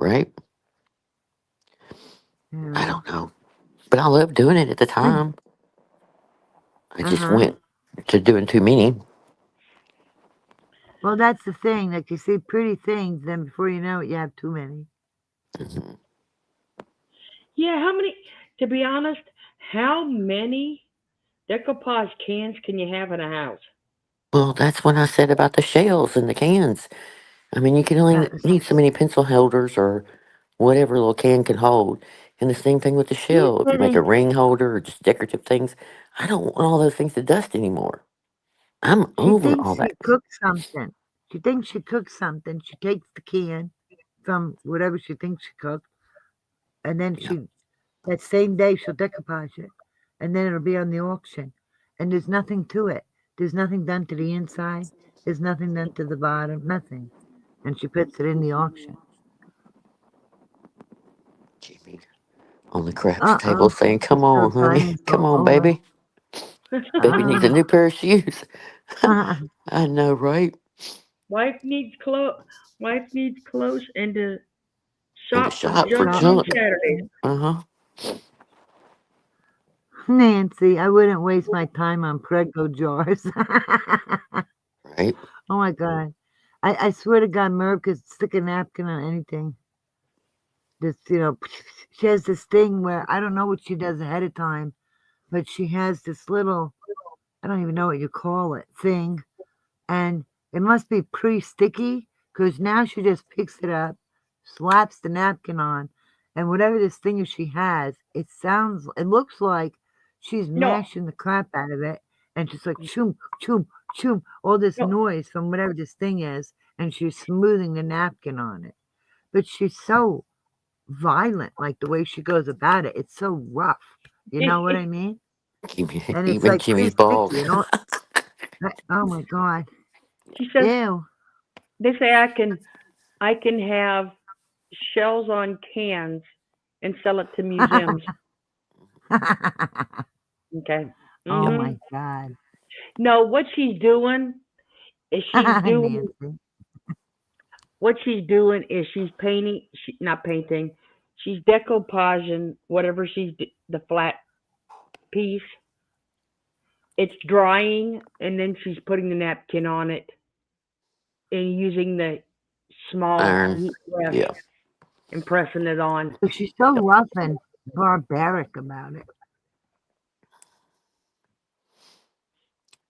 S2: Right?
S3: You
S2: I
S3: know.
S2: don't know. But I loved doing it at the time. I just
S3: Uh-huh.
S2: went to doing too many.
S3: Well, that's the thing. Like you see pretty things, then before you know it, you have too many.
S2: Mhm.
S1: Yeah, how many, to be honest, how many decoupage cans can you have in a house?
S2: Well, that's what I said about the shells and the cans. I mean, you can only
S3: That's,
S2: need so many pencil holders or whatever a little can can hold. And the same thing with the
S3: do you
S2: shell. If you make a
S3: kidding?
S2: ring holder or just decorative things, I don't want all those things to dust anymore. I'm
S3: She
S2: over
S3: thinks
S2: all
S3: she
S2: that.
S3: cooked something. She thinks she cooked something. She takes the can from whatever she thinks she cooked, and then
S2: Yeah.
S3: that same day she'll decoupage it, and then it'll be on the auction. And there's nothing to it. There's nothing done to the inside. There's nothing done to the bottom. Nothing. And she puts it in the auction.
S2: on the craps table saying,
S3: She's
S2: "Come on,
S3: so
S2: honey.
S3: tiny,
S2: Come
S3: so
S2: on,
S3: over.
S2: baby. Baby needs a new pair of shoes."
S3: Ah.
S2: I know, right?
S1: Wife needs clothes and to
S2: And to
S1: shop for
S2: shop for
S1: junk
S3: Stop.
S1: on
S2: junk.
S1: Saturdays.
S2: Uh-huh.
S3: Nancy, I wouldn't waste my time on Prego jars.
S2: Right?
S3: Oh my God. I swear to God, Merv could stick a napkin on anything. Just, she has this thing where I don't know what she does ahead of time, but she has this little, I don't even know what you call it, thing. And it must be pre-sticky because now she just picks it up, slaps the napkin on, and whatever this thing she has, it looks like she's
S1: No,
S3: mashing the crap out of it, and just like choom, choom, choom, all this
S1: no.
S3: noise from whatever this thing is, and she's smoothing the napkin on it. But she's so violent, like the way she goes about it. It's so rough. You know what I mean? And it's
S2: Even
S3: like
S2: Jimmy's bald.
S3: pre-sticky and all. Oh my God.
S1: She says
S3: Ew.
S1: they say I can have shells on cans and sell it to museums. Okay.
S3: Oh my
S1: Mhm.
S3: God.
S1: No, what she's doing is
S3: Nancy.
S1: she's painting, not painting. She's decoupaging whatever the flat piece. It's drying, and then she's putting the napkin on it and using the small
S2: Iron.
S1: heat press
S2: Yeah.
S1: and pressing it on.
S3: But she's so
S2: Yep.
S3: rough and barbaric about it.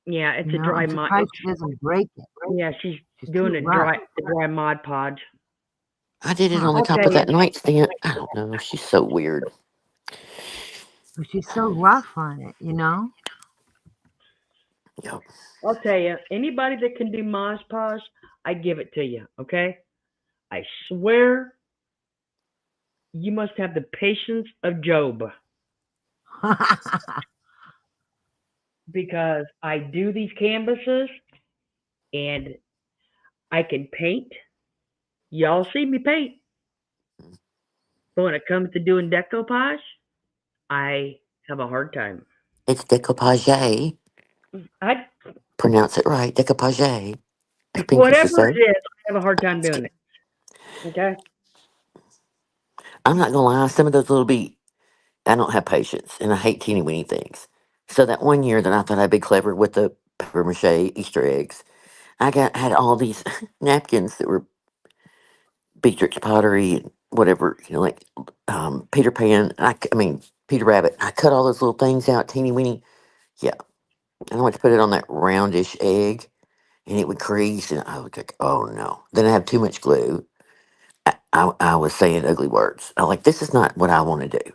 S1: Yeah, it's a dry
S3: I'm
S1: mod.
S3: surprised she doesn't break it.
S1: Yeah, she's
S3: She's
S1: doing
S3: too
S1: a
S3: rough.
S1: dry Mod Podge.
S2: I did it
S3: Huh.
S2: on the
S1: I'll
S2: top
S1: tell
S2: of
S1: you.
S2: that nightstand. I don't know. She's so weird.
S3: But she's so rough on it.
S2: Yep.
S1: I'll tell you. Anybody that can do Mod Podge, I give it to you. Okay, I swear you must have the patience of Job because I do these canvases and I can paint. Y'all see me paint, but when it comes to doing decoupage, I have a hard time.
S2: It's decoupage.
S1: I
S2: Pronounce it right. Decoupage. As Pink used to
S1: whatever
S2: say.
S1: it is, I have a hard time
S2: Just
S1: doing
S2: kidding.
S1: it. Okay.
S2: I'm not gonna lie, some of those little I don't have patience and I hate teeny weeny things. So that one year that I thought I'd be clever with the paper mache Easter eggs, had all these napkins that were Beatrix pottery and whatever, like Peter Pan. I mean Peter Rabbit. I cut all those little things out, teeny weeny. Yeah, and I went to put it on that roundish egg, and it would crease, and I was like, oh no. Then I have too much glue. I was saying ugly words. I like this is not what I want to do.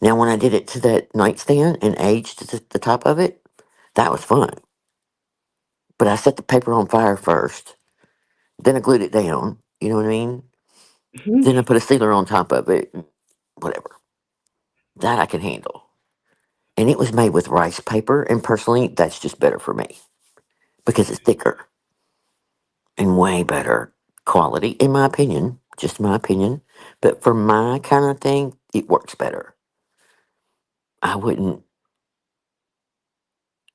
S2: Now, when I did it to that nightstand and aged the top of it, that was fun. But I set the paper on fire first, then I glued it down. You know what I mean? Then I put a sealer on top of it. Whatever. That I can handle. And it was made with rice paper, and personally, that's just better for me because it's thicker and way better quality, in my opinion. Just my opinion. But for my kind of thing, it works better. I wouldn't.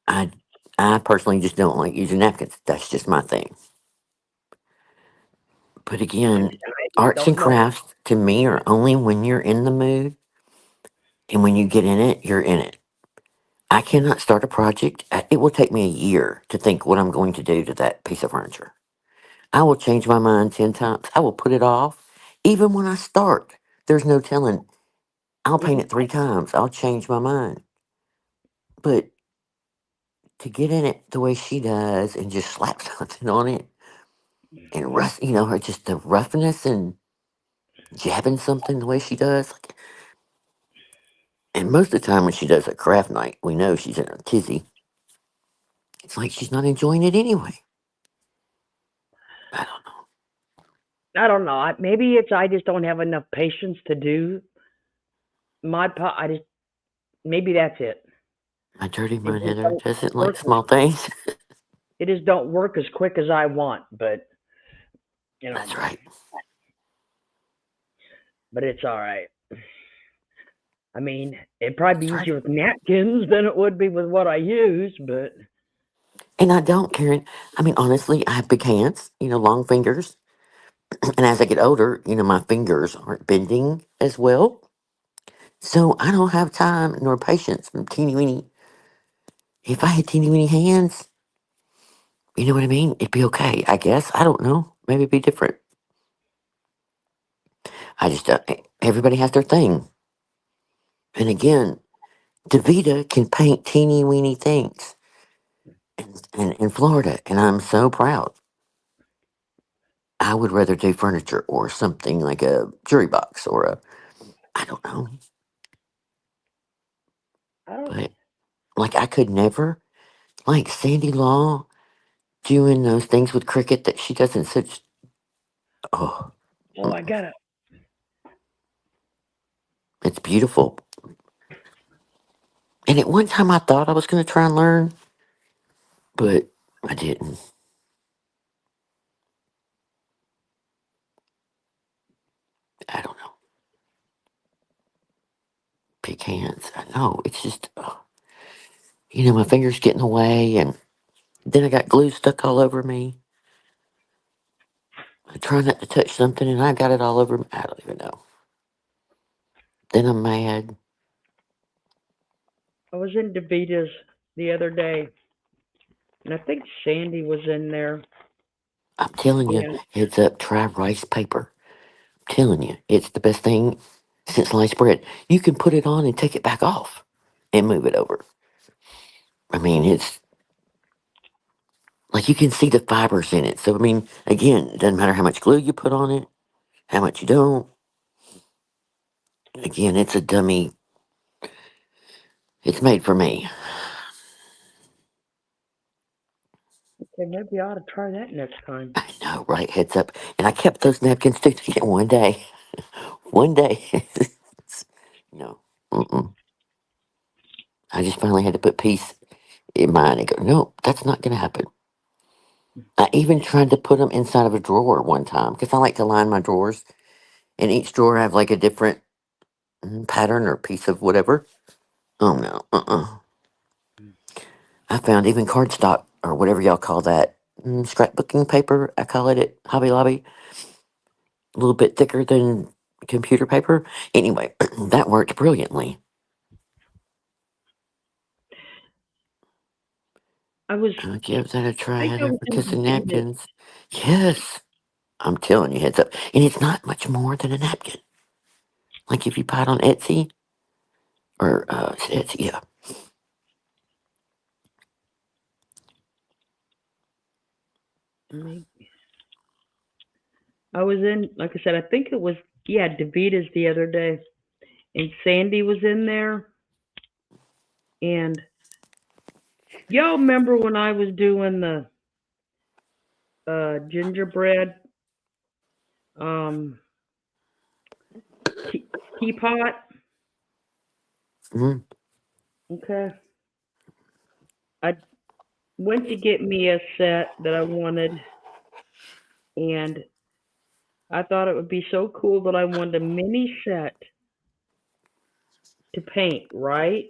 S2: I I personally just don't like using napkins. That's just my thing. But again,
S1: I just
S2: arts and
S1: don't know.
S2: crafts to me are only when you're in the mood and when you get in it, you're in it. I cannot start a project. It will take me a year to think what I'm going to do to that piece of furniture. I will change my mind 10 times. I will put it off. Even when I start, there's no telling. I'll paint
S1: Mhm.
S2: it 3 times. I'll change my mind. But to get in it the way she does and just slap something on it and her just the roughness and jabbing something the way she does. And most of the time when she does a craft night, we know she's in a tizzy. It's like she's not enjoying it anyway. I don't know.
S1: I don't know. Maybe it's I just don't have enough patience to do Mod Podge. Maybe that's it.
S2: My dirty
S1: It
S2: mind
S1: just
S2: Heather
S1: don't
S2: doesn't like
S1: work.
S2: small things.
S1: It just don't work as quick as I want. You know,
S2: That's right.
S1: but it's all right. I mean, it'd probably be
S2: Right.
S1: easier with napkins than it would be with what I use, but
S2: And I don't, Karen. I mean, honestly, I have big hands, long fingers. And as I get older, my fingers aren't bending as well. So I don't have time nor patience for teeny weeny. If I had teeny weeny hands, you know what I mean? It'd be okay, I guess. I don't know. Maybe it'd be different. I just, everybody has their thing. And again, Davita can paint teeny weeny things in Florida. And I'm so proud. I would rather do furniture or something like a jury box or I don't know.
S1: I don't.
S2: But like I could never, like Sandy Law doing those things with cricket that she does in such, oh,
S1: Oh, I gotta.
S2: it's beautiful. And at one time I thought I was going to try and learn, but I didn't. I don't know. Big hands. I know. It's just, my fingers get in the way and then I got glue stuck all over me. I try not to touch something and I got it all over me. I don't even know. Then I'm mad.
S1: I was in Davita's the other day, and I think Sandy was in there.
S2: I'm telling you,
S1: And
S2: heads up, try rice paper. I'm telling you, it's the best thing since sliced bread. You can put it on and take it back off and move it over. I mean, it's like you can see the fibers in it. So, I mean, again, it doesn't matter how much glue you put on it, how much you don't. Again, it's a dummy. It's made for me.
S1: okay, maybe I ought to try that next time.
S2: I know, right? Heads up. And I kept those napkins too. One day. One day. No. Mm-mm. I just finally had to put peace in mind and go, no, that's not going to happen. I even tried to put them inside of a drawer one time because I like to line my drawers. And each drawer have like a different pattern or piece of whatever. Oh no. I found even cardstock or whatever y'all call that. Scrapbooking paper. I call it at Hobby Lobby. A little bit thicker than computer paper. Anyway, that worked brilliantly.
S1: I was,
S2: I'll give that a
S1: I
S2: try,
S1: think I
S2: Heather,
S1: was in
S2: because the
S1: Davita's.
S2: napkins. Yes, I'm telling you, heads up. And it's not much more than a napkin. Like if you buy it on Etsy or Etsy, yeah.
S1: I was in, like I said, I think it was, yeah, Davita's the other day, and Sandy was in there. And y'all remember when I was doing the gingerbread um, tea- teapot?
S2: Mm-hmm.
S1: Okay. I went to get me a set that I wanted, and I thought it would be so cool that I wanted a mini set to paint, right?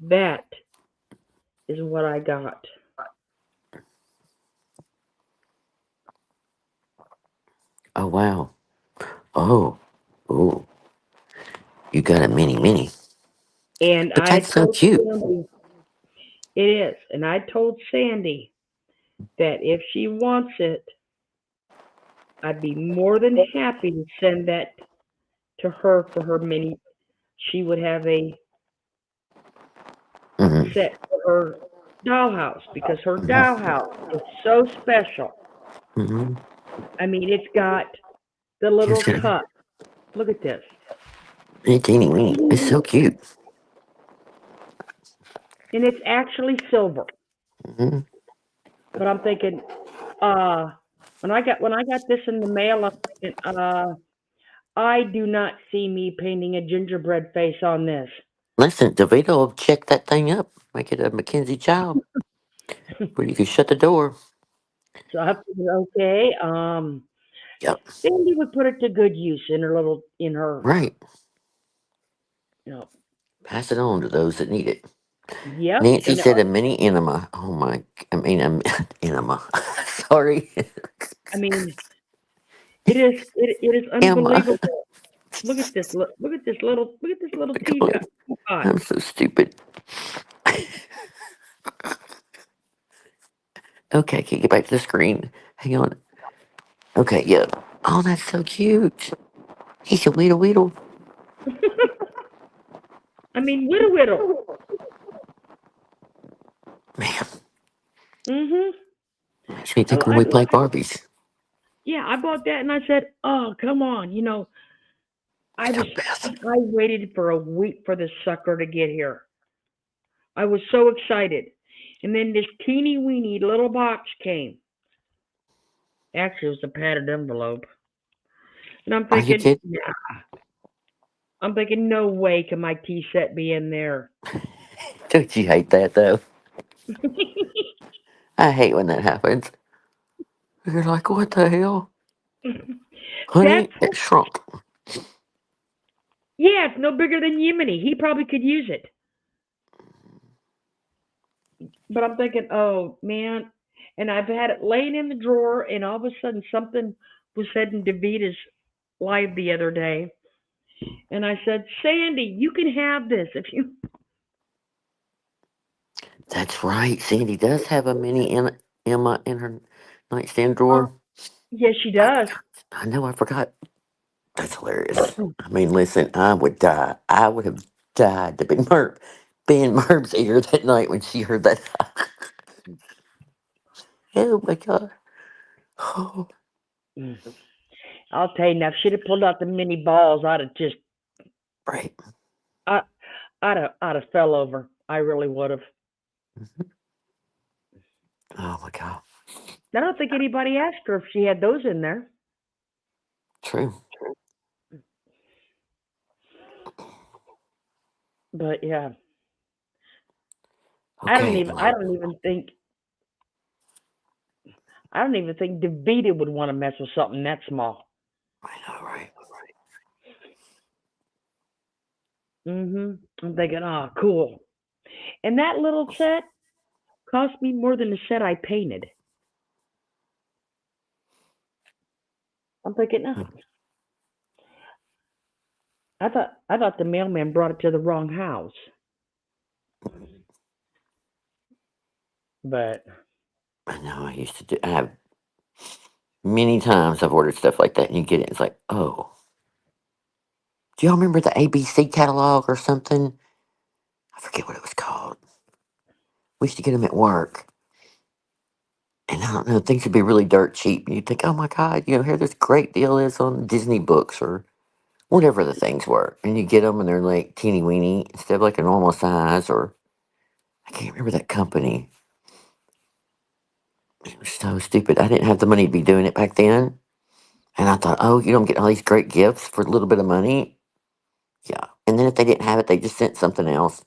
S1: That is what I got.
S2: Oh wow. Oh, oh, you got a mini mini.
S1: And
S2: But
S1: I
S2: that's so
S1: told
S2: cute.
S1: Sandy, it is, and I told Sandy that if she wants it, I'd be more than happy to send that to her for her mini. She would have a
S2: Mm-hmm.
S1: set for her dollhouse because her
S2: Mm-hmm.
S1: dollhouse is so special.
S2: Mm-hmm.
S1: I mean, it's got the
S2: Just
S1: little
S2: got a
S1: cup. Look at this.
S2: teeny weeny. It's so cute.
S1: And it's actually silver.
S2: Mm-hmm.
S1: But I'm thinking, uh, when I got this in the mail, I'm thinking, I do not see me painting a gingerbread face on this.
S2: Listen, DeVito will check that thing up. Make it a Mackenzie child where you can shut the door.
S1: So I figured, okay,
S2: Yep.
S1: Sandy would put it to good use in her,
S2: Right.
S1: you know.
S2: Pass it on to those that need it.
S1: Yep,
S2: Nancy
S1: and
S2: said a mini enema. Oh my, I mean, enema. Sorry.
S1: I mean, it is
S2: Emma.
S1: unbelievable. Look at this. Look at this little
S2: Golly,
S1: teapot.
S2: I'm so stupid. Okay, can you get back to the screen? Hang on. Okay, yeah. Oh, that's so cute. He's a weedle weedle.
S1: I mean, whittle.
S2: Man,
S1: Mhm.
S2: makes me
S1: I,
S2: think when
S1: I,
S2: we play
S1: I,
S2: Barbies.
S1: yeah, I bought that and I said, "Oh, come on." I was
S2: Stop, Beth.
S1: I waited for a week for this sucker to get here. I was so excited. And then this teeny weeny little box came. Actually, it was a padded envelope. And
S2: Are you kidding?
S1: I'm thinking, no way can my tea set be in there.
S2: Don't you hate that, though? I hate when that happens. You're like, what the hell?
S1: That's,
S2: Honey, it shrunk.
S1: yeah, it's no bigger than Yemeni. He probably could use it. But I'm thinking, oh, man. And I've had it laying in the drawer, and all of a sudden something was said in Davita's live the other day. And I said, Sandy, you can have this if you.
S2: That's right. Sandy does have a mini Emma in her nightstand
S1: Oh,
S2: drawer.
S1: yes, she
S2: I
S1: does.
S2: forgot. I know, I forgot. That's hilarious. I mean, listen, I would die. I would have died to be in Merb's ear that night when she heard that. Oh my god. Oh,
S1: Mm. I'll tell you now, if she'd have pulled out the mini balls, I'd have just,
S2: right.
S1: I, I'd have fell over. I really would have.
S2: Oh my god.
S1: I don't think anybody asked her if she had those in there.
S2: True.
S1: But yeah,
S2: Okay.
S1: I don't even think Davita would want to mess with something that small.
S2: I know, right?
S1: I'm thinking, oh, cool. And that little set cost me more than the set I painted. I'm thinking, no.
S2: Hmm.
S1: I thought the mailman brought it to the wrong house. But
S2: I know. I used to do. I have many times I've ordered stuff like that, and you get it. It's like, oh, do y'all remember the ABC catalog or something? I forget what it was called. We used to get them at work, and I don't know. Things would be really dirt cheap, and you'd think, oh my god, here this great deal is on Disney books or whatever the things were, and you get them, and they're like teeny weeny instead of like a normal size, or I can't remember that company. It was so stupid. I didn't have the money to be doing it back then. And I thought, oh, I'm getting all these great gifts for a little bit of money. Yeah. And then if they didn't have it, they just sent something else.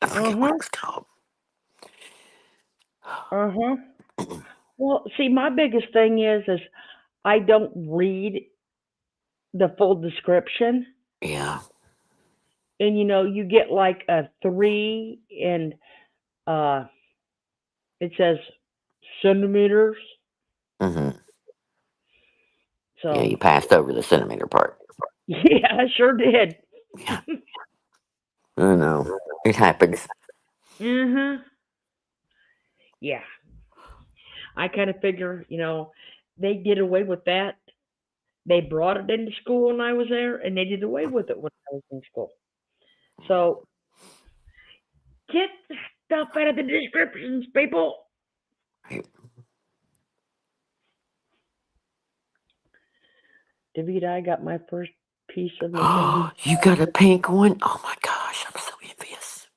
S2: I
S1: uh
S2: forget what it
S1: huh,
S2: was called.
S1: uh huh. Well, see, my biggest thing is I don't read the full description,
S2: Yeah.
S1: and you get like a three, and uh, it says centimeters.
S2: Hmm. Yeah,
S1: So
S2: you passed over the centimeter part.
S1: yeah, I sure did.
S2: Yeah. I know. It happens.
S1: Mhm. Yeah, I kind of figure, they did away with that. They brought it into school when I was there, and they did away with it when I was in school. So get the stuff out of the descriptions, people.
S2: Right.
S1: David, I got my first piece of
S2: Oh,
S1: Mackenzie.
S2: you got a pink one? Oh my gosh, I'm so envious.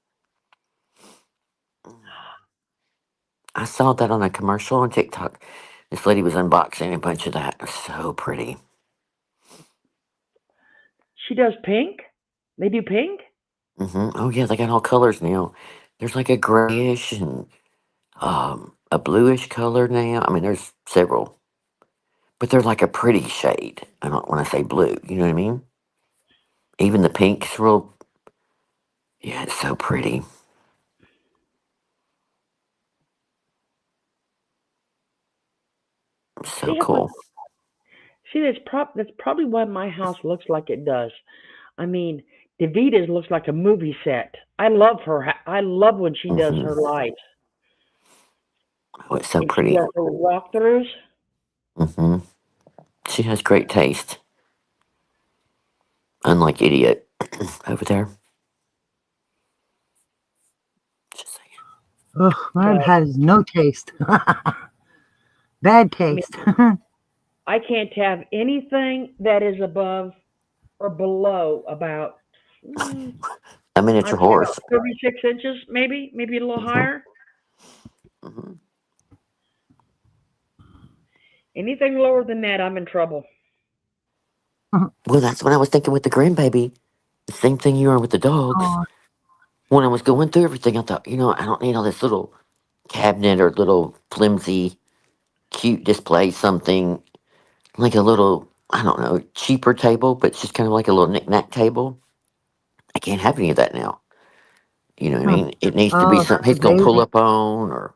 S2: I saw that on a commercial on TikTok. This lady was unboxing a bunch of that. It was so pretty.
S1: She does pink. They do pink.
S2: Oh yeah, they got all colors now. There's like a grayish and a bluish color now. I mean, there's several. but they're like a pretty shade. I don't when I say blue, you know what I mean? Even the pink's real. Yeah, it's so pretty. So
S1: See, but
S2: cool.
S1: see, that's probably why my house looks like it does. I mean, Davita's looks like a movie set. I love her. I love when she does
S2: Hmm.
S1: her lives
S2: Oh, it's so
S1: and she
S2: pretty.
S1: does her walkthroughs.
S2: Hmm. She has great taste, unlike idiot over there. Just saying.
S3: Ugh, mine
S1: But
S3: has no taste. Bad
S1: I mean,
S3: taste.
S1: I can't have anything that is above or below about, mm,
S2: A miniature
S1: I'd say about
S2: horse.
S1: 36 inches, maybe a little
S2: Hmm.
S1: higher.
S2: Hmm.
S1: Anything lower than that, I'm in trouble.
S2: Well, that's what I was thinking with the grandbaby. The same thing you are with the dogs.
S3: Oh,
S2: When I was going through everything, I thought, I don't need all this little cabinet or little flimsy, cute display, something like a little, I don't know, cheaper table, but it's just kind of like a little knick-knack table. I can't have any of that now. You know what I mean? It needs to be
S3: oh,
S2: something
S3: for
S2: he's
S3: the
S2: going to pull
S3: baby.
S2: up on, or,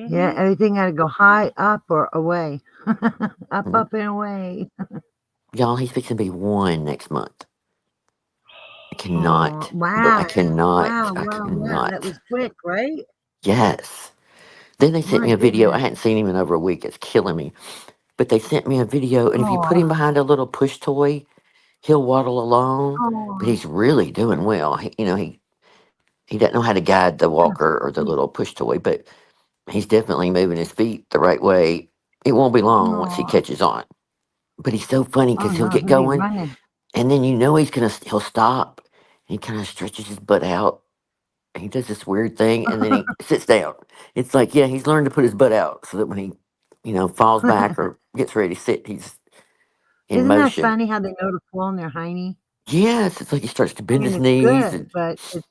S3: Yeah,
S1: Mhm.
S3: everything got to go high, up, or away.
S2: mm,
S3: Up, and away.
S2: y'all, he's fixing to be one next month. I
S3: Oh,
S2: cannot, but
S3: wow.
S2: I
S3: Wow. That
S2: cannot.
S3: was quick, right?
S2: Yes. Then they sent
S3: My
S2: me a video. I
S3: goodness.
S2: hadn't seen him in over a week. It's killing me. But they sent me a video, and if you put
S3: Oh,
S2: him behind a little push toy, he'll waddle along. But
S3: oh,
S2: he's really doing well. He doesn't know how to guide the
S3: that's
S2: walker or the
S3: sweet.
S2: little push toy, but he's definitely moving his feet the right way. It won't be long once he
S3: Oh,
S2: catches on. But he's so funny
S3: oh
S2: because he'll
S3: no,
S2: get
S3: he'll be
S2: going,
S3: running.
S2: and then he'll stop, and he kind of stretches his butt out. And he does this weird thing, and then he sits down. It's like, yeah, he's learned to put his butt out so that when he, falls back or gets ready to sit, he's in
S3: Isn't that
S2: motion.
S3: funny how they know to pull on their hiney?
S2: Yes, it's like he starts to
S3: I
S2: bend
S3: mean,
S2: his
S3: it's
S2: knees,
S3: good,
S2: and
S3: but it's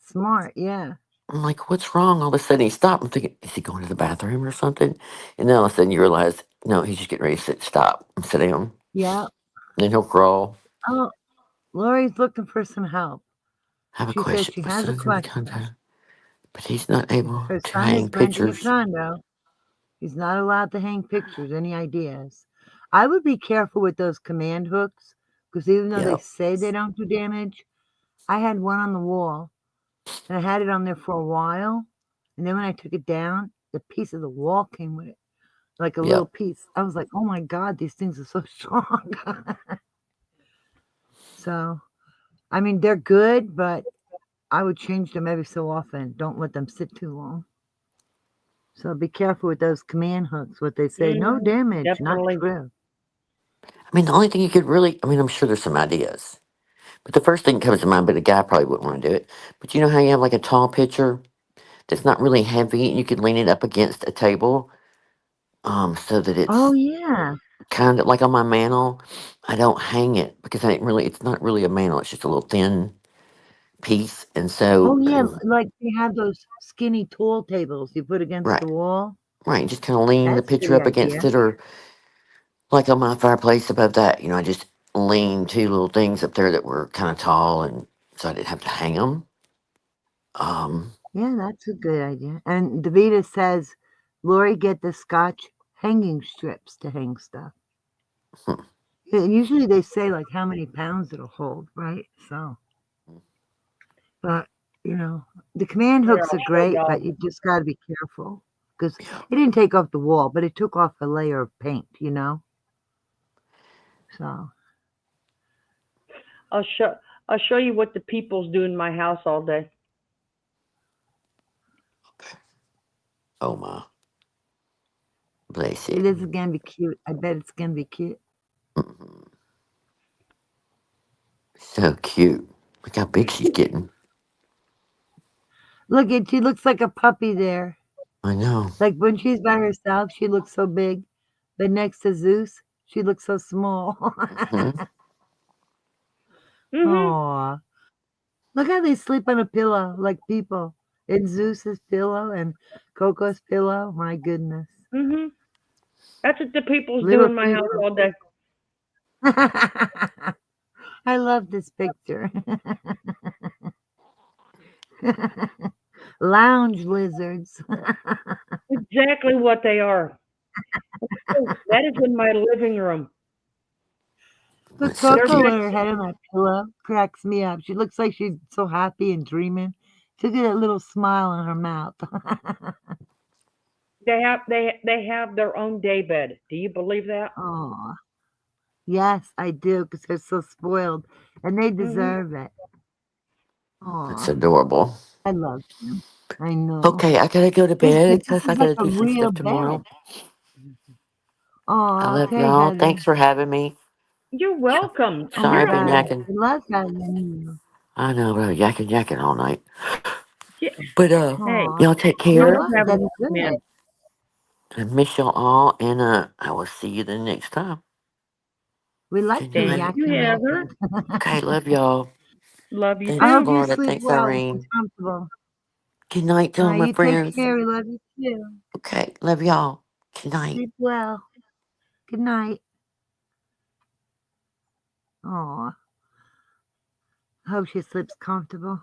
S3: smart. Yeah.
S2: I'm like, "What's wrong?" All of a sudden, he stopped. I'm thinking, "Is he going to the bathroom or something?" And then all of a sudden, you realize, no, he's just getting ready to stop, and sit down.
S3: Yeah.
S2: Then he'll crawl.
S3: Oh, Lori's looking for some help.
S2: I have a
S3: She says
S2: question.
S3: she
S2: My
S3: has a
S2: son's in the
S3: question.
S2: condo, but he's not able
S3: Her
S2: to
S3: son is
S2: hang
S3: renting a
S2: pictures.
S3: condo. He's not allowed to hang pictures. Any ideas? I would be careful with those command hooks because even though they
S2: Yeah,
S3: say they don't do damage, I had one on the wall and I had it on there for a while. And then when I took it down, the piece of the wall came with it, like a
S2: yeah.
S3: little piece. I was like, oh my God, these things are so strong. So, I mean, they're good, but I would change them every so often. Don't let them sit too long. So be careful with those command hooks. What they say, no
S1: Mhm.
S3: damage, not
S1: Definitely.
S3: true.
S2: I mean, the only thing you could really, I mean, I'm sure there's some ideas, but the first thing that comes to mind, but a guy probably wouldn't want to do it. But you know how you have like a tall picture that's not really heavy, and you could lean it up against a table, so that
S3: Oh
S2: it's
S3: yeah.
S2: kind of like on my mantle. I don't hang it because I didn't really. It's not really a mantle. It's just a little thin piece, and
S3: Oh
S2: so
S3: yeah. Like they have those skinny tall tables you put against
S2: right,
S3: the wall.
S2: right, just kind of lean the
S3: That's
S2: picture
S3: the
S2: up against
S3: idea.
S2: it, or like on my fireplace above that. I just leaned two little things up there that were kind of tall, and so I didn't have to hang them. Um,
S3: Yeah, that's a good idea. And Davita says, Lori, get the Scotch hanging strips to hang stuff.
S2: hmm,
S3: Yeah, usually they say like how many pounds it'll hold, right? So, but the command
S1: They're
S3: hooks are
S1: all show
S3: great, but
S1: dogs.
S3: you just got to be careful because
S2: yeah.
S3: it didn't take off the wall, but it took off a layer of paint. So,
S1: I'll show I'll show you what the people's do in my house all day.
S2: Oh my, bless
S3: it
S2: it.
S3: is going to be cute. I bet it's going to be cute.
S2: Mhm. So cute. Look how big she's getting.
S3: Look, she looks like a puppy there.
S2: I know.
S3: Like when she's by herself, she looks so big, but next to Zeus, she looks so small.
S2: Hmm.
S1: Mhm.
S3: Aw. Look how they sleep on a pillow like people. And Zeus's pillow and Coco's pillow. My goodness.
S1: Mhm. That's what the peoples do
S3: Little
S1: in my house
S3: people.
S1: all day.
S3: I love this picture. Lounge lizards.
S1: Exactly what they are. Oh, that is in my living room.
S3: The
S2: That's so
S1: They're
S3: Coco
S2: cute.
S3: with her head on my pillow cracks me up. She looks like she's so happy and dreaming. Look at that little smile on her mouth.
S1: they have their own day bed. Do you believe that?
S3: Oh, yes, I do, because they're so spoiled, and they
S1: Hmm.
S3: deserve it.
S2: That's
S3: Oh,
S2: adorable.
S3: I love them. I know.
S2: Okay, I gotta go to
S3: This
S2: bed
S3: this
S2: because I
S3: is like
S2: gotta
S3: a
S2: do some
S3: real
S2: stuff
S3: bed.
S2: tomorrow. I
S3: Oh,
S2: love
S3: okay,
S2: y'all.
S3: Heather.
S2: Thanks for having me.
S1: You're welcome.
S3: Oh
S2: Sorry
S3: my
S2: I've been
S3: God,
S1: Seriously.
S2: yakking.
S3: I love having you.
S2: I know, bro, yakking all night.
S1: Yeah.
S2: But
S1: Hey,
S3: Oh,
S2: y'all take
S1: we
S3: well,
S2: care.
S1: love having
S3: that's
S1: you come
S3: good.
S1: in.
S2: I miss y'all all, and I will see you the next time.
S3: We like
S2: Good
S3: your
S1: Thank
S2: night.
S1: you,
S3: yakking
S1: Heather.
S3: yakking.
S2: Okay, love y'all.
S1: Love you
S2: Thanks,
S3: I hope
S1: too.
S3: you
S2: Florida.
S3: sleep
S2: Thanks,
S3: well and feel
S2: Irene.
S3: comfortable.
S2: Good night to
S3: All
S2: all
S3: right,
S2: my
S3: you take
S2: friends.
S3: care. We love you too.
S2: Okay, love y'all. Good night.
S3: Sleep well. Good night. Oh, hope she sleeps comfortable.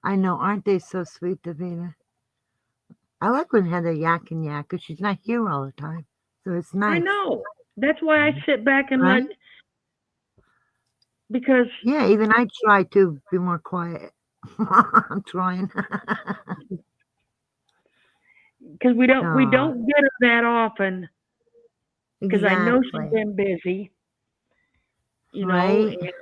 S3: I know, aren't they so sweet, Davina? I like when Heather yak and yak because she's not here all the time. So it's
S1: I
S3: nice,
S1: know. That's why I sit back and let
S3: right?
S1: because
S3: Yeah, even I try to be more quiet. I'm trying.
S1: we
S3: Oh,
S1: don't get her that often because I know she's
S3: exactly.
S1: been busy,
S3: Right?
S1: and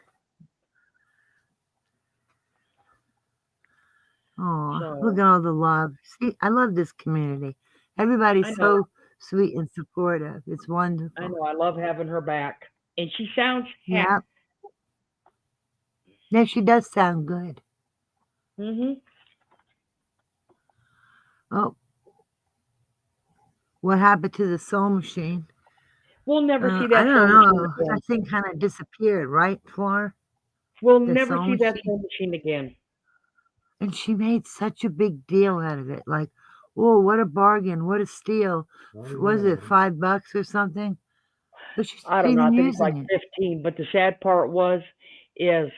S3: Oh, look
S1: so
S3: at all the love. See, I love this community.
S1: I
S3: Everybody's
S1: know,
S3: so sweet and supportive. It's wonderful.
S1: I love having her back, and she sounds happy.
S3: Yep. Yeah, she does sound good.
S1: Hmm.
S3: Oh, what happened to the soul machine?
S1: We'll never see
S3: I
S1: that
S3: don't
S1: sewing machine
S3: know.
S1: again.
S3: That thing kind of disappeared, right, Flora?
S1: We'll
S3: The
S1: never
S3: sewing
S1: see that
S3: machine.
S1: sewing machine again.
S3: And she made such a big deal out of it. Like, oh, what a bargain. What a steal. Was it $5 or something? But she's
S1: I
S3: not
S1: don't know. I
S3: even
S1: think it's like
S3: using it.
S1: 15. But the sad part is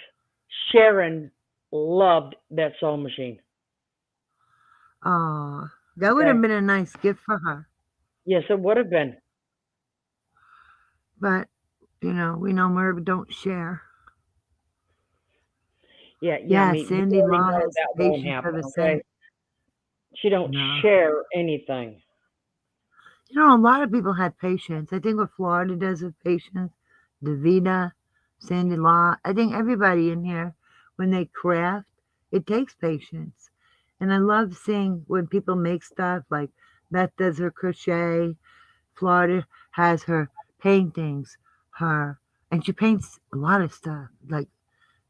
S1: Sharon loved that sewing machine.
S3: Oh, that would have
S1: Okay.
S3: been a nice gift for her.
S1: Yes, it would have been.
S3: But, we know Merv don't share.
S1: Yeah. I
S3: Yeah,
S1: mean, you
S3: Sandy
S1: already
S3: Law
S1: know
S3: has
S1: that won't
S3: patience
S1: happen.
S3: of a
S1: Okay.
S3: saint.
S1: She don't
S3: No.
S1: share anything.
S3: A lot of people had patience. I think what Florida does with patience, Davida, Sandy Law, I think everybody in here, when they craft, it takes patience. And I love seeing when people make stuff like Beth does her crochet, Florida has her paintings, and she paints a lot of stuff like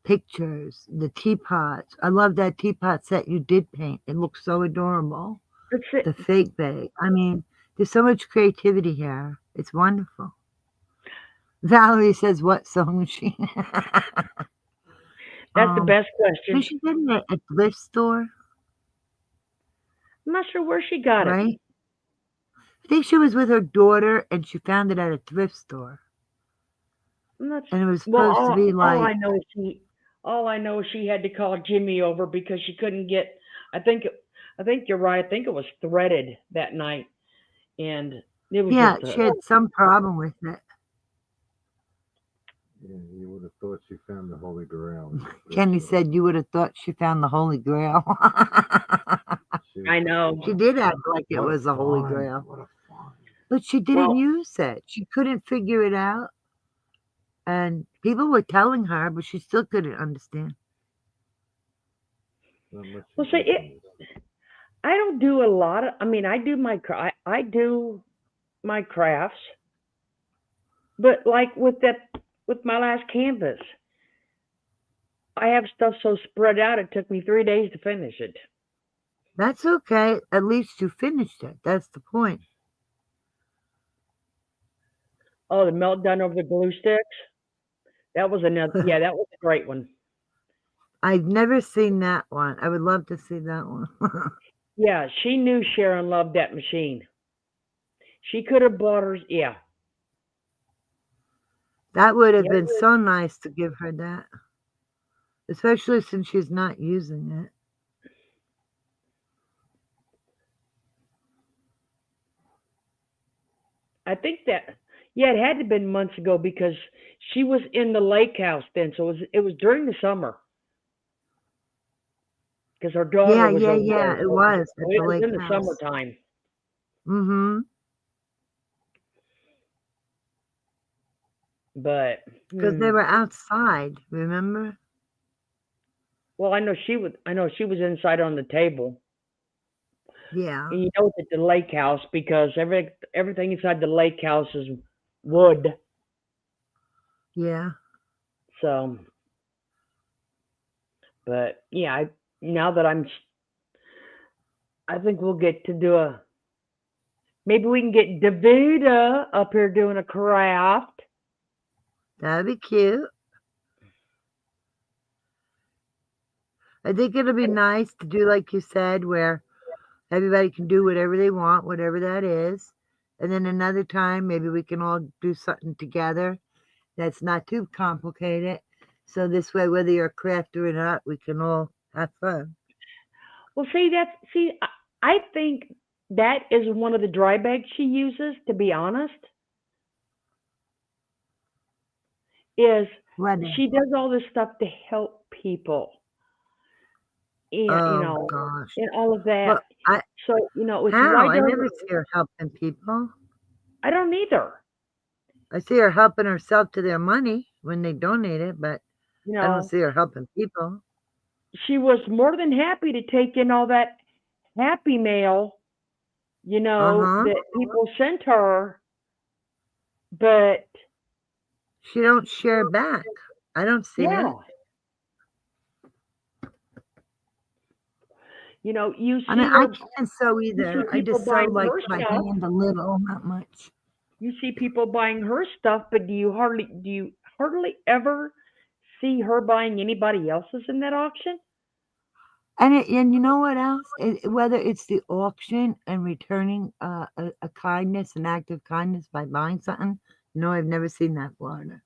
S3: pictures, the teapots. I love that teapot set you did paint. It looks so adorable.
S1: That's it.
S3: The fake bag. I mean, there's so much creativity here. It's wonderful. Valerie says, "What sewing machine?"
S1: That's the best
S3: So
S1: question.
S3: she's in a thrift store,
S1: I'm not sure where she got it.
S3: right? I think she was with her daughter, and she found it at a thrift store,
S1: I'm not.
S3: and it was
S1: Well,
S3: supposed to be like,
S1: all I know is she had to call Jimmy over because she couldn't get. I think I think you're right. I think it was threaded that night, and it was
S3: yeah,
S1: just
S3: she had some problem with it.
S9: Yeah, you would have thought she found the Holy Grail.
S3: Kenny said you would have thought she found the Holy Grail.
S9: She,
S1: I know.
S3: She did act like it
S9: what a
S3: was the Holy
S9: find!
S3: Grail,
S9: What a find!
S3: but she didn't
S1: Well,
S3: use it. She couldn't figure it out, and people were telling her, but she still couldn't understand.
S9: Not much
S1: well, see,
S9: significance.
S1: I don't do a lot of. I mean, I do my crafts, but like with my last canvas, I have stuff so spread out. It took me 3 days to finish it.
S3: That's okay. At least you finished it. That's the point.
S1: Oh, the meltdown over the glue sticks. That was another. Yeah, that was a great one.
S3: I've never seen that one. I would love to see that one.
S1: Yeah, she knew Sharon loved that machine. She could have bought her. Yeah.
S3: That would have
S1: Yeah.
S3: been so nice to give her that, especially since she's not using it.
S1: I think that. Yeah, it had to have been months ago because she was in the lake house then, so it was during the summer because her daughter
S3: Yeah,
S1: was
S3: yeah,
S1: over
S3: yeah.
S1: there.
S3: It
S1: So
S3: was at the
S1: it was
S3: lake
S1: in the
S3: house.
S1: summertime.
S3: Mm-hmm.
S1: But
S3: Because they were outside. Remember?
S1: well, I know she was inside on the table.
S3: Yeah,
S1: And you know it's at the lake house because everything inside the lake house is wood.
S3: yeah.
S1: So, but yeah, now that I think we'll get to do a. Maybe we can get Davida up here doing a craft.
S3: That'd be cute. I think it'll be nice to do like you said, where everybody can do whatever they want, whatever that is. And then another time, maybe we can all do something together that's not too complicated. So this way, whether you're a crafter or not, we can all have fun.
S1: Well, I think that is one of the dry bags she uses. To be honest, is
S3: What?
S1: she does all this stuff to help people. And
S3: Oh gosh.
S1: and all of
S3: Well,
S1: that. So it's
S3: how?
S1: why
S3: I
S1: don't
S3: never see her helping people.
S1: I don't either.
S3: I see her helping herself to their money when they donate it, but
S1: You
S3: I don't
S1: know,
S3: see her helping people.
S1: she was more than happy to take in all that happy mail,
S3: Uh huh.
S1: that people sent her, but
S3: She don't share back. I don't see it.
S1: yeah, you
S3: I mean,
S1: see
S3: I
S1: her,
S3: can't sew
S1: you see
S3: either. I
S1: people
S3: just sew
S1: buying
S3: like
S1: her
S3: by
S1: stuff.
S3: hand a little, not much.
S1: You see people buying her stuff, but do you hardly ever see her buying anybody else's in that auction?
S3: And you know what else? Whether it's the auction and returning a kindness, an act of kindness by buying something. No, I've never seen that, Florida.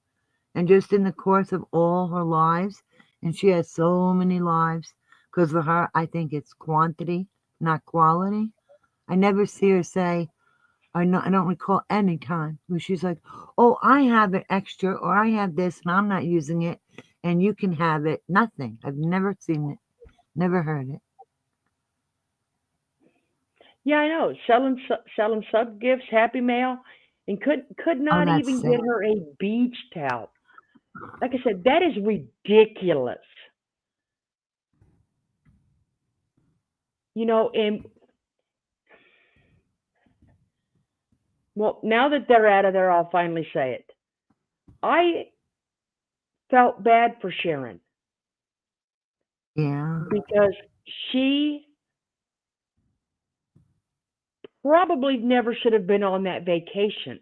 S3: And just in the course of all her lives, and she has so many lives, because for her, I think it's quantity, not quality. I never see her say, I don't recall any time where she's like, oh, I have it extra, or I have this and I'm not using it, and you can have it. Nothing. I've never seen it, never heard it.
S1: Yeah, I know. Selling sub gifts, Happy Mail, and could
S3: Oh,
S1: not
S3: that's
S1: even
S3: sad.
S1: get her a beach towel. Like I said, that is ridiculous. And well, now that they're out of there, I'll finally say it. I felt bad for Sharon
S3: Yeah.
S1: because she probably never should have been on that vacation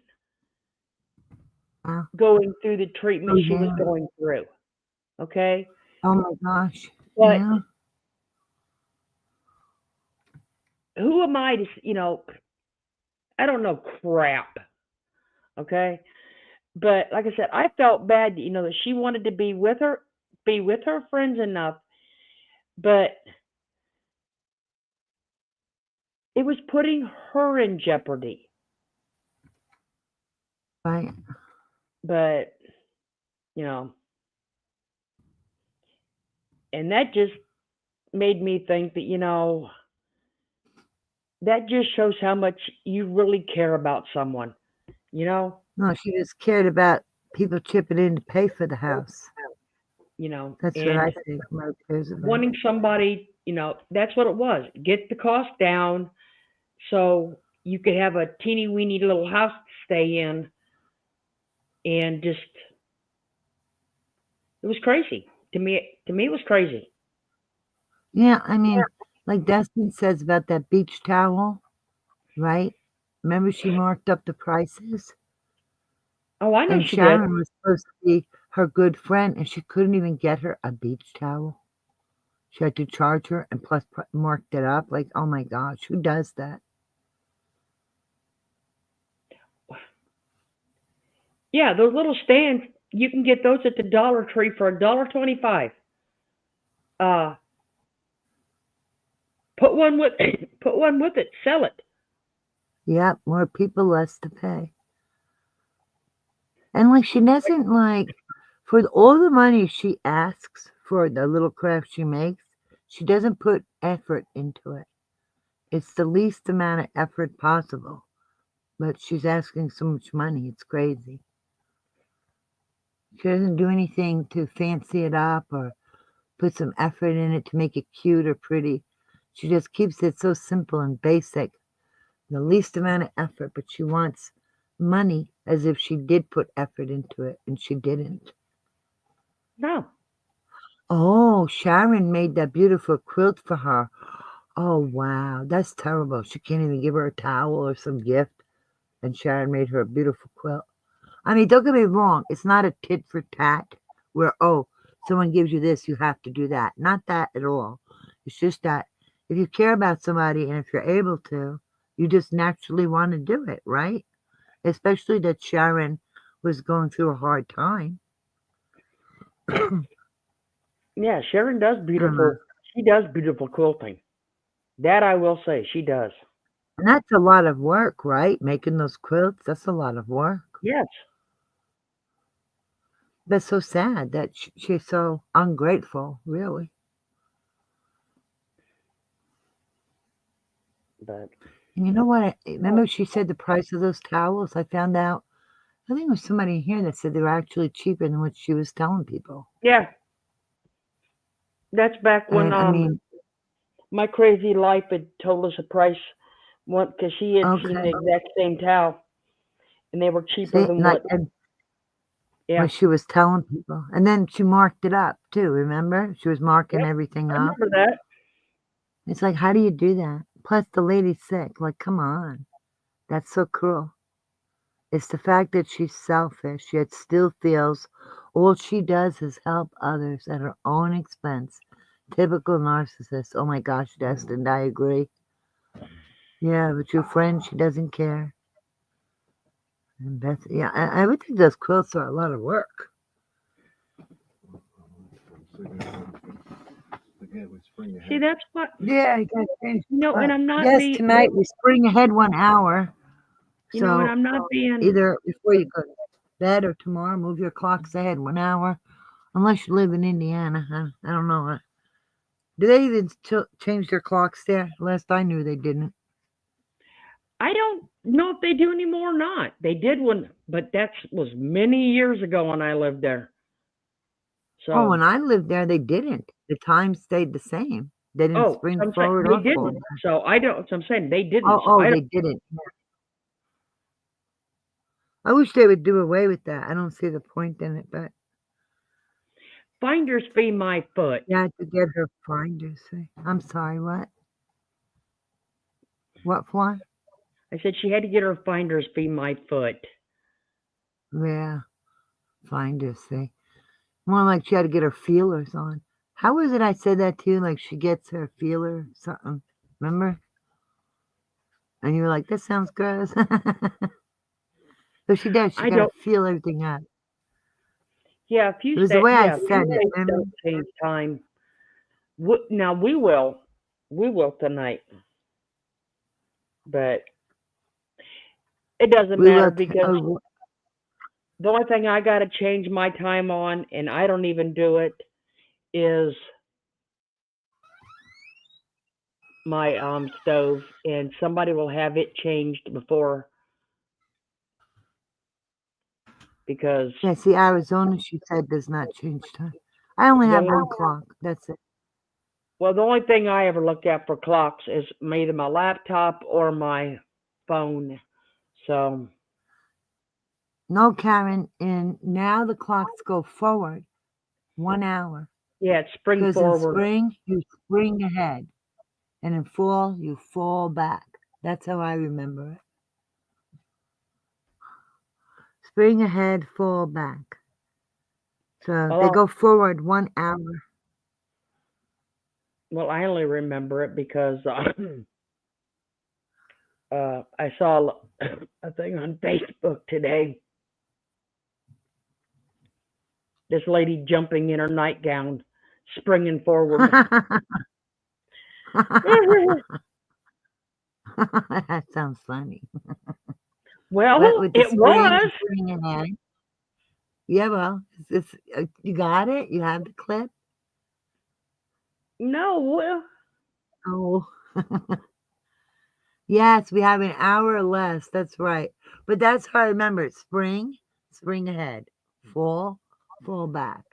S3: Wow.
S1: going through the
S3: Oh,
S1: treatment she was
S3: yeah.
S1: going through. Okay?
S3: Oh, my gosh.
S1: But
S3: Yeah.
S1: who am I to, I don't know crap. Okay? But like I said, I felt bad, that she wanted to be with her friends enough, but it was putting her in jeopardy.
S3: Right.
S1: But, you know, and that just made me think that, that just shows how much you really care about someone, you know,
S3: No, she just cared about people chipping in to pay for the house. That's what
S1: and
S3: I think Mo cares about.
S1: wanting somebody, that's what it was. Get the cost down so you could have a teeny weeny little house to stay in, and just it was crazy to me. To me, it was crazy.
S3: Yeah, I mean, like Dustin says about that beach towel, right? Remember she marked up the prices?
S1: Oh, I know
S3: And
S1: she did.
S3: Sharon was supposed to be her good friend, and she couldn't even get her a beach towel. She had to charge her and plus marked it up. Like, oh my gosh, who does that?
S1: Yeah, those little stands, you can get those at the Dollar Tree for $1.25. Uh, put one with put one with it. Sell it.
S3: Yep, more people, less to pay. And like she doesn't like for all the money she asks for the little craft she makes, she doesn't put effort into it. It's the least amount of effort possible. But she's asking so much money, it's crazy. She doesn't do anything to fancy it up or put some effort in it to make it cute or pretty. She just keeps it so simple and basic, the least amount of effort, but she wants money as if she did put effort into it, and she didn't.
S1: No.
S3: Oh, Sharon made that beautiful quilt for her. Oh, wow, that's terrible. She can't even give her a towel or some gift, and Sharon made her a beautiful quilt. I mean, don't get me wrong, it's not a tit for tat where, oh, someone gives you this, you have to do that. Not that at all. It's just that if you care about somebody and if you're able to, you just naturally want to do it, right? Especially that Sharon was going through a hard time.
S1: Yeah, Sharon does
S3: I don't know.
S1: beautiful. She does beautiful quilting. That I will say, she does.
S3: And that's a lot of work, right? Making those quilts, that's a lot of work.
S1: Yes.
S3: That's so sad that she's so ungrateful, really.
S1: But
S3: And you know what? Remember she said the price of those towels? I found out, I think it was somebody here that said they were actually cheaper than what she was telling people.
S1: yeah, that's back when
S3: And I mean,
S1: my crazy life had told us a price one because she had seen
S3: okay,
S1: the exact same towel and they were cheaper
S3: see,
S1: than
S3: like,
S1: what.
S3: and
S1: Yeah,
S3: what she was telling people. And then she marked it up too, remember? She was marking
S1: yep,
S3: everything
S1: I
S3: up.
S1: remember that.
S3: It's like, how do you do that? Plus, the lady's sick. Like, come on. That's so cruel. It's the fact that she's selfish, yet still feels all she does is help others at her own expense. Typical narcissist. Oh my gosh, Destin, I agree. Yeah, but your friend, she doesn't care. And Beth, yeah, I would think those quilts are a lot of work.
S9: Again, we spring
S1: See,
S9: ahead.
S1: that's what
S3: Yeah, I got changed.
S1: and I'm not
S3: Yes,
S1: being,
S3: tonight we spring ahead 1 hour.
S1: and
S3: So
S1: I'm not being.
S3: either before you go to bed or tomorrow, move your clocks ahead 1 hour. Unless you live in Indiana, I don't know. Do they even change their clocks there? Last I knew, they didn't.
S1: I don't know if they do anymore or not. They did one, but that was many years ago when I lived there.
S3: Oh, when
S1: So,
S3: I lived there, they didn't. The time stayed the same. They didn't
S1: oh,
S3: spring
S1: so I'm saying
S3: forward
S1: they
S3: or forward.
S1: didn't. So I don't. So I'm saying they didn't.
S3: Oh,
S1: So
S3: oh,
S1: I don't.
S3: they didn't. I wish they would do away with that. I don't see the point in it, but
S1: Finders fee my foot.
S3: you had to get her finders. I'm sorry, what? What for?
S1: I said she had to get her finders fee my foot.
S3: Yeah, finders, see. More like she had to get her feelers on. How was it I said that to you? Like she gets her feeler something. Remember? And you were like, that sounds gross. So she does. She
S1: I
S3: got to
S1: don't.
S3: feel everything out.
S1: Yeah, if
S3: It
S1: you
S3: was the
S1: stay.
S3: way I
S1: Yeah, if
S3: said
S1: you
S3: it.
S1: stay
S3: Remember?
S1: don't change time. Now we will. We will tonight, but it doesn't
S3: We
S1: matter
S3: will.
S1: because
S3: Oh,
S1: the only thing I got to change my time on, and I don't even do it, is my stove, and somebody will have it changed before because
S3: yeah, see, Arizona, she said, does not change time. I only
S1: the
S3: have
S1: only
S3: one clock. That's it.
S1: well the only thing I ever look at for clocks is either my laptop or my phone. So
S3: No, Karen. And now the clocks go forward 1 hour.
S1: yeah, it's spring
S3: Because in
S1: forward.
S3: spring, you spring ahead. And in fall, you fall back. That's how I remember it. Spring ahead, fall back. So they
S1: Well,
S3: go forward 1 hour.
S1: I only remember it because I saw a thing on Facebook today This lady jumping in her nightgown, springing forward.
S3: That sounds funny.
S1: Well,
S3: But with the
S1: it was.
S3: spring ahead. Yeah, well, you got it? You have the clip?
S1: No, well,
S3: Oh. Yes, we have an hour or less. That's right. But that's how I remember it. Spring ahead. Fall back.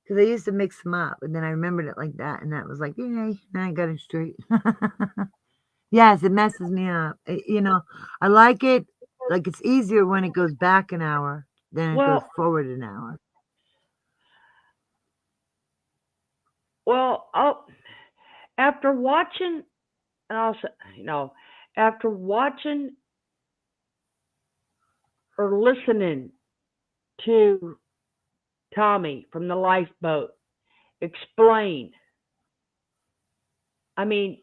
S3: Because I used to mix them up, and then I remembered it like that, and that was like, yay, now I got it straight. Yes, it messes me up. I like it. Like it's easier when it goes back an hour than it goes
S1: well,
S3: forward an hour.
S1: well. After watching, and also, after watching or listening to Tommy from the lifeboat explain, I mean,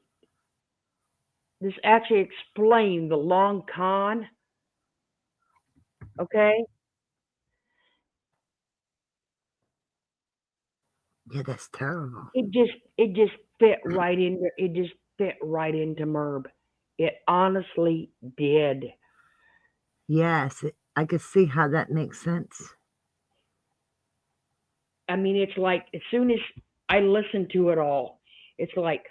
S1: this actually explained the long con. Okay,
S3: Yeah, that's terrible.
S1: it just fit right in there. It just fit right into Merb. It honestly did.
S3: Yes, I could see how that makes sense.
S1: I mean, it's like as soon as I listen to it all, it's like,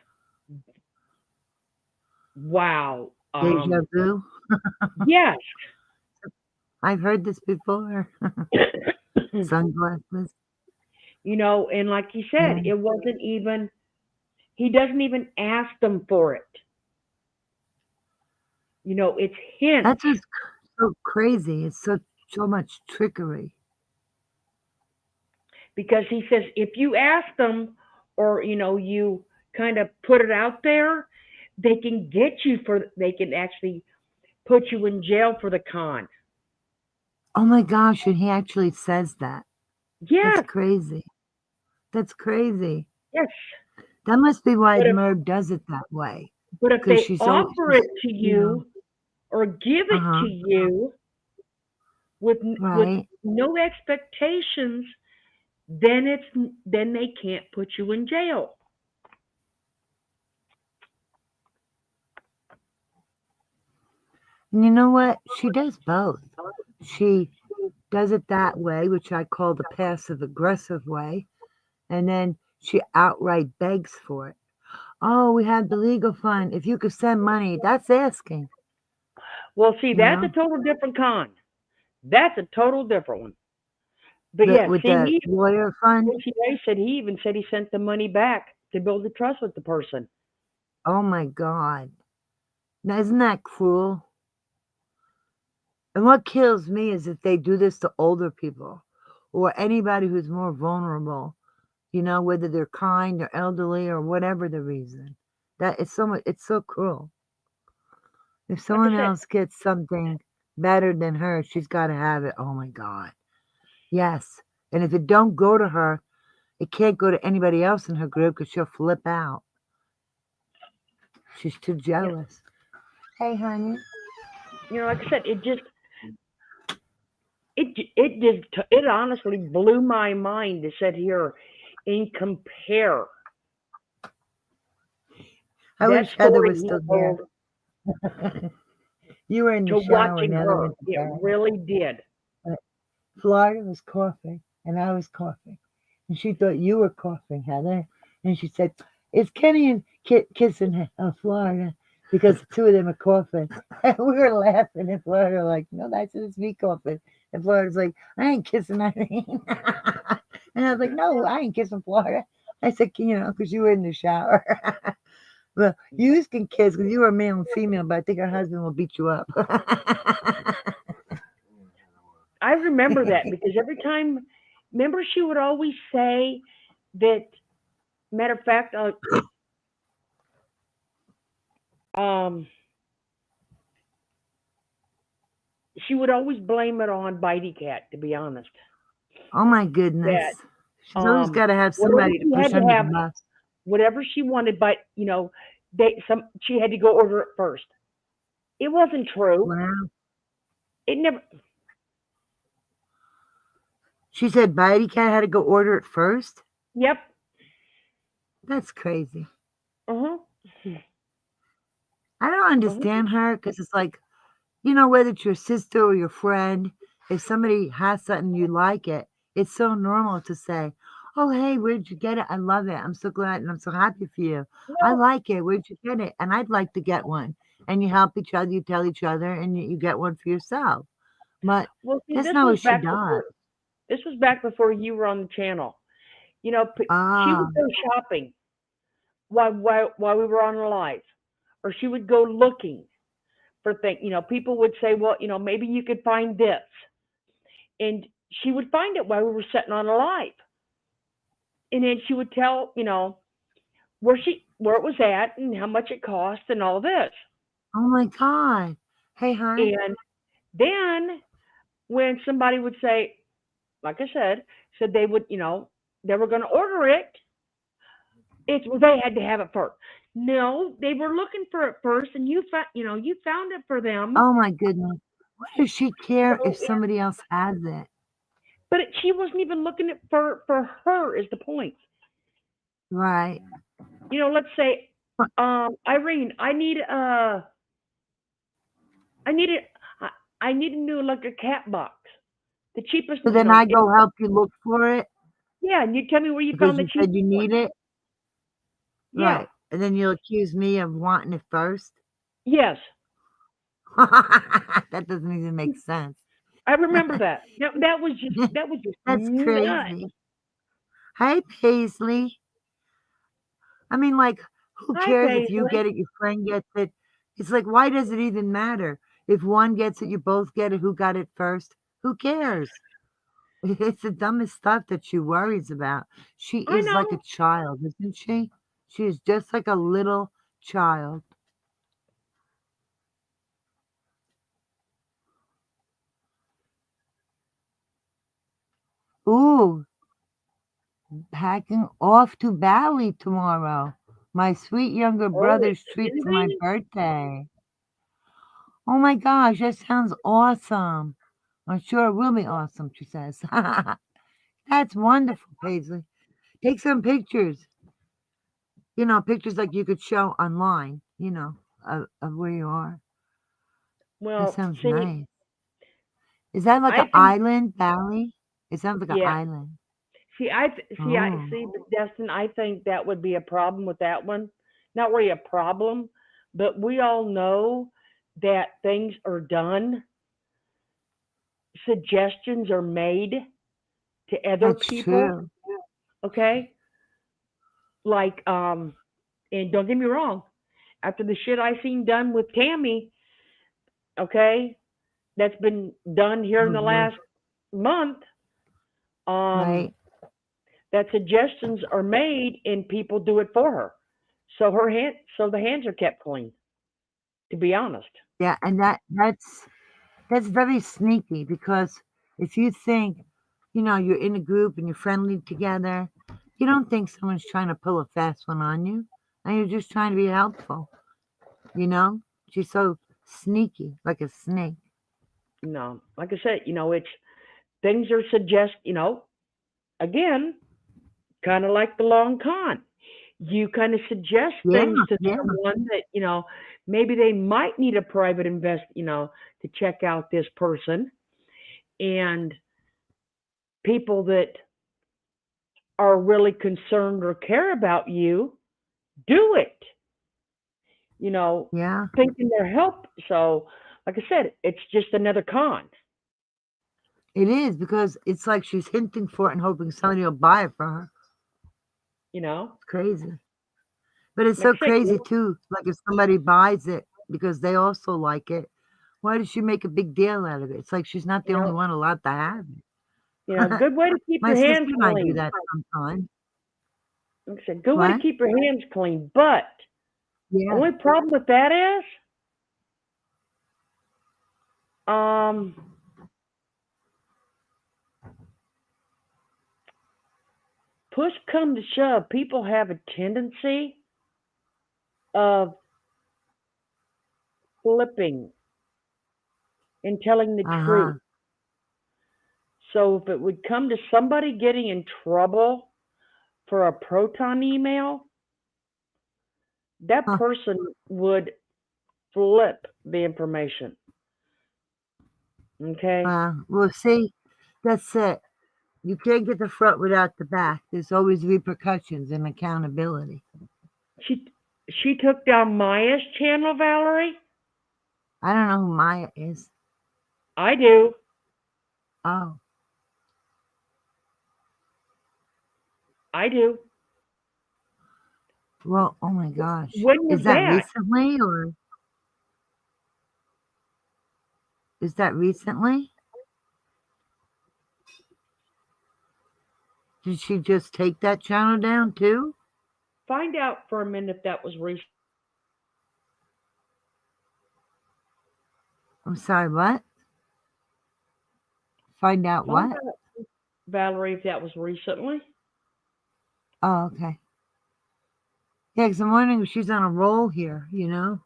S1: wow.
S3: Deja vu.
S1: Yes.
S3: I've heard this before. Sunglasses.
S1: And like he said,
S3: Yeah.
S1: it wasn't even. He doesn't even ask them for it. It's hints
S3: That's just so crazy. It's so much trickery.
S1: because he says if you ask them or you kind of put it out there, they can get you for. They can actually put you in jail for the con.
S3: Oh my gosh, and he actually says that. That's
S1: Yes,
S3: crazy. That's crazy.
S1: yes.
S3: That must be why
S1: But if
S3: Merv does it that way.
S1: but if
S3: Because
S1: they offer
S3: she's,
S1: it to you or give it
S3: uh-huh,
S1: to you with
S3: right.
S1: no expectations, then they can't put you in jail.
S3: And you know what? She does both. She does it that way, which I call the passive aggressive way, and then she outright begs for it. Oh, we have the legal fund. If you could send money, that's asking,
S1: Well, see,
S3: you
S1: that's a
S3: know.
S1: total different con. That's a total different one. But yeah,
S3: With
S1: see,
S3: the lawyer fund.
S1: he even said he sent the money back to build the trust with the person.
S3: Oh my God. Now, isn't that cruel? And what kills me is if they do this to older people or anybody who's more vulnerable, whether they're kind or elderly or whatever the reason. That is so much, it's so cruel. If
S1: Like I
S3: someone
S1: said,
S3: else gets something better than her, she's got to have it. Oh my God. Yes. And if it don't go to her, it can't go to anybody else in her group because she'll flip out. She's too
S1: yeah,
S3: jealous. Hey, honey.
S1: like I said, it honestly blew my mind to sit here and compare
S3: I
S1: that
S3: wish Heather
S1: story
S3: was
S1: he
S3: still here.
S1: told
S3: You were in the
S1: to
S3: shower
S1: watching
S3: and Heather
S1: her.
S3: went to
S1: It
S3: bed.
S1: really did.
S3: Florida was coughing and I was coughing. And she thought you were coughing, Heather. And she said, it's Kenny and kissing Florida because the two of them are coughing. And we were laughing and Florida like, no, that's just me coughing. And Florida's like, I ain't kissing Irene. And I was like, no, I ain't kissing Florida. I said, because you were in the shower. Well, you can kiss because you are male and female, but I think her husband will beat you up.
S1: I remember that because every time, remember, she would always say that. Matter of fact, um, she would always blame it on Bitey Cat. To be honest,
S3: Oh my goodness.
S1: that
S3: She's always got to have
S1: whatever
S3: somebody to
S1: she had
S3: push
S1: to
S3: under the
S1: have,
S3: bus.
S1: whatever she wanted, but she had to go order it first. It wasn't true.
S3: Wow.
S1: It never.
S3: She said Bitey Cat had to go order it first?
S1: Yep.
S3: That's crazy.
S1: Uh-huh.
S3: I don't understand her because it's like, whether it's your sister or your friend, if somebody has something you like it, it's so normal to say, "Oh, hey, where'd you get it? I love it. I'm so glad and I'm so happy for you. I
S1: Well,
S3: like it. Where'd you get it? And I'd like to get one." And you help each other, you tell each other, and you get one for yourself. But
S1: see,
S3: that's not what she does.
S1: this was back before you were on the channel. She
S3: Ah,
S1: would go shopping while we were on live, or she would go looking for things. People would say, well, maybe you could find this, and she would find it while we were sitting on a live, and then she would tell, where it was at and how much it cost and all this.
S3: oh my God. Hey, hon.
S1: And then when somebody would say, like I said they would, they were going to order it, they had to have it first. No, they were looking for it first, and you found it for them.
S3: Oh my goodness. What does she care
S1: So,
S3: if somebody else has it?
S1: but she wasn't even looking at for her is the point.
S3: Right.
S1: Let's say, Irene, I need a, I need a new electric cat box. The cheapest,
S3: So then I go help you look for it
S1: yeah, and you tell me where you
S3: because
S1: found the
S3: you said
S1: cheapest
S3: you
S1: one.
S3: need it?
S1: Yeah,
S3: Right. And then you'll accuse me of wanting it first?
S1: yes,
S3: That doesn't even make sense.
S1: I remember that. That was just
S3: That's
S1: nuts.
S3: crazy. Hey, Paisley. I mean, like, who
S1: Hi,
S3: cares if you
S1: Paisley.
S3: get it, your friend gets it? It's like, why does it even matter? If one gets it, you both get it. Who got it first? Who cares? It's the dumbest stuff that she worries about. She
S1: I
S3: is like a
S1: know.
S3: child, isn't she? She is just like a little child. Ooh, packing off to Bali tomorrow. My sweet younger
S1: Oh,
S3: brother's treat for my
S1: extending?
S3: birthday. Oh my gosh, that sounds awesome. I'm sure it will be awesome, she says. That's wonderful, Paisley. Take some pictures. Pictures like you could show online, of where you are. That
S1: Well,
S3: sounds
S1: see,
S3: nice. Is that like
S1: I
S3: an
S1: think,
S3: island, Bali? It sounds like an
S1: yeah.
S3: island.
S1: I
S3: Oh,
S1: see, but Destin, I think that would be a problem with that one. Not really a problem, but we all know that things are done, suggestions are made to other
S3: that's
S1: people.
S3: true.
S1: Okay, like and don't get me wrong, after the shit I seen done with Tammy, okay, that's been done here in
S3: Oh
S1: the
S3: boy.
S1: last month, um,
S3: Right.
S1: that suggestions are made and people do it for her. So the hands are kept clean, to be honest.
S3: Yeah, and that's very sneaky because if you think, you're in a group and you're friendly together, you don't think someone's trying to pull a fast one on you, and you're just trying to be helpful. You know, she's so sneaky, like a snake.
S1: No, like I said, it's things are again, kind of like the long con. You kind of suggest
S3: Yeah,
S1: things to
S3: yeah,
S1: someone that, maybe they might need a private to check out this person. And people that are really concerned or care about you do it, you know,
S3: yeah.
S1: thinking they're help. So, like I said, it's just another con,
S3: It is because it's like she's hinting for it and hoping somebody will buy it for her.
S1: you know.
S3: It's crazy. But it's
S1: Like
S3: so
S1: I said,
S3: crazy too. Like if somebody buys it because they also like it, why does she make a big deal out of it? It's like she's not the
S1: you
S3: only
S1: know,
S3: one allowed to have it.
S1: good way to keep
S3: My
S1: your
S3: sister
S1: hands
S3: and I do
S1: clean.
S3: that sometimes.
S1: Like I said, good way to
S3: What?
S1: keep your hands clean. But
S3: Yeah.
S1: only problem with that is, um, push come to shove, people have a tendency of flipping and telling the
S3: Uh
S1: truth.
S3: huh.
S1: So if it would come to somebody getting in trouble for a proton email, that
S3: Huh.
S1: person would flip the information. Okay?
S3: Well, see, that's it. You can't get the front without the back. There's always repercussions and accountability.
S1: She took down Maya's channel, Valerie?
S3: I don't know who Maya is.
S1: I do.
S3: Oh,
S1: I do.
S3: well, oh my gosh.
S1: When was
S3: Is that
S1: that?
S3: recently or is that recently? Did she just take that channel down too?
S1: Find out for a minute if that was recent.
S3: I'm sorry, what? Find out
S1: Find
S3: what?
S1: out, Valerie, if that was recently.
S3: Oh, okay. Yeah, because I'm wondering if she's on a roll here, you know?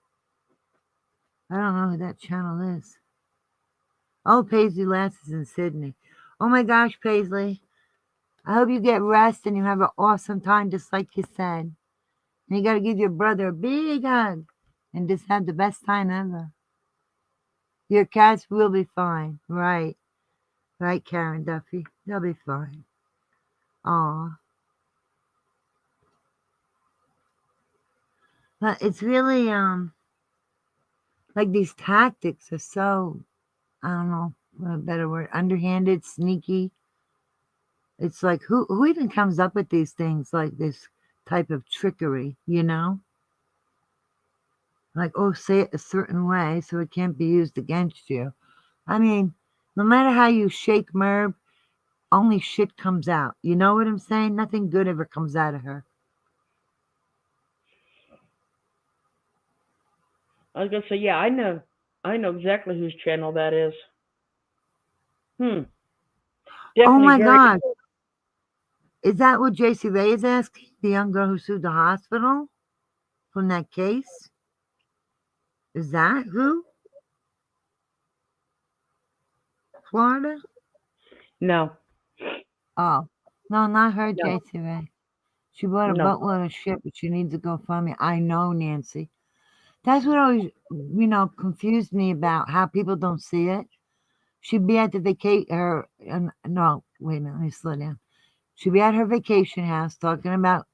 S3: I don't know who that channel is. Oh, Paisley Lance is in Sydney. Oh my gosh, Paisley. I hope you get rest and you have an awesome time, just like you said. And you got to give your brother a big hug and just have the best time ever. Your cats will be fine. Right. Right, Karen Duffy. They'll be fine. Aw. But it's really, like these tactics are so, I don't know what a better word, underhanded, sneaky. It's like, who even comes up with these things like this type of trickery, you know? Like, oh, say it a certain way so it can't be used against you. I mean, no matter how you shake Merv, only shit comes out. You know what I'm saying? Nothing good ever comes out of her.
S1: I was gonna say, yeah, I know exactly whose channel that is. Hmm.
S3: Oh
S1: Definitely
S3: my
S1: very.
S3: God. Is that what JC Ray is asking? The young girl who sued the hospital from that case? Is that who? Florida?
S1: No,
S3: Oh, no, not her,
S1: no,
S3: JC Ray. She bought a
S1: no.
S3: boatload of shit, but she needs to go fund me. I know, Nancy. That's what always, confused me about how people don't see it. She'd be at the no, wait a minute, let me slow down. She'd be at her vacation house talking about,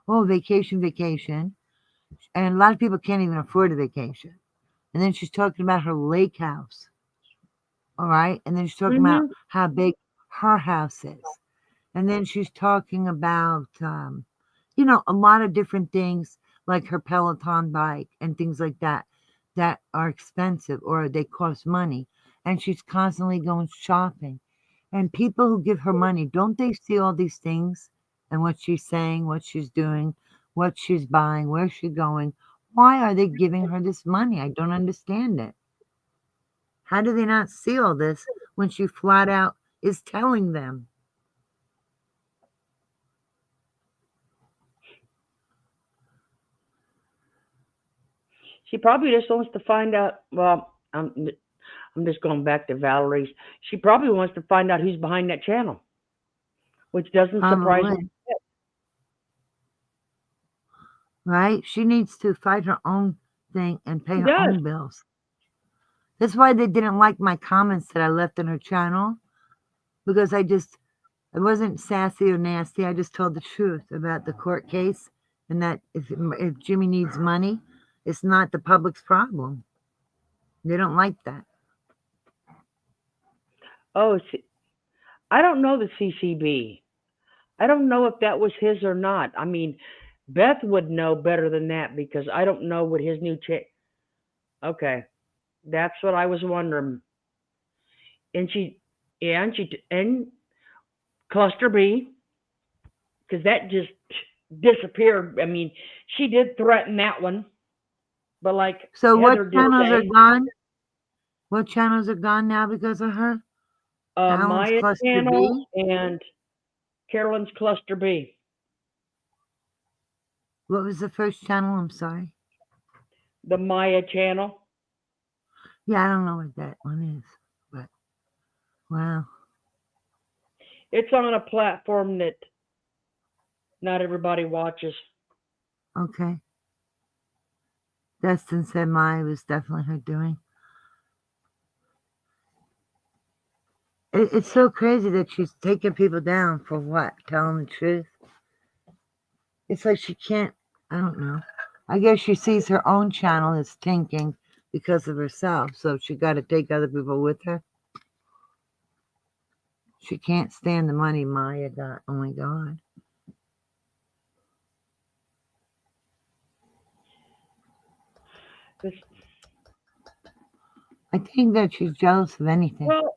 S3: oh, vacation. And a lot of people can't even afford a vacation. And then she's talking about her lake house. All right. And then she's talking about
S1: Mhm.
S3: how big her house is. And then she's talking about, a lot of different things like her Peloton bike and things like that are expensive or they cost money. And she's constantly going shopping. And people who give her money, don't they see all these things and what she's saying, what she's doing, what she's buying, where she's going? Why are they giving her this money? I don't understand it. How do they not see all this when she flat out is telling them?
S1: She probably just wants to find out. Well, I'm just going back to Valerie's. She probably wants to find out who's behind that channel, which doesn't surprise me.
S3: Probably, right? She needs to fight her own thing and pay
S1: She
S3: her
S1: does.
S3: own bills. That's why they didn't like my comments that I left on her channel because I wasn't sassy or nasty. I just told the truth about the court case and that if Jimmy needs money, it's not the public's problem. They don't like that.
S1: Oh, I don't know the CCB. I don't know if that was his or not. I mean, Beth would know better than that because I don't know what his new Okay, that's what I was wondering. And and Cluster B, because that just disappeared. I mean, she did threaten that one, but like
S3: So what
S1: Heather did
S3: channels are
S1: say,
S3: gone? What channels are gone now because of her? Alan's
S1: Maya
S3: Cluster
S1: channel
S3: B.
S1: and Carolyn's Cluster B,
S3: What was the first channel? I'm sorry.
S1: the Maya channel.
S3: Yeah, I don't know what that one is. But wow.
S1: It's on a platform that not everybody watches.
S3: Okay. Destin said Maya was definitely her doing. It's so crazy that she's taking people down for what? Telling the truth? It's like she can't, I don't know. I guess she sees her own channel as tanking because of herself, so she got to take other people with her. She can't stand the money Maya got. Oh my God.
S1: This,
S3: I think that she's jealous of anything.
S1: well,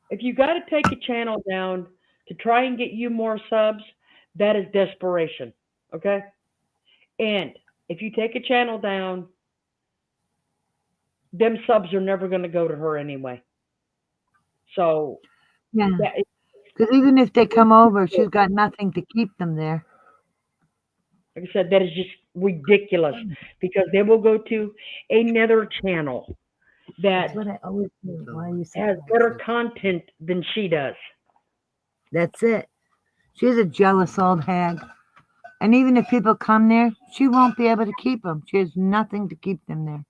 S1: if you got to take a channel down to try and get you more subs, that is desperation. Okay? And if you take a channel down, them subs are never going to go to her anyway. So,
S3: Yeah.
S1: that is,
S3: Because even if they come over, she's got nothing to keep them there.
S1: like I said, that is just ridiculous because they will go to another channel that
S3: That's what I always do. Why are you
S1: has
S3: surprised?
S1: better content than she does.
S3: That's it. She's a jealous old hag. And even if people come there, she won't be able to keep them. She has nothing to keep them there.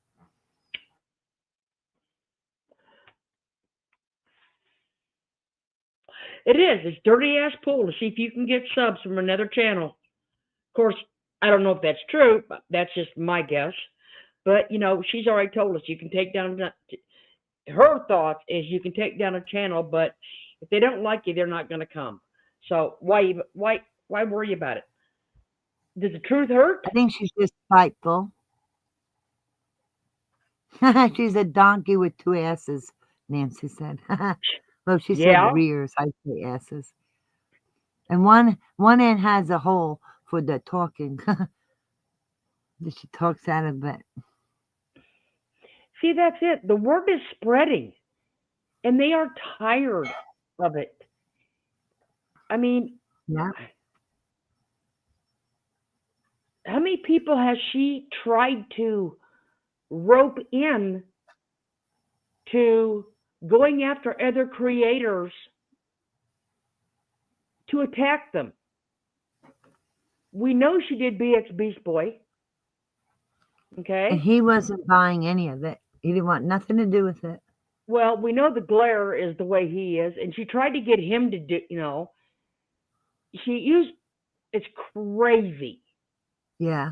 S1: It is. It's dirty ass pool to see if you can get subs from another channel. Of course, I don't know if that's true, but that's just my guess. But she's already told us you can take down. Her thoughts is you can take down a channel, but if they don't like you, they're not going to come. So why worry about it? Does the truth hurt?
S3: I think she's just spiteful. She's a donkey with two asses, Nancy said. Well, she said
S1: Yeah.
S3: rears, I say asses. And one end has a hole for the talking. She talks out of it.
S1: See, that's it. The word is spreading, and they are tired of it. I mean,
S3: Yeah.
S1: how many people has she tried to rope in to going after other creators to attack them? We know she did BX Beast Boy.
S3: And
S1: Okay.
S3: he wasn't buying any of it. He didn't want nothing to do with it.
S1: Well, we know the glare is the way he is, and she tried to get him to do. She used. It's crazy.
S3: Yeah.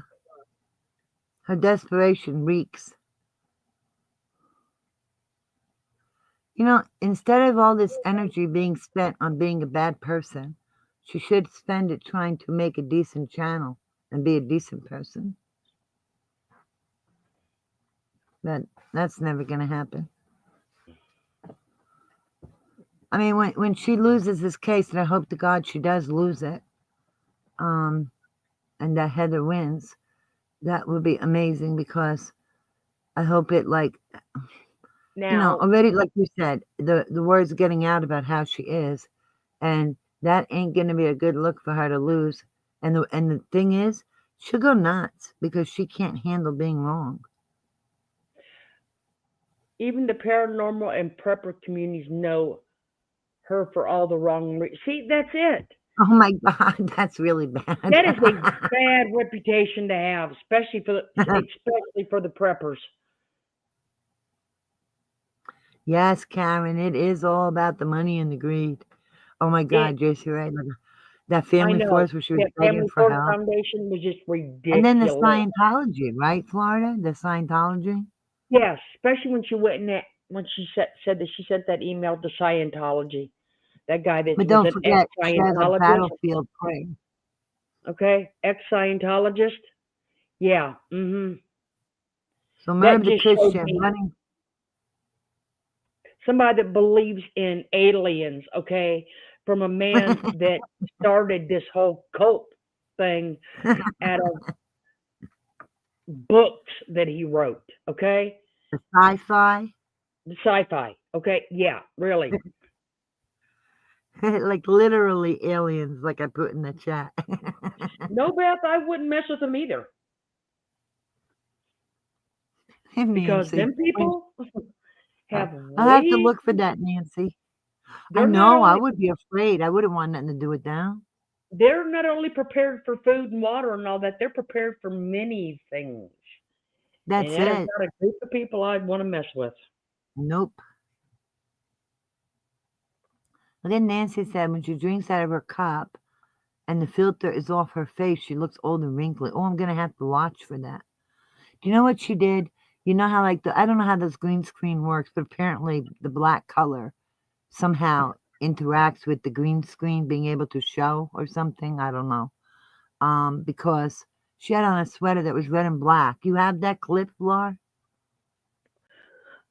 S3: Her desperation reeks. Instead of all this energy being spent on being a bad person, she should spend it trying to make a decent channel and be a decent person. But that's never going to happen. I mean, when she loses this case, and I hope to God she does lose it, and that Heather wins, that would be amazing because I hope it
S1: Now,
S3: already, like you said, the word's getting out about how she is, and that ain't going to be a good look for her to lose. And the thing is, she'll go nuts because she can't handle being wrong.
S1: even the paranormal and prepper communities know her for all the wrong reasons. See, that's it.
S3: Oh my God, that's really bad.
S1: That is a bad reputation to have, especially for the preppers.
S3: Yes, Karen, it is all about the money and the greed. Oh my
S1: It,
S3: God, you're right. Like that
S1: I
S3: family
S1: know
S3: force where she was
S1: that
S3: begging
S1: Family
S3: for
S1: Force
S3: help.
S1: Foundation was just
S3: And then the
S1: ridiculous.
S3: Scientology, right, Florida? The Scientology.
S1: Yes, especially when she went in that when she said that she sent that email to Scientology. That guy that
S3: But
S1: was
S3: don't
S1: an ex
S3: forget, she has a
S1: Scientologist.
S3: battlefield prayer.
S1: Okay, ex Scientologist. Yeah.
S3: So
S1: That
S3: remember the
S1: just showed
S3: Christian
S1: me
S3: running.
S1: somebody that believes in aliens. Okay, from a man that started this whole cult thing out of books that he wrote. Okay,
S3: The sci-fi.
S1: the sci-fi. Okay, yeah, really.
S3: Like literally aliens, like I put in the chat.
S1: No, Beth, I wouldn't mess with them either because
S3: Nancy.
S1: them people have
S3: I'll have to
S1: leaves.
S3: look for that, Nancy. I
S1: They're not
S3: know. I
S1: only
S3: would be afraid. I wouldn't want nothing to do with them.
S1: they're not only prepared for food and water and all that. They're prepared for many things, and
S3: That's
S1: that is
S3: it.
S1: not a group of people I'd want to mess with.
S3: Nope. And then Nancy said when she drinks out of her cup and the filter is off her face, she looks old and wrinkly. Oh, I'm gonna have to watch for that. Do you know what she did? You know how like I don't know how this green screen works, but apparently the black color somehow interacts with the green screen being able to show or something. I don't know. Because she had on a sweater that was red and black. You have that clip, Laura?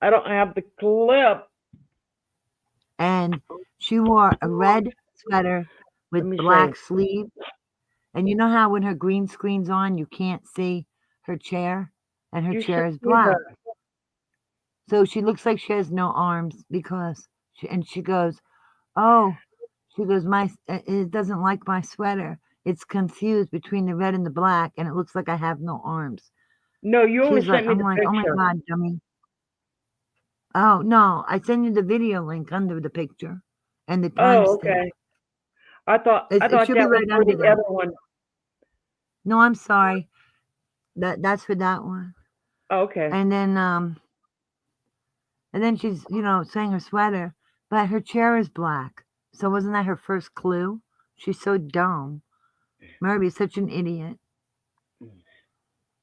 S1: I don't have the clip.
S3: And she wore a red sweater
S1: Let
S3: with
S1: me see.
S3: black sleeves. And you know how when her green screen's on, you can't see her chair, and her
S1: You
S3: chair
S1: sent
S3: is
S1: me
S3: black.
S1: the.
S3: So she looks like she has no arms because she goes, "Oh," she goes, it doesn't like my sweater. It's confused between the red and the black, and it looks like I have no arms."
S1: No, you only
S3: She's like,
S1: sent me
S3: I'm
S1: the
S3: like, "Oh my
S1: picture.
S3: God, dummy." Oh, no, I send you the video link under the picture and the
S1: Oh,
S3: timestamp.
S1: okay. I
S3: It
S1: thought
S3: should be
S1: that was
S3: right
S1: for
S3: under
S1: the
S3: there.
S1: other one.
S3: No, I'm sorry. That's for that one.
S1: Okay.
S3: And then she's, saying her sweater, but her chair is black. So wasn't that her first clue? She's so dumb. Murphy's such an idiot.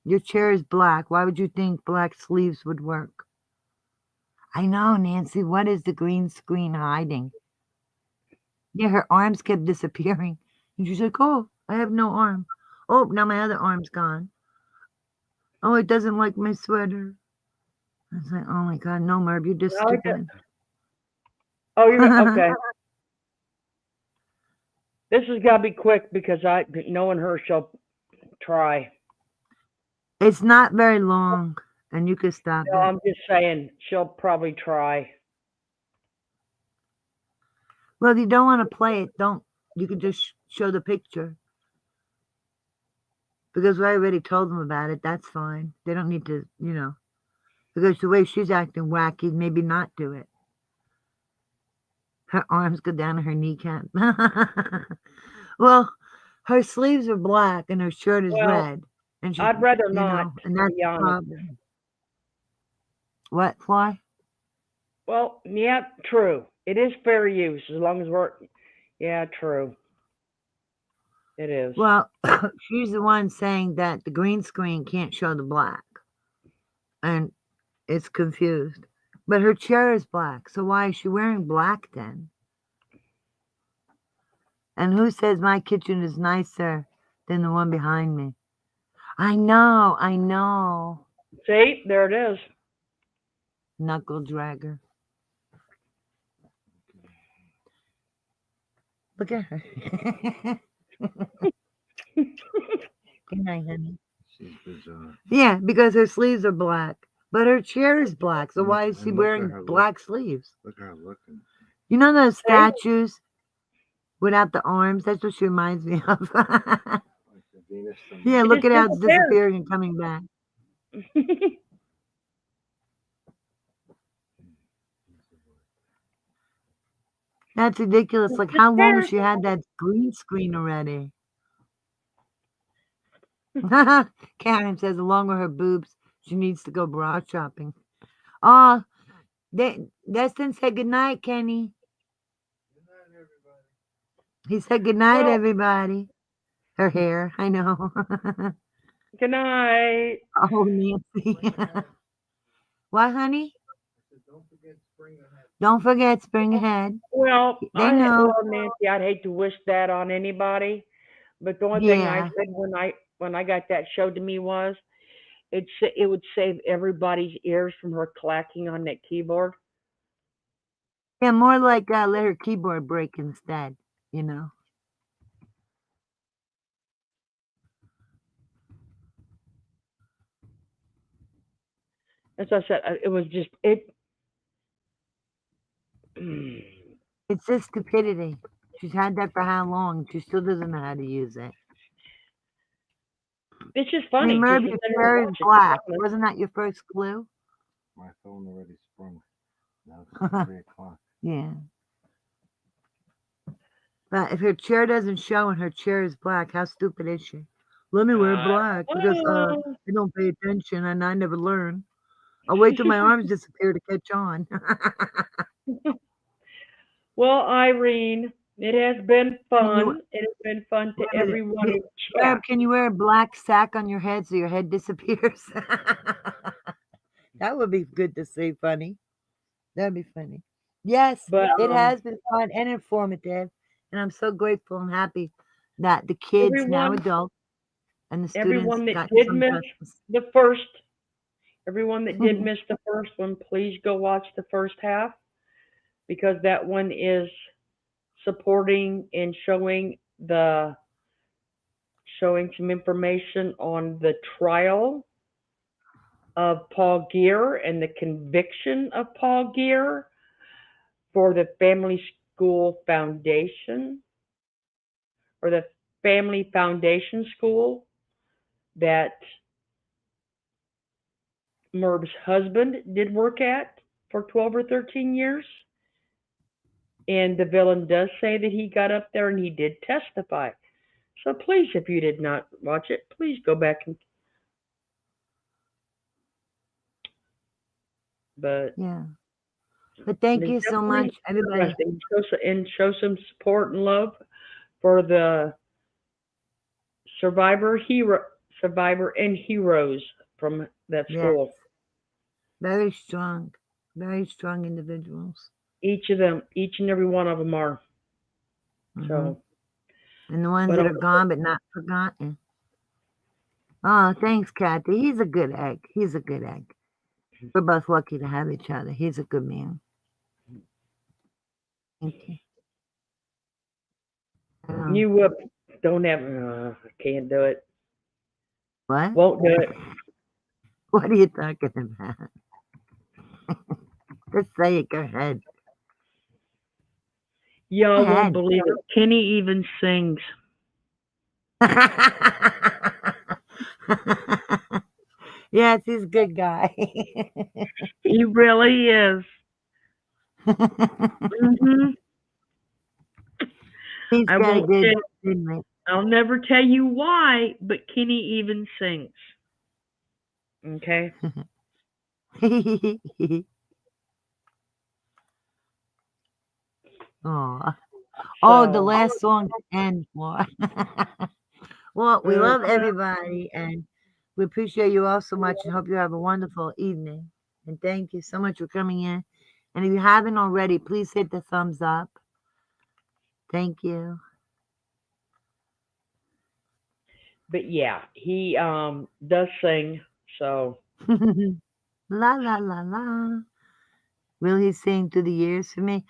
S3: Your chair is black. Why would you think black sleeves would work? I know, Nancy. What is the green screen hiding? Yeah, her arms kept disappearing. And she's like, oh, I have no arm. Oh, now my other arm's gone. Oh, it doesn't like my sweater. I was like, oh my God, no, Merv, you're just
S1: I like it.
S3: stupid.
S1: Oh, you're okay. This has got to be quick because knowing her, she'll try.
S3: It's not very long, and you can stop
S1: No,
S3: it.
S1: I'm just saying she'll probably try.
S3: Well, if you don't want to play it, don't. You can just show the picture. Because I already told them about it. That's fine. They don't need to, because the way she's acting wacky, maybe not do it. Her arms go down to her kneecap. Well, her sleeves are black and her shirt is
S1: Well,
S3: red. And she,
S1: I'd rather not,
S3: and
S1: to
S3: that's
S1: be
S3: the
S1: honest.
S3: problem. What, Fly?
S1: Well, yeah, true. It is fair use as long as we're. Yeah, true. It is.
S3: Well, she's the one saying that the green screen can't show the black. And it's confused. But her chair is black, so why is she wearing black then? And who says my kitchen is nicer than the one behind me? I know.
S1: See, there it is.
S3: Knuckle dragger. Look at her. Good night, honey.
S9: She's bizarre.
S3: Yeah, because her sleeves are black. But her chair is black, so why is she
S9: And look at
S3: wearing
S9: her
S3: black sleeves?
S9: Look at her looking.
S3: You know those
S1: See?
S3: statues without the arms? That's what she reminds me of.
S9: Like the Venus from
S3: Yeah,
S1: It
S3: look
S1: just
S3: at how it's
S1: disappeared.
S3: disappearing and coming back. That's ridiculous. Like, how long has she had that green screen already? Karen says, along with her boobs, she needs to go bra shopping. Oh, Destin said goodnight, Kenny. He said goodnight,
S1: Well,
S3: everybody. Her hair, I know.
S1: good night.
S3: Oh, Nancy. What, honey? Don't forget spring ahead.
S1: Well,
S3: They know.
S1: Nancy, I'd hate to wish that on anybody, but the only thing I
S3: Yeah.
S1: said when I got that showed to me was it would save everybody's ears from her clacking on that keyboard.
S3: Yeah, more like let her keyboard break instead, you know.
S1: As I said, it was just it.
S3: It's just stupidity. She's had that for how long? She still doesn't know how to use it.
S1: It's just
S3: I mean,
S1: funny. Just
S3: Murphy,
S1: to
S3: your
S1: sit there and
S3: hair is
S1: watch it, to be
S3: black.
S1: honest.
S3: Wasn't that your first clue?
S9: my phone already sprung. Now it's 3 o'clock.
S3: Yeah. But if her chair doesn't show and her chair is black, how stupid is she? Let me wear black because
S1: Oh.
S3: I don't pay attention and I never learn. I'll wait till my arms disappear to catch on.
S1: Well, Irene, it has been
S3: Can you
S1: fun. It has been fun to
S3: wait a minute?
S1: everyone in chat.
S3: Can you wear a black sack on your head so your head disappears? That would be good to see. Funny. That'd be funny. Yes,
S1: But
S3: it has been fun and informative, and I'm so grateful and happy that the kids, now
S1: everyone,
S3: adults, and the students
S1: everyone that
S3: got
S1: did
S3: some
S1: miss
S3: justice.
S1: the first, everyone that did miss the first one, please go watch the first half because that one is supporting and showing some information on the trial of Paul Gear and the conviction of Paul Gear for the Family School Foundation or the Family Foundation School that Merb's husband did work at for 12 or 13 years. And the villain does say that he got up there and he did testify. So please, if you did not watch it, please go back and. But
S3: Yeah. But thank you so much, everybody.
S1: And show some support and love for the survivor and heroes from that
S3: Yes.
S1: school.
S3: Very strong individuals.
S1: Each of them, each and every one of them are. So.
S3: And the ones
S1: But
S3: that are gone but not forgotten. Oh, thanks, Kathy. He's a good egg. He's a good egg. We're both lucky to have each other. He's a good man. Thank you.
S1: You don't have. I can't do it.
S3: What?
S1: Won't do it.
S3: What are you talking about? Just say it. Go ahead.
S1: Y'all won't believe it. Kenny even sings.
S3: Yes, he's a good guy.
S1: He really is. Mm-hmm.
S3: He's got a good teammate.
S1: I'll never tell you why, but Kenny even sings. Okay?
S3: Aw. Oh, the last song to end for. Well, we love everybody, and we appreciate you all so much and hope you have a wonderful evening. And thank you so much for coming in. And if you haven't already, please hit the thumbs up. Thank you.
S1: But yeah, he does sing, so.
S3: La la la la. Will he sing through the years for me?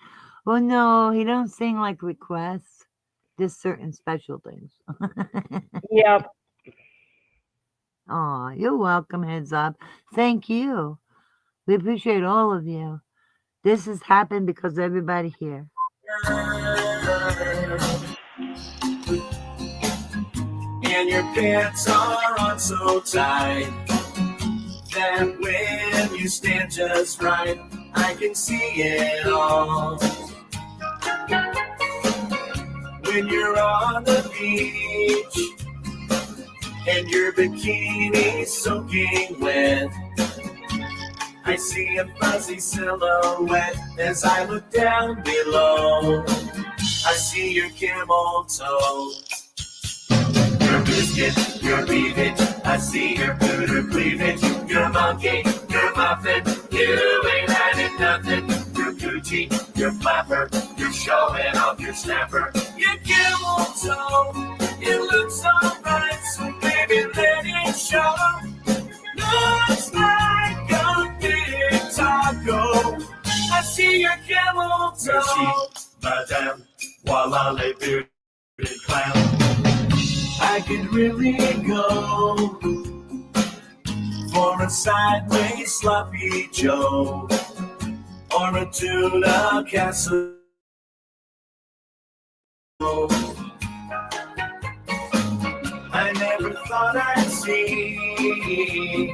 S3: Oh no, he don't sing like requests. Just certain special things.
S1: Yep.
S3: Aw, you're welcome, heads up. Thank you. We appreciate all of you. This has happened because of everybody here.
S8: And your pants are on so tight that when you stand just right, I can see it all. When you're on the beach and your bikini's soaking wet, I see a fuzzy silhouette as I look down below. I see your camel toe, your biscuit, your cleavage. I see your booter cleavage, your monkey, your muffin. You ain't hiding nothing. Your Gucci, your flapper, you're showing off your snapper. Your camel toe, it looks alright, so baby let it show. Looks like a big taco. I see your camel toe. Madame, voila, les bearded clown. I could really go for a sideways sloppy Joe or a tuna casserole. I never thought I'd see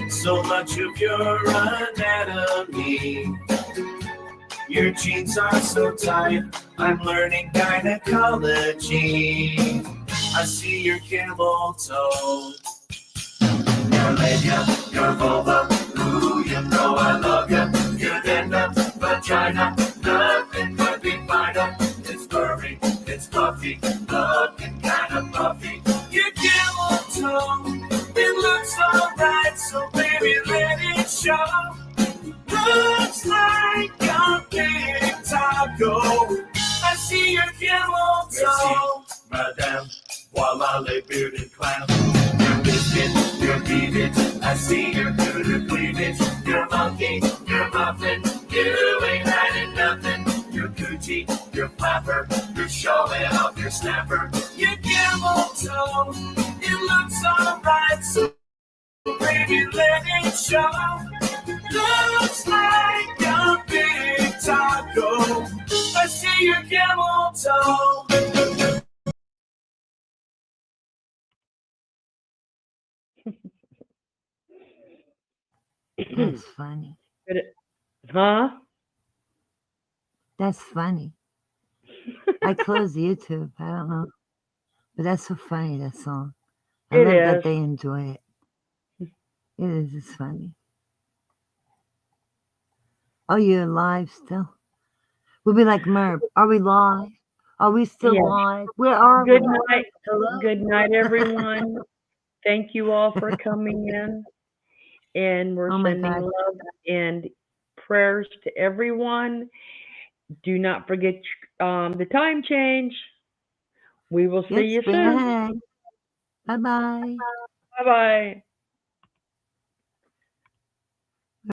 S8: so much of your anatomy. Your jeans are so tight. I'm learning gynecology. I see your camel toe. Your labia, your vulva, ooh, you know I love ya. Your venda, vagina, nothing could be finer. It's furry, it's puffy, looking kinda puffy. Your camel toe, it looks alright, so baby let it show. Looks like a big taco. I see your camel toe. Madame, voila, les bearded clown. Your biscuit, your cleavage. I see your cooter cleavage. Your monkey, your muffin. You ain't hiding nothing. Your coochie, your flapper. You're showing off your snapper. Your camel toe. It looks alright, so baby, let it show. Looks like a big taco. I see your camel toe.
S3: That's funny.
S1: Huh?
S3: That's funny. I closed YouTube. I don't know. But that's so funny, that song. I
S1: It
S3: love
S1: is.
S3: that they enjoy it. It is. It's funny. Oh, you're live still? We'll be like Merv. Are we live? Are we still
S1: Yeah.
S3: live? Where are
S1: Good
S3: we?
S1: night.
S3: Hello?
S1: Good night, everyone. Thank you all for coming in. And we're
S3: Oh my
S1: sending
S3: God.
S1: love and prayers to everyone. Do not forget the time change. We will see
S3: Yep,
S1: you
S3: spring
S1: soon.
S3: ahead. Bye-bye.
S1: Bye bye.